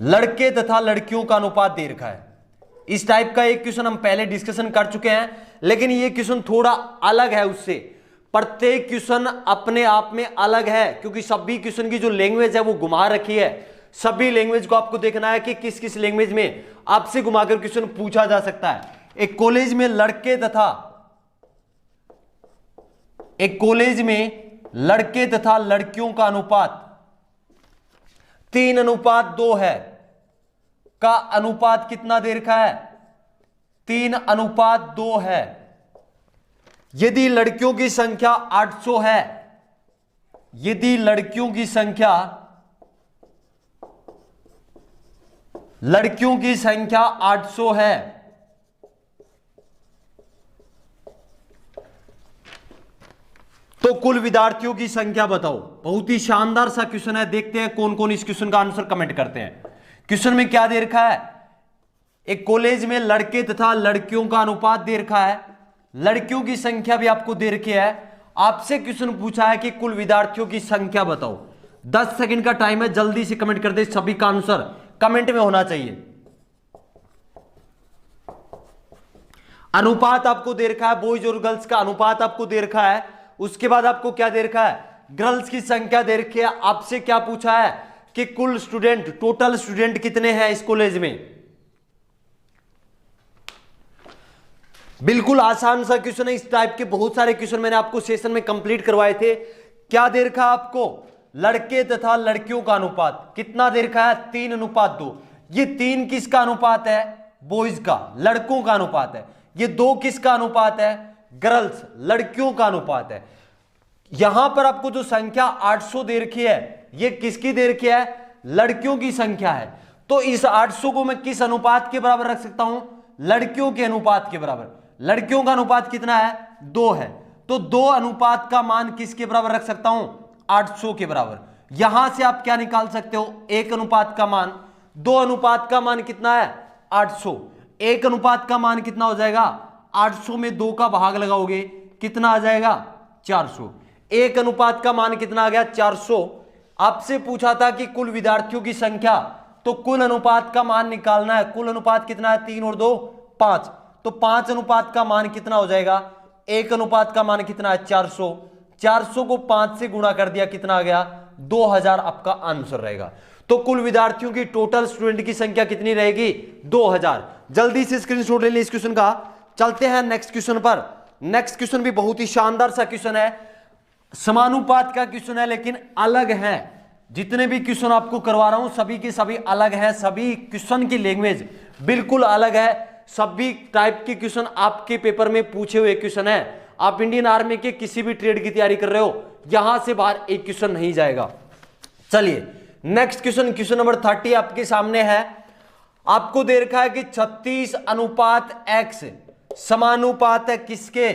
Speaker 1: लड़के तथा लड़कियों का अनुपात दे रखा है। इस टाइप का एक क्वेश्चन हम पहले डिस्कशन कर चुके हैं, लेकिन ये क्वेश्चन थोड़ा अलग है उससे। प्रत्येक क्वेश्चन अपने आप में अलग है, क्योंकि सभी क्वेश्चन की जो लैंग्वेज है वो घुमा रखी है। सभी लैंग्वेज को आपको देखना है कि किस किस लैंग्वेज में आपसे घुमाकर क्वेश्चन पूछा जा सकता है। एक कॉलेज में लड़के तथा एक कॉलेज में लड़के तथा लड़कियों का अनुपात 3:2 है, का अनुपात कितना दे रखा है? 3:2 है। यदि लड़कियों की संख्या 800 है, यदि लड़कियों की संख्या 800 है, तो कुल विद्यार्थियों की संख्या बताओ। बहुत ही शानदार सा क्वेश्चन है, देखते हैं कौन कौन इस क्वेश्चन का आंसर कमेंट करते हैं। क्वेश्चन में क्या दे रखा है? एक कॉलेज में लड़के तथा लड़कियों का अनुपात दे रखा है, लड़कियों की संख्या भी आपको दे रखी है। आपसे क्वेश्चन पूछा है कि कुल विद्यार्थियों की संख्या बताओ। 10 सेकंड का टाइम है, जल्दी से कमेंट कर दे, सभी का आंसर कमेंट में होना चाहिए। अनुपात आपको दे रखा है, बॉयज और गर्ल्स का अनुपात आपको दे रखा है। उसके बाद आपको क्या दे रखा है? गर्ल्स की संख्या दे रखी है। आपसे क्या पूछा है कि कुल स्टूडेंट, टोटल स्टूडेंट कितने हैं इस कॉलेज में। बिल्कुल आसान सा क्वेश्चन है। इस टाइप के बहुत सारे क्वेश्चन मैंने आपको सेशन में कंप्लीट करवाए थे। क्या दे रखा है आपको? लड़के तथा लड़कियों का अनुपात कितना दे रखा है? 3:2। ये 3 किसका अनुपात है? बॉयज का, लड़कों का अनुपात है। ये 2 किसका अनुपात है? गर्ल्स, लड़कियों का अनुपात है। यहां पर आपको जो संख्या 800 दे रखी है, ये किसकी दे रखी है? लड़कियों की संख्या है। तो इस 800 को मैं किस अनुपात के बराबर रख सकता हूं? लड़कियों के अनुपात के बराबर। लड़कियों का अनुपात कितना है? 2 है। तो 2 अनुपात का मान किसके बराबर रख सकता हूं? 800 के बराबर। यहां से आप क्या निकाल सकते हो? 1 अनुपात का मान। 2 अनुपात का मान कितना है? 800। 1 अनुपात का मान कितना हो जाएगा? 800 में 2 का भाग लगाओगे, कितना आ जाएगा? 400। 1 अनुपात का मान कितना आ गया? 400। आपसे पूछा था कि कुल विद्यार्थियों की संख्या, तो कुल अनुपात का मान निकालना है। कुल अनुपात कितना है? 3 और 2 5। तो 5 अनुपात का मान कितना हो जाएगा? 1 अनुपात का मान कितना है? 400। 400 को 5 से गुणा कर दिया, कितना आ गया? 2000 आपका आंसर रहेगा। तो कुल विद्यार्थियों की, टोटल स्टूडेंट की संख्या कितनी रहेगी? 2000। जल्दी से स्क्रीनशॉट ले ली इस क्वेश्चन का। चलते हैं नेक्स्ट क्वेश्चन पर। नेक्स्ट क्वेश्चन भी बहुत ही शानदार सा क्वेश्चन है, समानुपात का क्वेश्चन है, लेकिन अलग है। जितने भी क्वेश्चन आपको करवा रहा हूं सभी के सभी अलग हैं। सभी क्वेश्चन की लैंग्वेज बिल्कुल अलग है। सभी टाइप के क्वेश्चन आपके पेपर में पूछे हुए क्वेश्चन है। आप इंडियन आर्मी के किसी भी ट्रेड की तैयारी कर रहे हो, यहां से बाहर एक क्वेश्चन नहीं जाएगा। चलिए नेक्स्ट क्वेश्चन, क्वेश्चन नंबर 30 आपके सामने है। आपको दे रखा है कि 36:x समानुपात है किसके?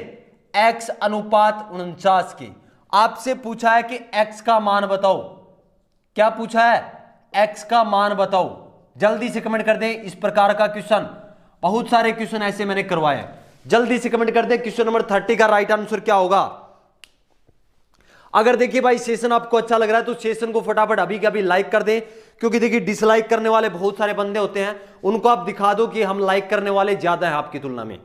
Speaker 1: x अनुपात 49 की। आपसे पूछा है कि x का मान बताओ। क्या पूछा है? x का मान बताओ। जल्दी से कमेंट कर दें। इस प्रकार का क्वेश्चन, बहुत सारे क्वेश्चन ऐसे मैंने करवाए। जल्दी से कमेंट कर दें क्वेश्चन नंबर 30 का राइट आंसर क्या होगा। अगर देखिए भाई सेशन आपको अच्छा लग रहा है तो सेशन को फटाफट अभी के अभी लाइक कर दें, क्योंकि देखिए डिसलाइक करने वाले बहुत सारे बंदे होते हैं, उनको आप दिखा दो कि हम लाइक करने वाले ज्यादा हैं आपकी तुलना में।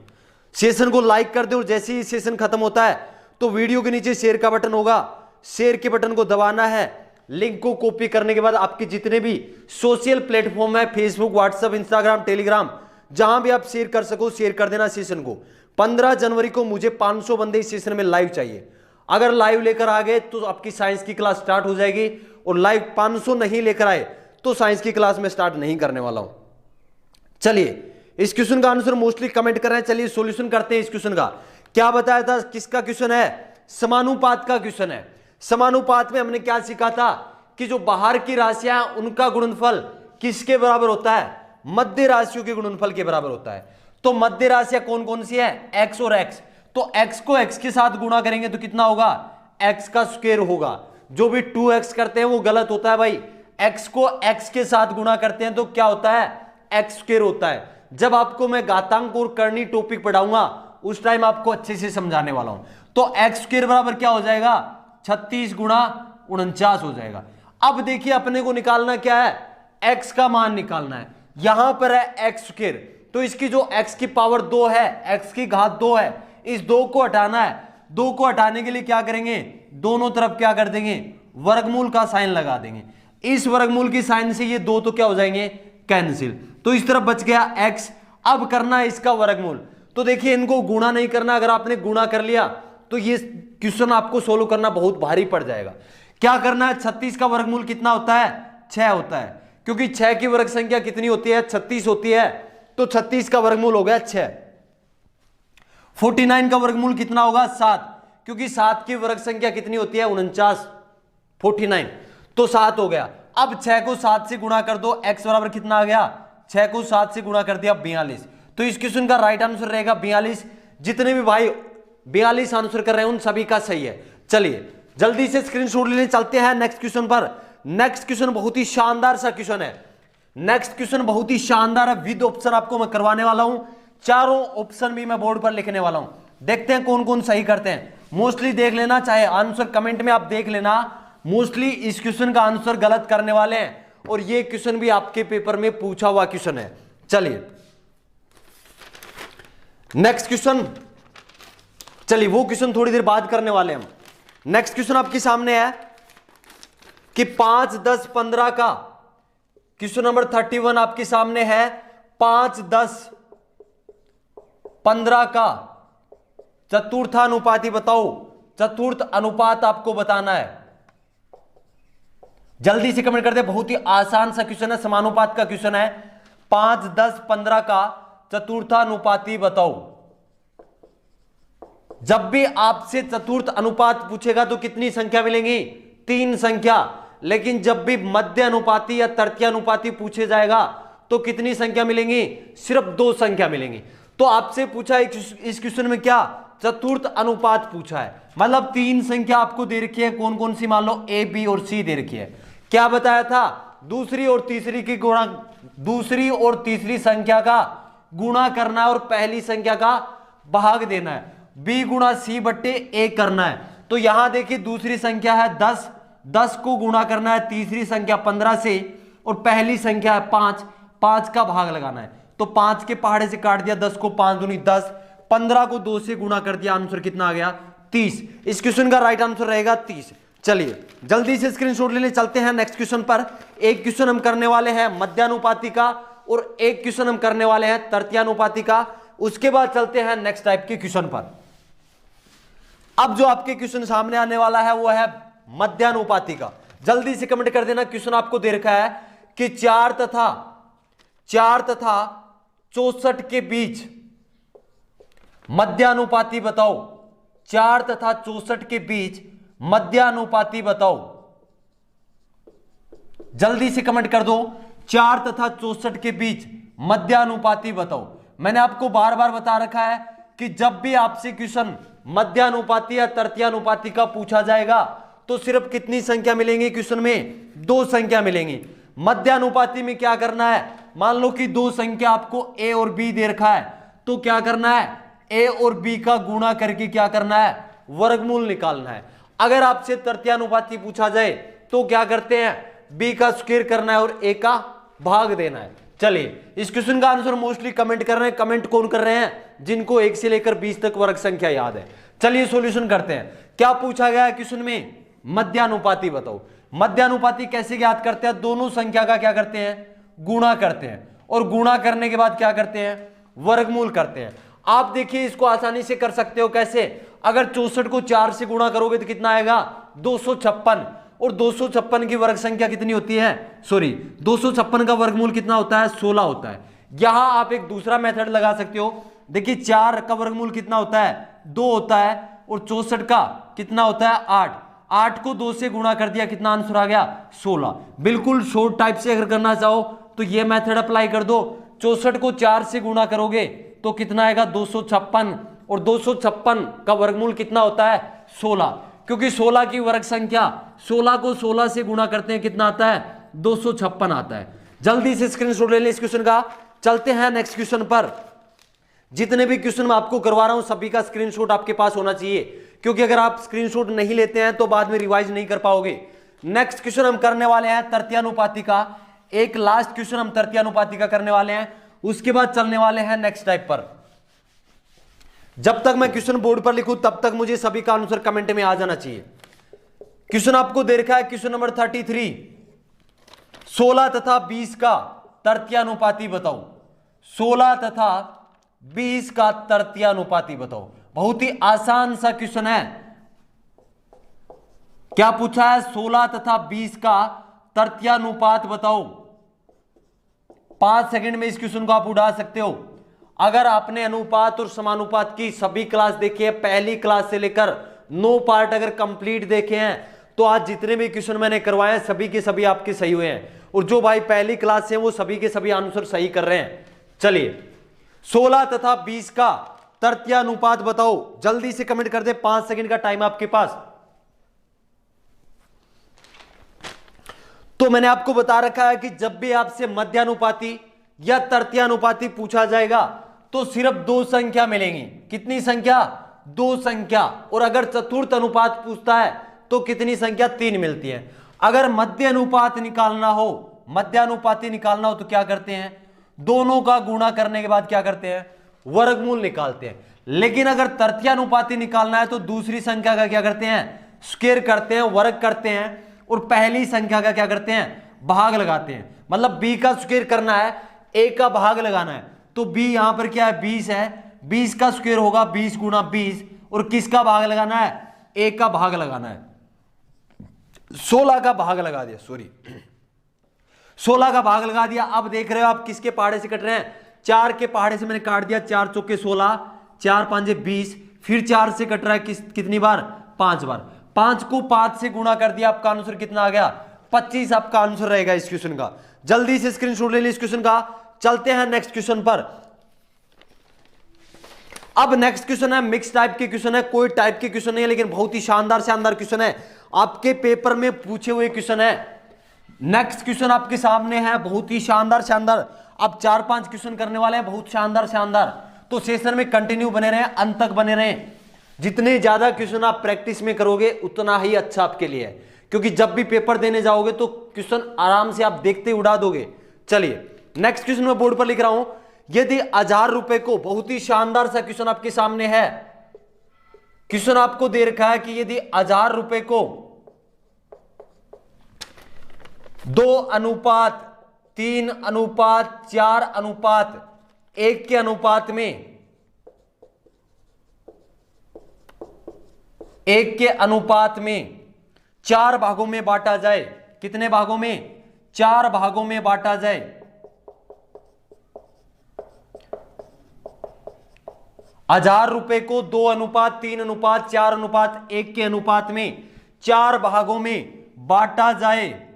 Speaker 1: सेशन को लाइक कर दो और जैसे ही सेशन खत्म होता है तो वीडियो के नीचे शेयर का बटन होगा, शेयर के बटन को दबाना है। लिंक को कॉपी करने के बाद आपके जितने भी सोशल प्लेटफॉर्म है, फेसबुक, व्हाट्सएप, इंस्टाग्राम, टेलीग्राम, जहां भी आप शेयर कर सको शेयर कर देना सेशन को। 15 जनवरी को मुझे 500 बंदे इस सेशन में लाइव चाहिए। अगर लाइव लेकर आ गए तो आपकी साइंस की क्लास स्टार्ट हो जाएगी, और लाइव 500 नहीं लेकर आए तो साइंस की क्लास में स्टार्ट नहीं करने वाला हूं। चलिए इस क्वेश्चन का आंसर मोस्टली कमेंट कर रहे हैं। चलिए सॉल्यूशन करते हैं इस क्वेश्चन का। क्या बताया था? किसका क्वेश्चन है? समानुपात का क्वेश्चन है। समानुपात में हमने क्या सीखा था कि जो बाहर की राशियां उनका गुणनफल किसके बराबर होता है? मध्य राशियों के गुणनफल के बराबर होता है। तो मध्य राशियां कौन कौन सी है? x और x। तो x को x के साथ गुणा करेंगे तो कितना होगा? x का स्क्वायर होगा। जो भी 2x करते हैं वो गलत होता है भाई। x को x के साथ गुणा करते हैं तो क्या होता है? x स्क्वायर होता है। जब आपको मैं घातांक और करनी टॉपिक पढ़ाऊंगा उस टाइम आपको अच्छे से समझाने वाला हूं। तो x स्क्वायर बराबर क्या हो जाएगा? 36 गुणा 49 हो जाएगा। अब देखिए अपने को निकालना क्या है? x का मान निकालना है। यहां पर है x स्क्वायर, तो इसकी जो x की पावर 2 है, x की घात 2 है, इस 2 को हटाना है। 2 को हटाने के लिए क्या करेंगे? दोनों तरफ क्या कर देंगे? वर्गमूल का साइन लगा देंगे। इस वर्गमूल की साइन से ये 2 तो क्या हो जाएंगे? कैंसिल। तो इस तरफ बच गया x। अब करना है इसका वर्गमूल। तो देखिए इनको गुणा नहीं करना, अगर आपने गुणा कर लिया तो ये क्वेश्चन आपको सोल्व करना बहुत भारी पड़ जाएगा। क्या करना है, 36 का वर्गमूल कितना होता है, 6 होता है, क्योंकि 6 की वर्ग संख्या कितनी होती है, 36 होती है, तो 36 का वर्गमूल हो गया 6। 49 का वर्गमूल कितना होगा, 7, क्योंकि 7 की वर्ग संख्या कितनी होती है, 49, 49, तो 7 हो गया। अब 6 को 7 से गुणा कर दो, x बराबर कितना आ गया, 6 को 7 से गुणा कर दिया 42, तो इस क्वेश्चन का राइट आंसर रहेगा 42। जितने भी भाई 42 आंसर कर रहे हैं उन सभी का सही है। चलिए जल्दी से स्क्रीनशॉट लेने चलते हैं नेक्स्ट क्वेश्चन पर। नेक्स्ट क्वेश्चन बहुत ही शानदार सा क्वेश्चन है, नेक्स्ट क्वेश्चन बहुत ही शानदार है, विद ऑप्शन आपको मैं करवाने वाला हूं, चारों ऑप्शन भी मैं बोर्ड पर लिखने वाला हूं। देखते हैं कौन कौन सही करते हैं, मोस्टली देख लेना, चाहे आंसर कमेंट में आप देख लेना, मोस्टली इस क्वेश्चन का आंसर गलत करने वाले हैं, और ये क्वेश्चन भी आपके पेपर में पूछा हुआ क्वेश्चन है। चलिए नेक्स्ट क्वेश्चन, चलिए वो क्वेश्चन थोड़ी देर बाद करने वाले हैं हम। नेक्स्ट क्वेश्चन आपके सामने है कि 5, 10, 15 का, क्वेश्चन नंबर 31 आपके सामने है, 5, 10, 15 का चतुर्थानुपाती बताओ, चतुर्थ अनुपात आपको बताना है। जल्दी से कमेंट कर दे, बहुत ही आसान सा क्वेश्चन है, समानुपात का क्वेश्चन है। 5, 10, 15 का चतुर्थानुपाती बताओ। जब भी आपसे चतुर्थ अनुपात पूछेगा तो कितनी संख्या मिलेंगी, 3 संख्या, लेकिन जब भी मध्य अनुपाती या तृतीय अनुपाती पूछे जाएगा तो कितनी संख्या मिलेंगी, सिर्फ 2 संख्या मिलेंगी। तो आपसे पूछा इस क्वेश्चन में क्या, चतुर्थ अनुपात पूछा है, मतलब 3 संख्या आपको दे रखी है, कौन कौन सी, मान लो ए, बी और सी दे रखी है। क्या बताया था, दूसरी और तीसरी की गुणा, दूसरी और तीसरी संख्या का गुणा करना है और पहली संख्या का भाग देना है, बी गुणा सी बट्टे ए करना है। तो यहां देखिए दूसरी संख्या है 10, 10 को गुणा करना है तीसरी संख्या 15 से, और पहली संख्या है 5, 5 का भाग लगाना है। तो 5 के पहाड़े से काट दिया, 10 को 5 दूनी 10, 15 को 2 से गुणा कर दिया, आंसर कितना आ गया, 30। इस क्वेश्चन का राइट आंसर रहेगा 30। चलिए जल्दी से स्क्रीनशॉट लेने चलते हैं नेक्स्ट क्वेश्चन पर। एक क्वेश्चन हम करने वाले हैं मध्यानुपाती का, और एक क्वेश्चन हम करने वाले हैं तृतीयानुपाती का। उसके बाद चलते हैं नेक्स्ट टाइप के क्वेश्चन पर। अब जो आपके क्वेश्चन सामने आने वाला है वो है मध्यानुपाती का। जल्दी से कमेंट कर देना, क्वेश्चन आपको दे रखा है कि 4 तथा 64 के बीच मध्यानुपाती बताओ, 4 तथा 64 के बीच मध्यानुपाती बताओ। जल्दी से कमेंट कर दो, 4 तथा 64 के बीच मध्यानुपाती बताओ। मैंने आपको बार बार बता रखा है कि जब भी आपसे क्वेश्चन मध्यानुपाती या तृतीयानुपाती का पूछा जाएगा तो सिर्फ कितनी संख्या मिलेंगी क्वेश्चन में, 2 संख्या मिलेंगी। मध्यानुपाती में क्या करना है, मान लो कि 2 संख्या आपको ए और बी दे रखा है, तो क्या करना है, ए और बी का गुणा करके क्या करना है, वर्गमूल निकालना है। अगर आपसे तृतीयानुपाती पूछा जाए तो क्या करते हैं, बी का स्क्वायर करना है और ए का भाग देना है। चलिए इस क्वेश्चन का आंसर मोस्टली कमेंट कर रहे हैं, कमेंट कौन कर रहे हैं, जिनको 1 से लेकर 20 तक वर्ग संख्या याद है। चलिए सॉल्यूशन करते हैं। क्या पूछा गया है क्वेश्चन में, मध्यानुपाती बताओ। मध्यानुपाती कैसे ज्ञात करते हैं, दोनों संख्या का क्या करते हैं, गुणा करते हैं, और गुणा करने के बाद क्या करते हैं, वर्गमूल करते हैं। आप देखिए इसको आसानी से कर सकते हो, कैसे, अगर 64 को 4 से गुणा करोगे तो कितना आएगा, 256, और 256 की वर्ग संख्या कितनी होती है, 256 का वर्गमूल कितना होता है, 16 होता है। यहां आप एक दूसरा मेथड लगा सकते हो, देखिए 4 का वर्गमूल कितना होता है, 2 होता है, और 64 का कितना होता है, 8, 8 को 2 से गुणा कर दिया, कितना आंसर आ गया, 16। बिल्कुल शॉर्ट टाइप से अगर करना चाहो तो ये मेथड अप्लाई कर दो। 64 को 4 से गुणा करोगे तो कितना आएगा, 256, और 256 का वर्गमूल कितना होता है, 16, क्योंकि 16 की वर्ग संख्या, 16 को 16 से गुणा करते हैं, कितना आता है, 256 आता है। जल्दी से स्क्रीनशॉट ले लें इस क्वेश्चन का। चलते हैं नेक्स्ट क्वेश्चन पर। जितने भी क्वेश्चन मैं आपको करवा रहा हूं सभी का स्क्रीनशॉट आपके पास होना चाहिए, क्योंकि अगर आप स्क्रीनशॉट नहीं लेते हैं तो बाद में रिवाइज नहीं कर पाओगे। नेक्स्ट क्वेश्चन हम करने वाले हैं तृतीयानुपाती का, एक लास्ट क्वेश्चन हम तृतीयानुपाती का करने वाले हैं, उसके बाद चलने वाले हैं नेक्स्ट टाइप पर। जब तक मैं क्वेश्चन बोर्ड पर लिखूं तब तक मुझे सभी का आंसर कमेंट में आ जाना चाहिए। क्वेश्चन आपको दे रखा है, क्वेश्चन नंबर 33, 16 तथा 20 का तृतीयानुपाती बताओ। 16 तथा 20 का तृतीयानुपाती बताओ। बहुत ही आसान सा क्वेश्चन है। क्या पूछा है? 16 तथा 20 का तृतीयानुपात बताओ। 5 सेकंड में इस क्वेश्चन को आप उड़ा सकते हो। अगर आपने अनुपात और समानुपात की सभी क्लास देखी है, पहली क्लास से लेकर 9 पार्ट अगर कंप्लीट देखे हैं, तो आज जितने भी क्वेश्चन मैंने करवाए हैं सभी के सभी आपके सही हुए हैं। और जो भाई पहली क्लास से हैं वो सभी के सभी आंसर सही कर रहे हैं। चलिए 16 तथा 20 का तृतीयानुपात बताओ। जल्दी से कमेंट कर दे, 5 सेकंड का टाइम आपके पास। तो मैंने आपको बता रखा है कि जब भी आपसे मध्यानुपाती या तृतीयानुपाती पूछा जाएगा तो सिर्फ 2 संख्या मिलेंगी। कितनी संख्या? 2 संख्या। और अगर चतुर्थ अनुपात पूछता है तो कितनी संख्या? 3 मिलती है। अगर मध्य अनुपात निकालना हो, मध्यानुपाती निकालना हो तो क्या करते हैं? दोनों का गुणा करने के बाद क्या करते हैं? वर्गमूल निकालते हैं। लेकिन अगर तृतीयानुपाती निकालना है तो दूसरी संख्या का क्या करते हैं? स्क्वायर करते हैं, वर्ग करते हैं, और पहली संख्या का क्या करते हैं? भाग लगाते हैं। मतलब b का स्क्वायर करना है, a का भाग लगाना है, तो b यहां पर क्या है? 20 है। 20 का स्क्वायर होगा 20 गुणा 20, और किसका भाग लगाना है? a का भाग लगाना है। 16 का भाग लगा दिया, सॉरी 16 का भाग लगा दिया। अब देख रहे हो आप किसके पहाड़े से कट रहे हैं? 4 के पहाड़े से मैंने काट दिया। 4 चौके 16, 4 5 20, फिर 4 से कट रहा है कितनी बार? 5 बार। 5 को 5 से गुणा कर दिया, आपका आंसर कितना आ गया? 25 आपका आंसर रहेगा इस क्वेश्चन का। जल्दी से स्क्रीनशॉट ले लीजिए इस क्वेश्चन का। चलते हैं नेक्स्ट क्वेश्चन पर। अब नेक्स्ट क्वेश्चन है मिक्स टाइप के क्वेश्चन है, कोई टाइप के क्वेश्चन नहीं है, लेकिन बहुत ही शानदार शानदार क्वेश्चन है, आपके पेपर में पूछे हुए क्वेश्चन है। नेक्स्ट क्वेश्चन आपके सामने है, बहुत ही शानदार शानदार। अब 4-5 क्वेश्चन करने वाले हैं, बहुत शानदार शानदार। तो सेशन में कंटिन्यू बने रहें, अंत तक बने रहें। जितने ज्यादा क्वेश्चन आप प्रैक्टिस में करोगे उतना ही अच्छा आपके लिए है, क्योंकि जब भी पेपर देने जाओगे तो क्वेश्चन आराम से आप देखते उड़ा दोगे। चलिए नेक्स्ट क्वेश्चन मैं बोर्ड पर लिख रहा हूं। यदि 1000 रुपए को, बहुत ही शानदार सा क्वेश्चन आपके सामने है। क्वेश्चन आपको दे रखा है कि यदि 1000 रुपए को 2:3:4:1 के अनुपात में, 1 के अनुपात में 4 भागों में बांटा जाए। कितने भागों में? 4 भागों में बांटा जाए। 1000 रुपए को 2:3:4:1 के अनुपात में 4 भागों में बांटा जाए।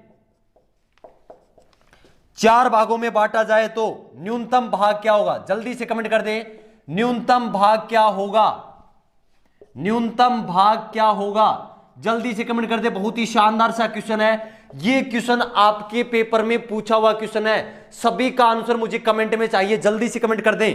Speaker 1: 4 भागों में बांटा जाए तो न्यूनतम भाग क्या होगा? जल्दी से कमेंट कर दे, न्यूनतम भाग क्या होगा? न्यूनतम भाग क्या होगा? जल्दी से कमेंट कर दे। बहुत ही शानदार सा क्वेश्चन है ये। क्वेश्चन आपके पेपर में पूछा हुआ क्वेश्चन है। सभी का आंसर मुझे कमेंट में चाहिए, जल्दी से कमेंट कर दें।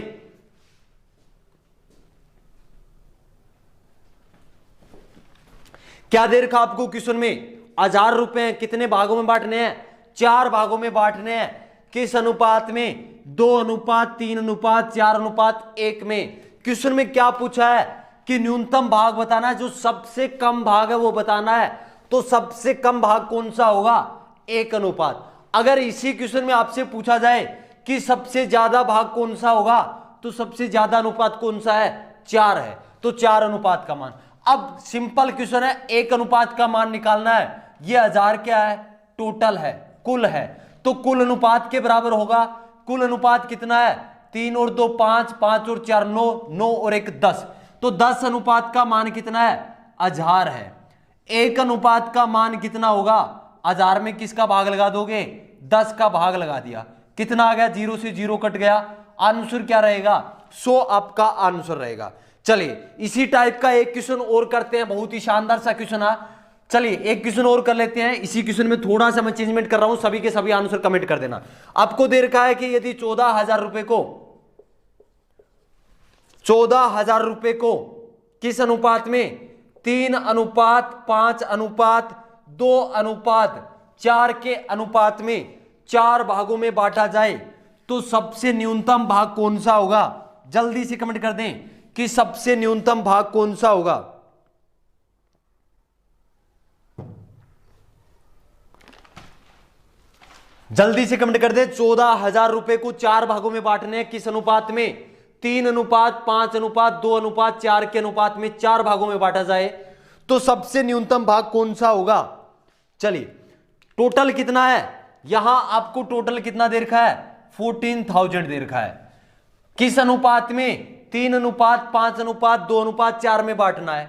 Speaker 1: क्या दे रखा आपको क्वेश्चन में? 1000 रुपए कितने भागों में बांटने हैं? 4 भागों में बांटने हैं। किस अनुपात में? 2:3:4:1 में। क्वेश्चन में क्या पूछा है कि न्यूनतम भाग बताना है, जो सबसे कम भाग है वो बताना है। तो सबसे कम भाग कौन सा होगा? 1 अनुपात। अगर इसी क्वेश्चन में आपसे पूछा जाए कि सबसे ज्यादा भाग कौन सा होगा, तो सबसे ज्यादा अनुपात कौन सा है? 4 है, तो 4 अनुपात का मान। अब सिंपल क्वेश्चन है, 1 अनुपात का मान निकालना है। ये 1000 क्या है? टोटल है, कुल है, तो कुल अनुपात के बराबर होगा। कुल अनुपात कितना है? 3 और 2 5, 5 और 4 9, 9 और 1 10। तो 10 अनुपात का मान कितना है? 1000 है। 1 अनुपात का मान कितना होगा? 1000 में किसका भाग लगा दोगे? 10 का भाग लगा दिया। कितना आ गया? 0 से 0 कट गया। आंसर क्या रहेगा? 100 आपका आंसर रहेगा। चलिए इसी टाइप का एक क्वेश्चन और करते हैं, बहुत ही शानदार सा क्वेश्चन है। चलिए एक क्वेश्चन और कर लेते हैं। इसी क्वेश्चन में थोड़ा सा मैं चेंजमेंट कर रहा हूं, सभी के सभी आंसर कमेंट कर देना। आपको दे रखा है कि यदि 14,000 रुपए को 14,000 रुपए को किस अनुपात में? 3:5:2:4 के अनुपात में 4 भागों में बांटा जाए तो सबसे न्यूनतम भाग कौन सा होगा? जल्दी से कमेंट कर दें कि सबसे न्यूनतम भाग कौन सा होगा। जल्दी से कमेंट कर दे। 14,000 रुपए को 4 भागों में बांटने हैं, किस अनुपात में? 3:5:2:4 के अनुपात में 4 भागों में बांटा जाए तो सबसे न्यूनतम भाग कौन सा होगा? चलिए, टोटल कितना है? यहां आपको टोटल कितना दे रखा है? 14,000 दे रखा है। किस अनुपात में? 3:5:2:4 में बांटना है।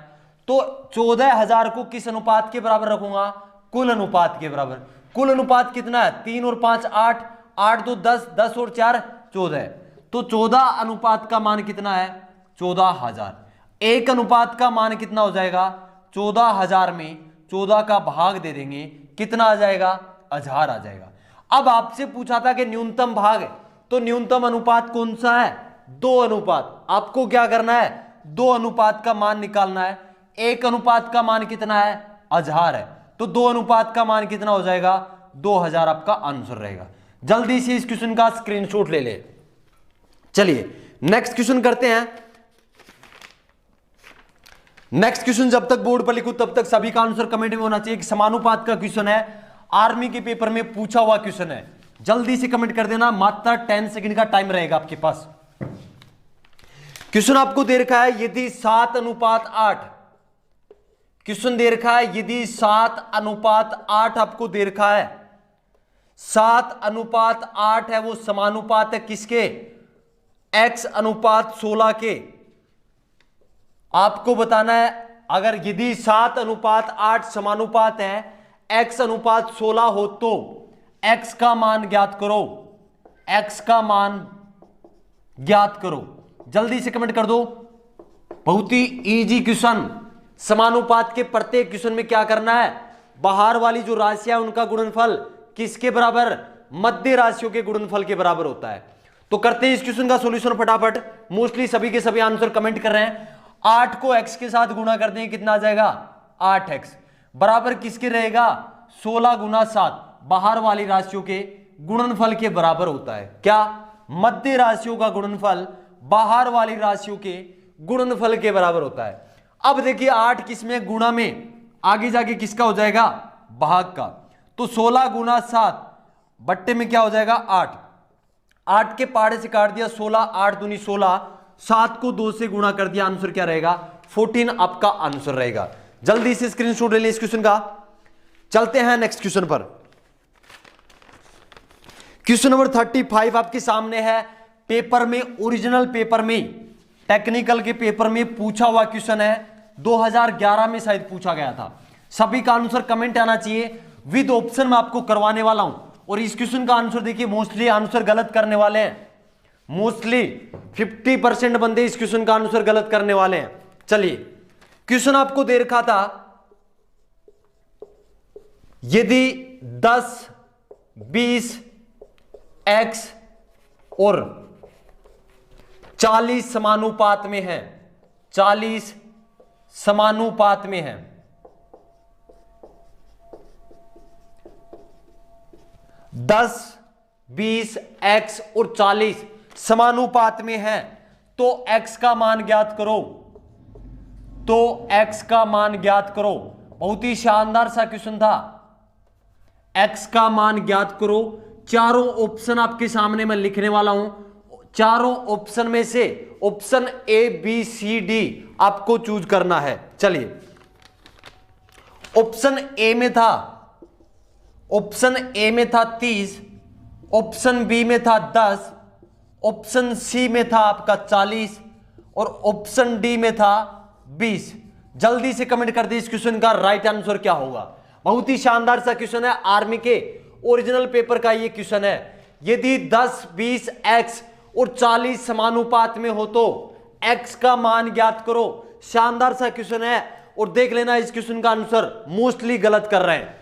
Speaker 1: तो 14,000 को किस अनुपात के बराबर रखूंगा? कुल अनुपात के बराबर। कुल अनुपात कितना है? 3 और 5 8, 8 2 10, 10 और 4 14। तो 14 अनुपात का मान कितना है? 14,000। एक अनुपात का मान कितना हो जाएगा? 14,000 में 14 का भाग दे देंगे, कितना आ जाएगा? 1000 आ जाएगा। अब आपसे पूछा था कि न्यूनतम भाग, तो न्यूनतम अनुपात कौन सा है? 2 अनुपात। आपको क्या करना है? 2 अनुपात का मान निकालना है। एक अनुपात का मान कितना है? 1000 है। तो 2 अनुपात का मान कितना हो जाएगा? 2000 आपका आंसर रहेगा। जल्दी से इस क्वेश्चन का स्क्रीनशॉट ले ले। चलिए नेक्स्ट क्वेश्चन करते हैं। नेक्स्ट क्वेश्चन जब तक बोर्ड पर लिखूं तब तक सभी का आंसर कमेंट में होना चाहिए कि समानुपात का क्वेश्चन है, आर्मी के पेपर में पूछा हुआ क्वेश्चन है। जल्दी से कमेंट कर देना, मात्र 10 सेकंड का टाइम रहेगा आपके पास। क्वेश्चन आपको दे रखा है यदि 7:8, क्वेश्चन दे रखा है यदि 7:8 आपको दे रखा है, 7:8 है, वो समानुपात है किसके? x:16 के। आपको बताना है अगर यदि 7:8 समानुपात है, x:16 हो तो x का मान ज्ञात करो। x का मान ज्ञात करो। जल्दी से कमेंट कर दो। बहुत ही इजी क्वेश्चन। समानुपात के प्रत्येक क्वेश्चन में क्या करना है? बाहर वाली जो राशियां उनका गुणनफल किसके बराबर? मध्य राशियों के गुणनफल के बराबर होता है। तो करते हैं इस क्वेश्चन का सॉल्यूशन फटाफट। मोस्टली सभी के सभी आंसर कमेंट कर रहे हैं। 8 को x के साथ गुणा करते हैं, कितना आ जाएगा? 8x बराबर किसके रहेगा? 16 गुना 7 बाहर वाली राशियों के गुणनफल के बराबर होता है। क्या? मध्य राशियों का गुणनफल बाहर वाली राशियों के गुणनफल के बराबर होता है। अब देखिए 8 किसमें? गुणा में, आगे जाके किसका हो जाएगा? भाग का। तो 16 गुना 7 बट्टे में क्या हो जाएगा? 8। 8 के पाड़े से काट दिया 16, 8 दूनी 16, 7 को 2 से गुणा कर दिया, आंसर क्या रहेगा? 14 आपका आंसर रहेगा। जल्दी से स्क्रीनशॉट ले लें इस क्वेश्चन का। चलते हैं नेक्स्ट क्वेश्चन पर। क्वेश्चन नंबर 35 आपके सामने है। पेपर में, ओरिजिनल पेपर में, टेक्निकल के पेपर में पूछा हुआ क्वेश्चन है। 2011 में शायद पूछा गया था। सभी का आंसर कमेंट आना चाहिए। विद ऑप्शन में आपको करवाने वाला हूं। और इस क्वेश्चन का आंसर देखिए, मोस्टली आंसर गलत करने वाले हैं। मोस्टली 50% बंदे इस क्वेश्चन का आंसर गलत करने वाले हैं। चलिए क्वेश्चन आपको दे रखा था यदि 10, 20, x और 40 समानुपात में है, 40 समानुपात में है, 10, 20, x और 40 समानुपात में है, तो x का मान ज्ञात करो। तो x का मान ज्ञात करो। बहुत ही शानदार सा क्वेश्चन था। x का मान ज्ञात करो। चारों ऑप्शन आपके सामने मैं लिखने वाला हूं। चारों ऑप्शन में से option A, B, C, D आपको चूज करना है। चलिए ऑप्शन A में था, ऑप्शन A में था 30, ऑप्शन B में था 10, ऑप्शन C में था आपका 40 और ऑप्शन D में था 20। जल्दी से कमेंट कर दे इस क्वेश्चन का राइट आंसर क्या होगा। बहुत ही शानदार सा क्वेश्चन है, आर्मी के ओरिजिनल पेपर का ये क्वेश्चन है। यदि 10, 20, x और 40 समानुपात में हो तो x का मान ज्ञात करो। शानदार सा क्वेश्चन है और देख लेना इस क्वेश्चन का आंसर मोस्टली गलत कर रहे हैं।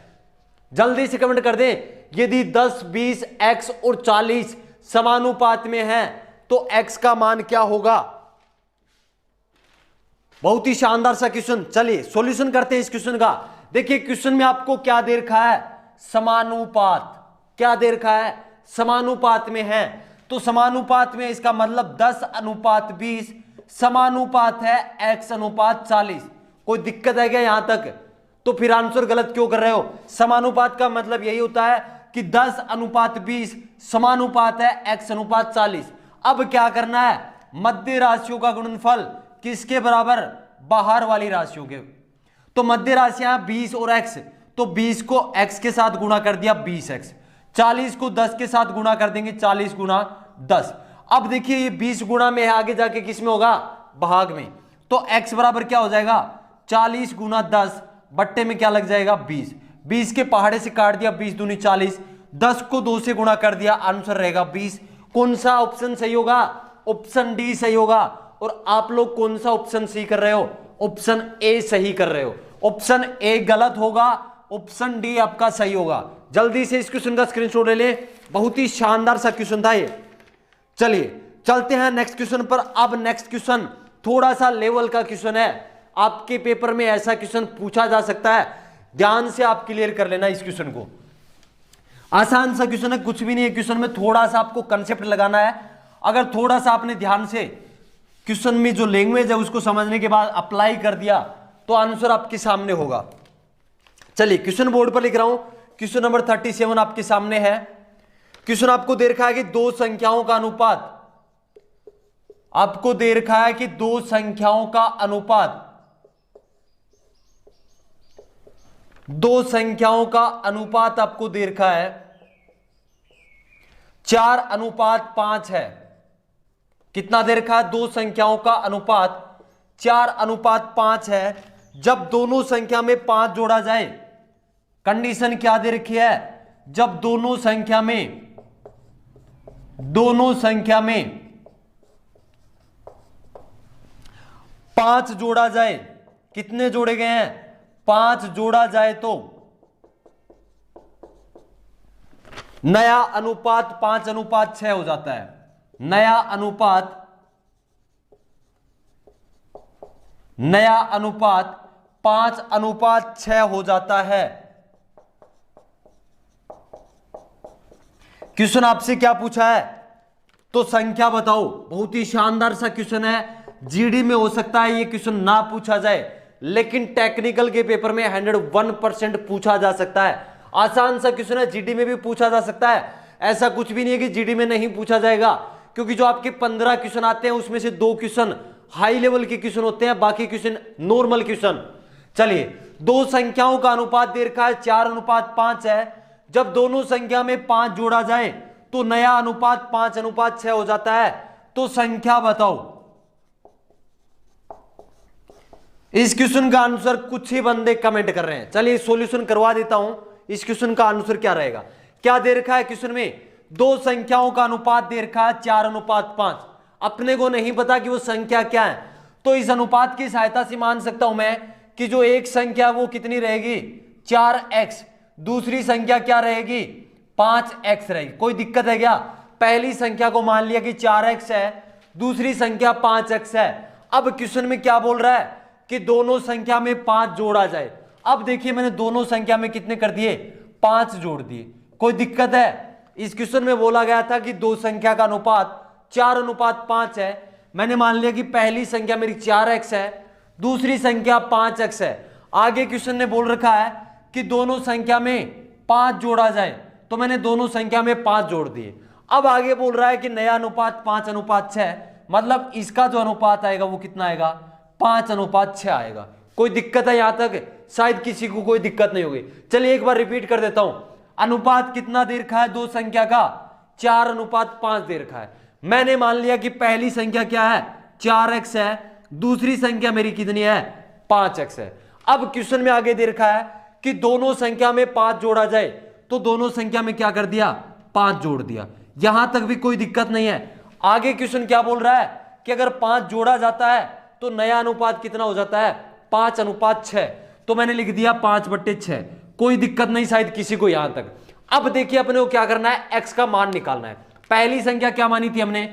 Speaker 1: जल्दी से कमेंट कर दें। यदि 10, 20, x और 40 समानुपात में है तो x का मान क्या होगा। बहुत ही शानदार सा क्वेश्चन। चलिए सॉल्यूशन करते हैं इस क्वेश्चन का। देखिए क्वेश्चन में आपको क्या दे रखा है? समानुपात। क्या दे रखा है? समानुपात में है। तो समानुपात में इसका मतलब 10:20 समानुपात है x:40। कोई दिक्कत है क्या यहां तक? तो फिर आंसर गलत क्यों कर रहे हो? समानुपात का मतलब यही होता है कि 10:20 समानुपात है x:40। अब क्या करना है? मध्य राशियों का गुणनफल किसके बराबर, बाहर वाली राशियों के। तो मध्य राशियां 20 और x, तो 20 को x के साथ गुणा कर दिया 20x, 40 को 10 के साथ गुणा कर देंगे 40 गुणा 10। अब देखिए ये 20 गुणा में है, आगे जाके किस में होगा, भाग में। तो x बराबर क्या हो जाएगा 40 गुणा 10 बट्टे में क्या लग जाएगा 20, 20 के पहाड़े से काट दिया 20 दूनी 40, 10 को 2 से गुणा कर दिया, आंसर रहेगा 20। कौन सा ऑप्शन सही होगा, ऑप्शन डी सही होगा। और आप लोग कौन सा ऑप्शन सी कर रहे हो, ऑप्शन ए सही कर रहे हो। ऑप्शन ए गलत होगा, ऑप्शन डी आपका सही होगा। जल्दी से इस क्वेश्चन का स्क्रीनशॉट ले ले, बहुत ही शानदार सा क्वेश्चन था ये। चलिए चलते हैं नेक्स्ट क्वेश्चन पर। अब नेक्स्ट क्वेश्चन थोड़ा सा लेवल का क्वेश्चन है, आपके पेपर में ऐसा क्वेश्चन पूछा जा सकता है, ध्यान से आप क्लियर कर लेना इस क्वेश्चन को। आसान सा क्वेश्चन है, कुछ भी नहीं है क्वेश्चन में, थोड़ा सा आपको कंसेप्ट लगाना है। अगर थोड़ा सा आपने ध्यान से क्वेश्चन में जो लैंग्वेज है उसको समझने के बाद अप्लाई कर दिया तो आंसर आपके सामने होगा। चलिए क्वेश्चन बोर्ड पर लिख रहा हूं, क्वेश्चन नंबर 37 आपके सामने है। क्वेश्चन आपको दे रखा है कि दो संख्याओं का अनुपात, आपको दे रखा है कि दो संख्याओं का अनुपात, दो संख्याओं का अनुपात आपको दे रखा है 4:5 है। कितना दे रखा है, दो संख्याओं का अनुपात 4:5 है। जब दोनों संख्या में 5 जोड़ा जाए, कंडीशन क्या दे रखी है, जब दोनों संख्या में 5 जोड़ा जाए, कितने जोड़े गए हैं, 5 जोड़ा जाए तो नया अनुपात 5:6 हो जाता है। नया अनुपात 5:6 हो जाता है। क्वेश्चन आपसे क्या पूछा है, तो संख्या बताओ। बहुत ही शानदार सा क्वेश्चन है, जीडी में हो सकता है ये क्वेश्चन ना पूछा जाए, लेकिन टेक्निकल के पेपर में 101% पूछा जा सकता है। आसान सा क्वेश्चन है, जीडी में भी पूछा जा सकता है। ऐसा कुछ भी नहीं है कि जीडी में नहीं पूछा जाएगा, क्योंकि जो आपके 15 क्वेश्चन आते हैं उसमें से 2 क्वेश्चन हाई लेवल के क्वेश्चन होते हैं, बाकी क्वेश्चन नॉर्मल क्वेश्चन। चलिए, दो संख्याओं का अनुपात दे रखा है 4:5 है। जब दोनों संख्या में 5 जोड़ा जाए तो नया अनुपात 5:6 हो जाता है। तो संख्या बताओ। इस क्वेश्चन का आंसर कुछ ही बंदे कमेंट कर रहे हैं। चलिए सॉल्यूशन करवा देता हूं, इस क्वेश्चन का आंसर क्या रहेगा। क्या दे रखा है क्वेश्चन में, दो संख्याओं का अनुपात दे रखा है 4:5। अपने को नहीं पता कि वो संख्या क्या है, तो इस अनुपात की सहायता से मान सकता हूं मैं कि जो एक संख्या वो कितनी रहेगी 4x, दूसरी संख्या क्या रहेगी 5x रहेगी। कोई दिक्कत है क्या, पहली संख्या को मान लिया कि 4x है, दूसरी संख्या 5x है। अब क्वेश्चन में क्या बोल रहा है कि दोनों संख्या में 5 जोड़ा जाए। अब देखिए मैंने दोनों संख्या में कितने कर दिए, 5 जोड़ दिए। कोई दिक्कत है, इस क्वेश्चन में बोला गया था कि दो संख्या का अनुपात 4:5 है। मैंने मान लिया कि पहली संख्या मेरी 4x है, दूसरी संख्या 5x है। आगे क्वेश्चन ने बोल रखा है कि दोनों संख्या में 5 जोड़ा जाए, तो मैंने दोनों संख्या में 5 जोड़ दिए। अब आगे बोल रहा है कि नया अनुपात 5:6, मतलब इसका जो अनुपात आएगा वो कितना आएगा 5:6 आएगा। कोई दिक्कत है यहां तक, शायद किसी को कोई दिक्कत नहीं होगी। चलिए एक बार रिपीट कर देता हूं, अनुपात कितना दे रखा है दो संख्या का 4:5 दे रखा है। मैंने मान लिया कि पहली संख्या क्या है 4x है, दूसरी संख्या मेरी कितनी है 5x है। अब क्वेश्चन में आगे दे रखा है कि दोनों संख्या में 5 जोड़ा जाए, तो दोनों संख्या में क्या कर दिया 5 जोड़ दिया। यहां तक भी कोई दिक्कत नहीं है। आगे क्वेश्चन क्या बोल रहा है कि अगर 5 जोड़ा जाता है तो नया अनुपात कितना हो जाता है 5:6, तो मैंने लिख दिया 5/6। कोई दिक्कत नहीं शायद किसी को यहां तक। अब देखिए अपने को क्या करना है, x का मान निकालना है। पहली संख्या क्या मानी थी हमने,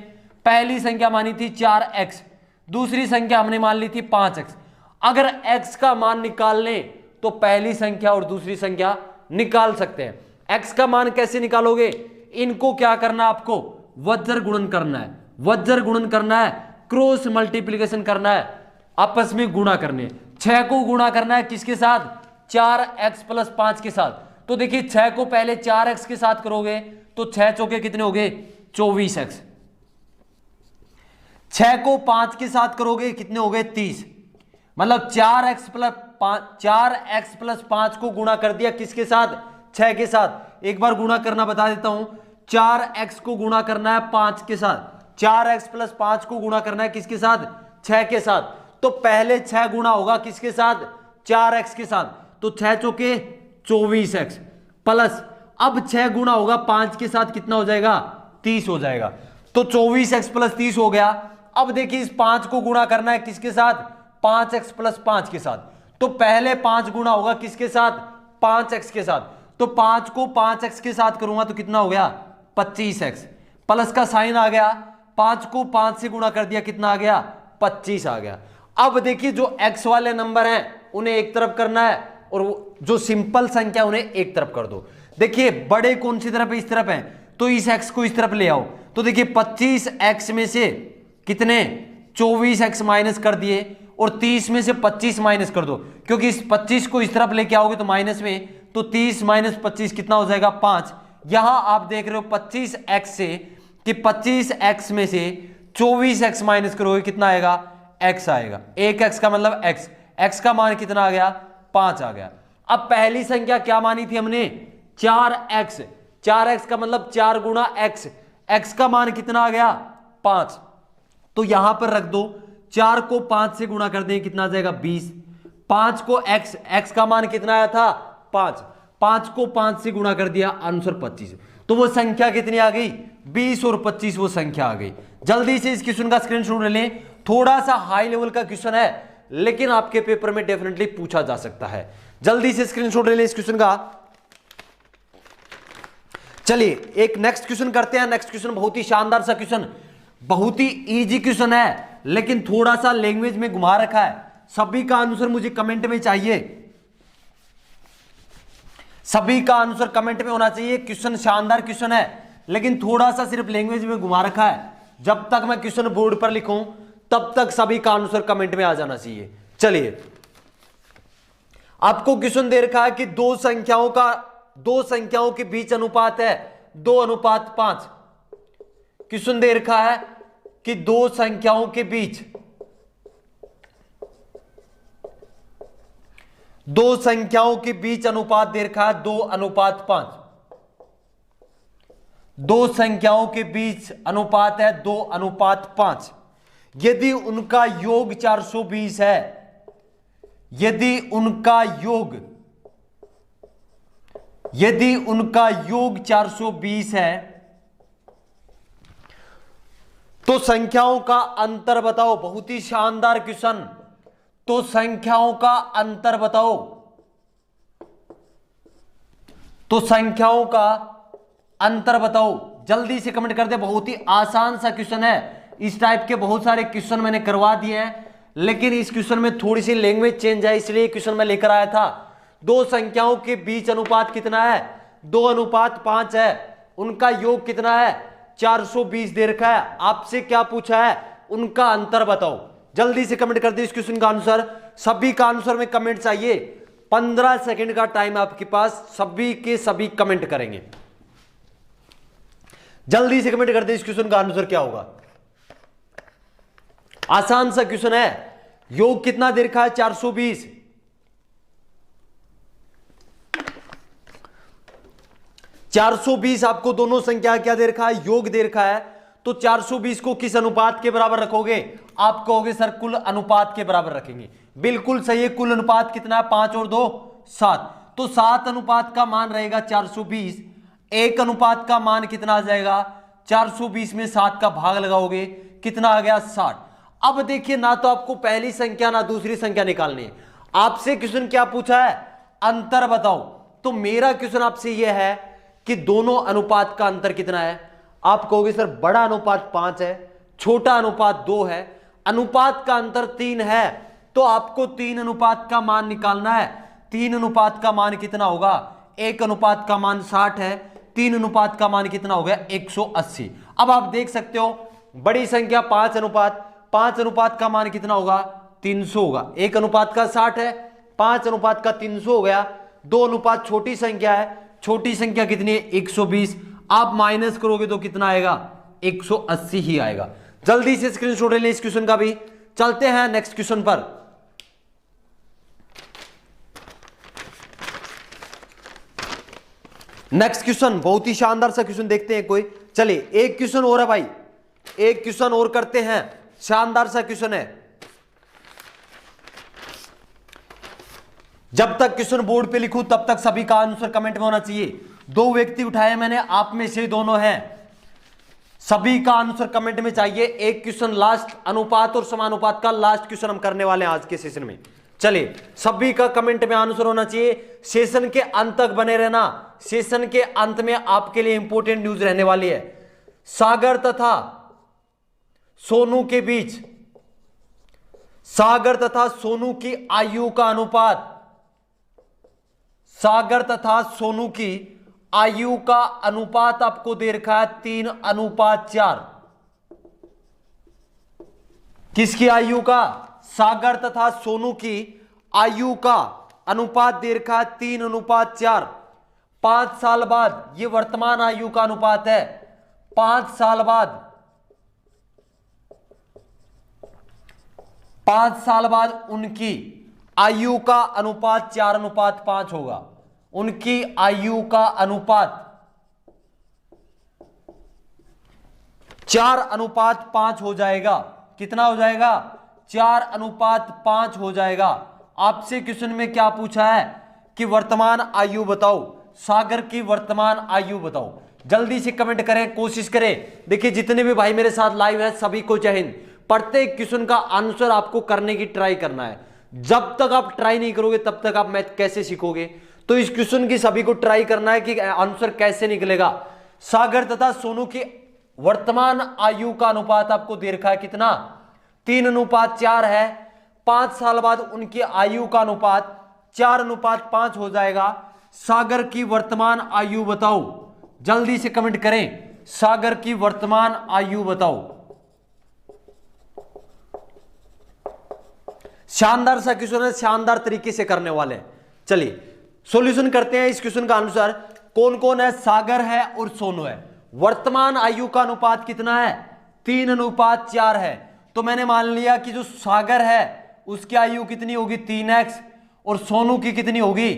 Speaker 1: पहली संख्या मानी थी 4x, दूसरी संख्या हमने मान ली थी 5x। अगर x का मान निकाल लें तो पहली संख्या और दूसरी संख्या निकाल सकते हैं। x का मान कैसे निकालोगे, इनको क्या करना है आपको वज्र गुणन करना है, वज्र गुणन करना है, क्रॉस मल्टीप्लीकेशन करना है, आपस में गुणा करने। 6 को गुणा करना है किसके साथ 4x + 5 के साथ। तो देखिए 6 को पहले 4x के साथ करोगे तो 6 चौके कितने हो गए 24x, 6 को 5 के साथ करोगे कितने हो गए 30, मतलब 4x प्लस 5 को गुणा कर दिया किसके साथ 6 के साथ। एक बार गुणा करना बता देता हूं, 4x को गुणा करना है 5 के साथ, 4x प्लस 5 को गुणा करना है किसके साथ 6 के साथ। तो पहले 6 गुणा होगा किसके साथ 4x के साथ, तो 6 चौके 24x प्लस अब 6 गुणा होगा 5 के साथ कितना हो जाएगा 30 हो जाएगा। तो 24x प्लस 30 हो गया। अब देखिए इस 5 को गुणा करना है किसके साथ 5x प्लस 5 के साथ, तो पहले 5 गुणा होगा किसके साथ 5x के साथ, तो 5 को 5x के साथ करूंगा तो कितना हो गया 25x, प्लस का साइन आ गया, 5 को 5 से गुणा कर दिया कितना आ गया 25 आ गया। अब देखिए जो x वाले नंबर हैं उन्हें एक तरफ करना है और जो सिंपल संख्या उन्हें एक तरफ कर दो। देखिए बड़े कौन सी तरफ है इस तरफ है, तो इस x को इस तरफ ले आओ, तो देखिए 25x में से कितने 24x माइनस कर दिए और 30 में से 25 माइनस कर दो, क्योंकि इस 25 को इस तरफ लेके आओगे तो माइनस में, तो 30 माइनस 25 कितना हो जाएगा 5। यहां आप देख रहे हो 25x से कि 25x में से 24x माइनस करोगे कितना आएगा x आएगा, 1x का मतलब x का मान कितना आ गया 5 आ गया। अब पहली संख्या क्या मानी थी हमने 4x, 4x का मतलब 4 गुणा x का मान कितना आ गया 5, तो यहां पर रख दो, 4 को 5 से गुणा कर दें कितना आ जाएगा 20, 5 को x का मान कितना आया था 5, 5 को 5 से गुणा कर दिया आंसर 25, तो वो संख्या कितनी आ गई 20 और 25 वो संख्या आ गई। जल्दी से इस क्वेश्चन का स्क्रीनशॉट ले लें, थोड़ा सा हाई लेवल का क्वेश्चन है लेकिन आपके पेपर में डेफिनेटली पूछा जा सकता है। जल्दी से स्क्रीनशॉट ले लें इस क्वेश्चन का। चलिए एक नेक्स्ट क्वेश्चन करते हैं। नेक्स्ट क्वेश्चन बहुत ही शानदार सा क्वेश्चन, बहुत ही इजी क्वेश्चन है लेकिन थोड़ा सा लैंग्वेज में घुमा रखा है। सभी का आंसर मुझे कमेंट में चाहिए, सभी का आंसर कमेंट में होना चाहिए। क्वेश्चन शानदार क्वेश्चन है लेकिन थोड़ा सा सिर्फ लैंग्वेज में घुमा रखा है। जब तक मैं क्वेश्चन बोर्ड पर लिखूं तब तक सभी का आंसर कमेंट में आ जाना चाहिए। चलिए आपको क्वेश्चन दे रखा है कि दो संख्याओं के बीच अनुपात है 2:5। क्वेश्चन दे रखा है कि दो संख्याओं के बीच अनुपात दे रखा है 2:5। दो संख्याओं के बीच अनुपात है 2:5। यदि उनका योग 420 है, यदि उनका योग 420 है तो संख्याओं का अंतर बताओ। बहुत ही शानदार क्वेश्चन, तो संख्याओं का अंतर बताओ, तो संख्याओं का अंतर बताओ। जल्दी से कमेंट कर दे, बहुत ही आसान सा क्वेश्चन है। इस टाइप के बहुत सारे क्वेश्चन मैंने करवा दिए हैं लेकिन इस क्वेश्चन में थोड़ी सी लैंग्वेज चेंज है इसलिए क्वेश्चन मैं लेकर आया था। दो संख्याओं के बीच अनुपात कितना है 2:5 है, उनका योग कितना है 420 दे रखा है। आपसे क्या पूछा है उनका अंतर बताओ। जल्दी से कमेंट कर दे इस क्वेश्चन का आंसर। सभी का आंसर में कमेंट चाहिए, 15 सेकंड का टाइम है आपके पास, सभी के सभी कमेंट करेंगे। जल्दी से कमेंट कर दे इस क्वेश्चन का आंसर क्या होगा। आसान सा क्वेश्चन है। योग कितना दे रखा है 420, 420 आपको दोनों संख्या क्या दे रखा है योग दे रखा है, तो 420 को किस अनुपात के बराबर रखोगे। आप कहोगे सर कुल अनुपात के बराबर रखेंगे, बिल्कुल सही है। कुल अनुपात कितना है 5 और 2 7, तो 7 अनुपात का मान रहेगा 420। एक अनुपात का मान कितना आ जाएगा 420 में 7 का भाग लगाओगे कितना आ गया 60। अब देखिए ना तो आपको पहली संख्या ना दूसरी संख्या निकालनी है। आपसे क्वेश्चन क्या पूछा है अंतर बताओ, तो मेरा क्वेश्चन आपसे यह है कि दोनों अनुपात का अंतर कितना है। आप कहोगे सर बड़ा अनुपात 5 है, छोटा अनुपात 2 है, अनुपात का अंतर 3 है, तो आपको 3 अनुपात का मान निकालना है। 3 अनुपात का मान कितना होगा, एक अनुपात का मान 60 है, 3 अनुपात का मान कितना हो गया 180। अब आप देख सकते हो बड़ी संख्या 5 अनुपात का मान कितना होगा 300 होगा। एक अनुपात का 60 है, 5 अनुपात का 300 हो गया। 2 अनुपात छोटी संख्या है, छोटी संख्या कितनी है 120। आप माइनस करोगे तो कितना आएगा 180 ही आएगा। जल्दी से स्क्रीनशॉट ले लें इस क्वेश्चन का भी। चलते हैं नेक्स्ट क्वेश्चन पर। नेक्स्ट क्वेश्चन बहुत ही शानदार सा क्वेश्चन देखते हैं कोई। चलिए एक क्वेश्चन और है भाई, एक क्वेश्चन और करते हैं, शानदार सा क्वेश्चन है। जब तक क्वेश्चन बोर्ड पे लिखूं तब तक सभी का आंसर कमेंट में होना चाहिए। दो व्यक्ति उठाए मैंने, आप में से दोनों हैं, सभी का आंसर कमेंट में चाहिए। एक क्वेश्चन लास्ट, अनुपात और समानुपात का लास्ट क्वेश्चन हम करने वाले हैं आज के सेशन में। चलिए सभी का कमेंट में आंसर होना चाहिए। सेशन के अंत तक बने रहना, सेशन के अंत में आपके लिए इंपॉर्टेंट न्यूज रहने वाली है। सागर तथा सोनू के बीच, सागर तथा सोनू की आयु का अनुपात, सागर तथा सोनू की आयु का अनुपात आपको दे रखा है 3:4। किसकी आयु का? सागर तथा सोनू की आयु का अनुपात दे रखा है 3:4। 5 साल बाद, यह वर्तमान आयु का अनुपात है, 5 साल बाद, 5 साल बाद उनकी आयु का अनुपात 4:5 होगा। उनकी आयु का अनुपात 4:5 हो जाएगा। कितना हो जाएगा? 4:5 हो जाएगा। आपसे क्वेश्चन में क्या पूछा है कि वर्तमान आयु बताओ, सागर की वर्तमान आयु बताओ। जल्दी से कमेंट करें, कोशिश करें। देखिए जितने भी भाई मेरे साथ लाइव हैं सभी को जय हिंद। प्रत्येक क्वेश्चन का आंसर आपको करने की ट्राई करना है। जब तक आप ट्राई नहीं करोगे तब तक आप मैथ कैसे सीखोगे? तो इस क्वेश्चन की सभी को ट्राई करना है कि आंसर कैसे निकलेगा। सागर तथा सोनू की वर्तमान आयु का अनुपात आपको दे रखा है कितना? 3:4 है। 5 साल बाद उनकी आयु का अनुपात 4:5 हो जाएगा। सागर की वर्तमान आयु बताओ। जल्दी से कमेंट करें, सागर की वर्तमान आयु बताओ। शानदार सा क्वेश्चन है, शानदार तरीके से करने वाले हैं। चलिए सॉल्यूशन करते हैं इस क्वेश्चन का अनुसार। कौन कौन है? सागर है और सोनू है। वर्तमान आयु का अनुपात कितना है? 3:4 है। तो मैंने मान लिया कि जो सागर है उसकी आयु कितनी होगी? 3x, और सोनू की कितनी होगी?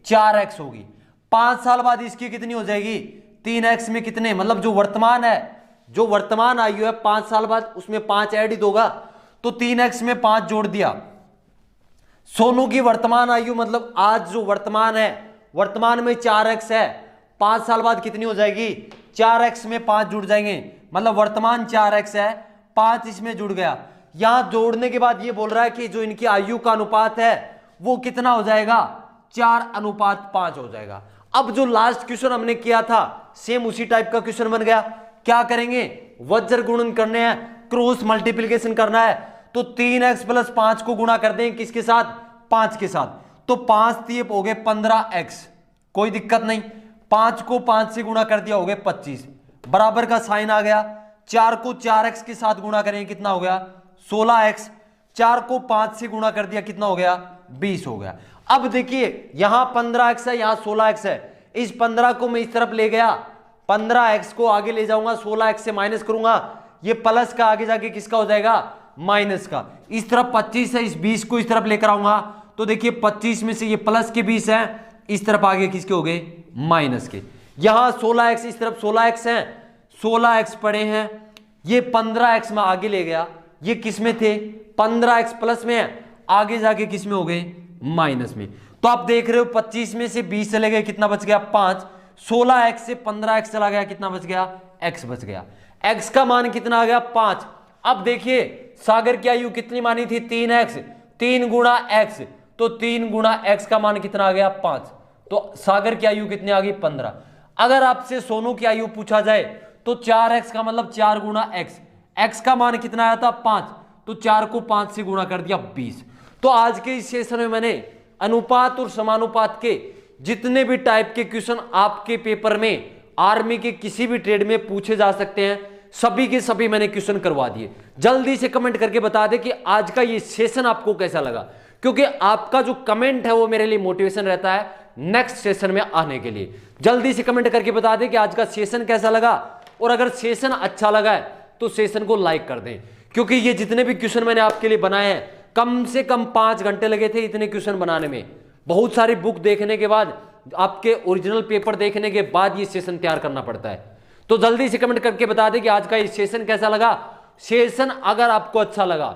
Speaker 1: 4x होगी। 5 साल बाद इसकी कितनी हो जाएगी? 3x में कितने, मतलब जो वर्तमान है, जो वर्तमान आयु है 5 साल बाद उसमें 5 ऐड ही दोगा, तो 3x में 5 जोड़ दिया। सोनू की वर्तमान आयु मतलब आज जो वर्तमान है, वर्तमान में 4x है, 5 साल बाद कितनी हो जाएगी? 4x में 5 जुड़ जाएंगे, मतलब वर्तमान 4x है, 5 इसमें जुड़ गया। यहां जोड़ने के बाद ये बोल रहा है कि जो इनकी आयु का अनुपात है वो कितना हो जाएगा? 4:5 हो जाएगा। अब जो लास्ट क्वेश्चन हमने किया था सेम उसी टाइप का क्वेश्चन बन गया। क्या करेंगे? वज्र गुणन करने हैं, क्रॉस मल्टीप्लिकेशन करना है। तो 3x + 5 को गुणा कर दें किसके साथ? 5 के साथ। तो 5 3 हो गए 15x, कोई दिक्कत नहीं। 5 को 5 से गुणा कर दिया हो गए 25, बराबर का साइन आ गया। 4 को 4x के साथ गुणा करें कितना हो गया? 16x। 4 को 5 से गुणा कर दिया कितना हो गया? 20 हो गया। अब देखिए यहां 15x है, यहां 16x है। इस 15 को मैं इस तरफ ले गया, 15x को आगे ले जाऊंगा, 16x से माइनस करूंगा, ये प्लस का आगे जाके किसका हो जाएगा? माइनस का। इस तरफ 25 है, इस 20 को इस तरफ लेकर आऊंगा, तो देखिए 25 में से ये प्लस के 20 है, इस तरफ आगे किसके हो गए? माइनस के। यहां 16x, इस तरफ 16x है, 16x पड़े हैं, ये 15x में आगे ले गया, ये किस में थे? 15x प्लस में है, आगे जाके किस में हो गए? माइनस में। तो आप देख रहे हो 25 में से 20 चले गए, कितना बच गया? 5। 16x से 15x चला गया, कितना बच गया? x बच गया। x का मान कितना आ गया? 5। अब देखिए सागर की आयु कितनी मानी थी? 3x, 3 गुणा x, तो 3 गुणा x का मान कितना आ गया? 5। तो सागर की आयु कितनी आ गई? 15। अगर आपसे सोनू की आयु पूछा जाए तो 4x का मतलब 4 गुणा x, x का मान कितना आया था? 5, तो 4 को 5 से गुणा कर दिया 20। तो आज के इस सेशन में मैंने अनुपात और समानुपात के जितने भी टाइप के क्वेश्चन आपके पेपर में आर्मी के किसी भी ट्रेड में पूछे जा सकते हैं, सभी के सभी मैंने क्वेश्चन करवा दिए। जल्दी से कमेंट करके बता दें कि आज का ये सेशन आपको कैसा लगा, क्योंकि आपका जो कमेंट है वो मेरे लिए मोटिवेशन रहता है नेक्स्ट सेशन में आने के लिए। जल्दी से कमेंट करके बता दें कि आज का सेशन कैसा लगा, और अगर सेशन अच्छा लगा है
Speaker 2: तो सेशन को लाइक कर दें, क्योंकि ये जितने भी क्वेश्चन मैंने आपके लिए बनाए हैं, कम से कम 5 घंटे लगे थे इतने क्वेश्चन बनाने में। बहुत सारी बुक देखने के बाद, आपके ओरिजिनल पेपर देखने के बाद ये सेशन तैयार करना पड़ता है। तो जल्दी से कमेंट करके बता दें कि आज का ये सेशन कैसा लगा। सेशन अगर आपको अच्छा लगा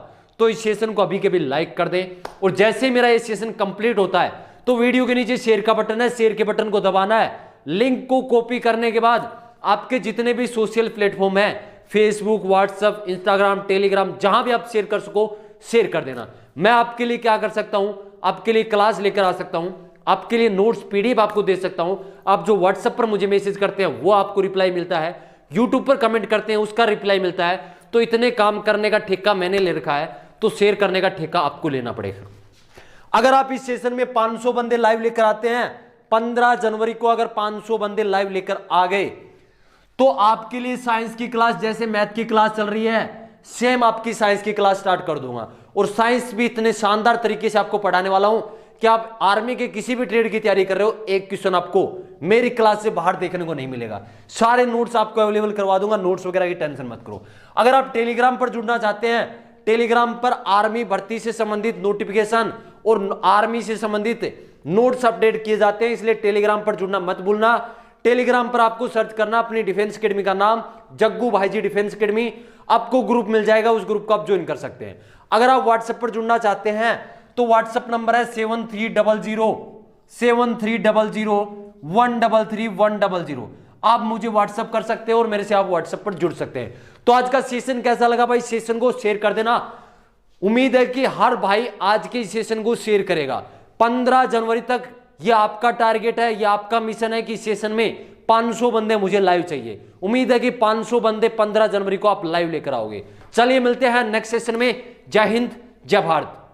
Speaker 2: तो इस सेशन को अभी के भी लाइक कर दें, और जैसे मेरा ये सेशन कंप्लीट होता है तो वीडियो के नीचे शेयर का बटन है, शेयर के बटन को दबाना है। लिंक को कॉपी करने के बाद आपके जितने भी सोशल प्लेटफॉर्म है, फेसबुक, व्हाट्सएप, इंस्टाग्राम, टेलीग्राम, जहां भी आप शेयर कर सको शेयर कर देना। मैं आपके लिए क्या कर सकता हूं, आपके लिए क्लास लेकर आ सकता हूं, आपके लिए नोट्स पीडीएफ आपको दे सकता हूं। आप जो व्हाट्सएप पर मुझे मैसेज करते हैं वो आपको रिप्लाई मिलता है, यूट्यूब पर कमेंट करते हैं उसका रिप्लाई मिलता है। तो इतने काम करने का ठेका मैंने ले रखा है, तो शेयर करने का ठेका आपको लेना पड़ेगा। अगर आप इस सेशन में 500 बंदे लाइव लेकर आते हैं, 15 जनवरी को अगर 500 बंदे लाइव लेकर आ गए, तो आपके लिए साइंस की क्लास, जैसे मैथ की क्लास चल रही है, सेम आपकी साइंस की क्लास स्टार्ट कर दूंगा। और साइंस भी इतने शानदार तरीके से आपको पढ़ाने वाला हूं कि आप आर्मी के किसी भी ट्रेड की तैयारी कर रहे हो, एक क्वेश्चन आपको मेरी क्लास से बाहर देखने को नहीं मिलेगा। सारे नोट्स आपको अवेलेबल करवा दूंगा, नोट्स वगैरह की टेंशन मत करो। अगर आप टेलीग्राम पर जुड़ना चाहते हैं, टेलीग्राम पर आर्मी भर्ती से संबंधित नोटिफिकेशन और आर्मी से संबंधित नोट्स अपडेट किए जाते हैं, इसलिए टेलीग्राम पर जुड़ना मत भूलना। टेलीग्राम पर आपको सर्च करना अपनी डिफेंस एकेडमी का नाम, जग्गू भाईजी डिफेंस एकेडमी, आपको ग्रुप मिल जाएगा, उस ग्रुप को आप ज्वाइन कर सकते हैं। अगर आप व्हाट्सएप पर जुड़ना चाहते हैं तो व्हाट्सएप नंबर है 7300 आप मुझे व्हाट्सएप कर सकते हैं और मेरे से आप व्हाट्सएप पर जुड़ सकते हैं। तो आज का सेशन कैसा लगा भाई, सेशन को शेयर कर देना। उम्मीद है कि हर भाई आज के सेशन को शेयर करेगा। 15 जनवरी तक ये आपका टारगेट है, ये आपका मिशन है कि सेशन में 500 बंदे मुझे लाइव चाहिए। उम्मीद है कि 500 बंदे 15 जनवरी को आप लाइव लेकर आओगे। चलिए मिलते हैं नेक्स्ट सेशन में। जय हिंद, जय भारत।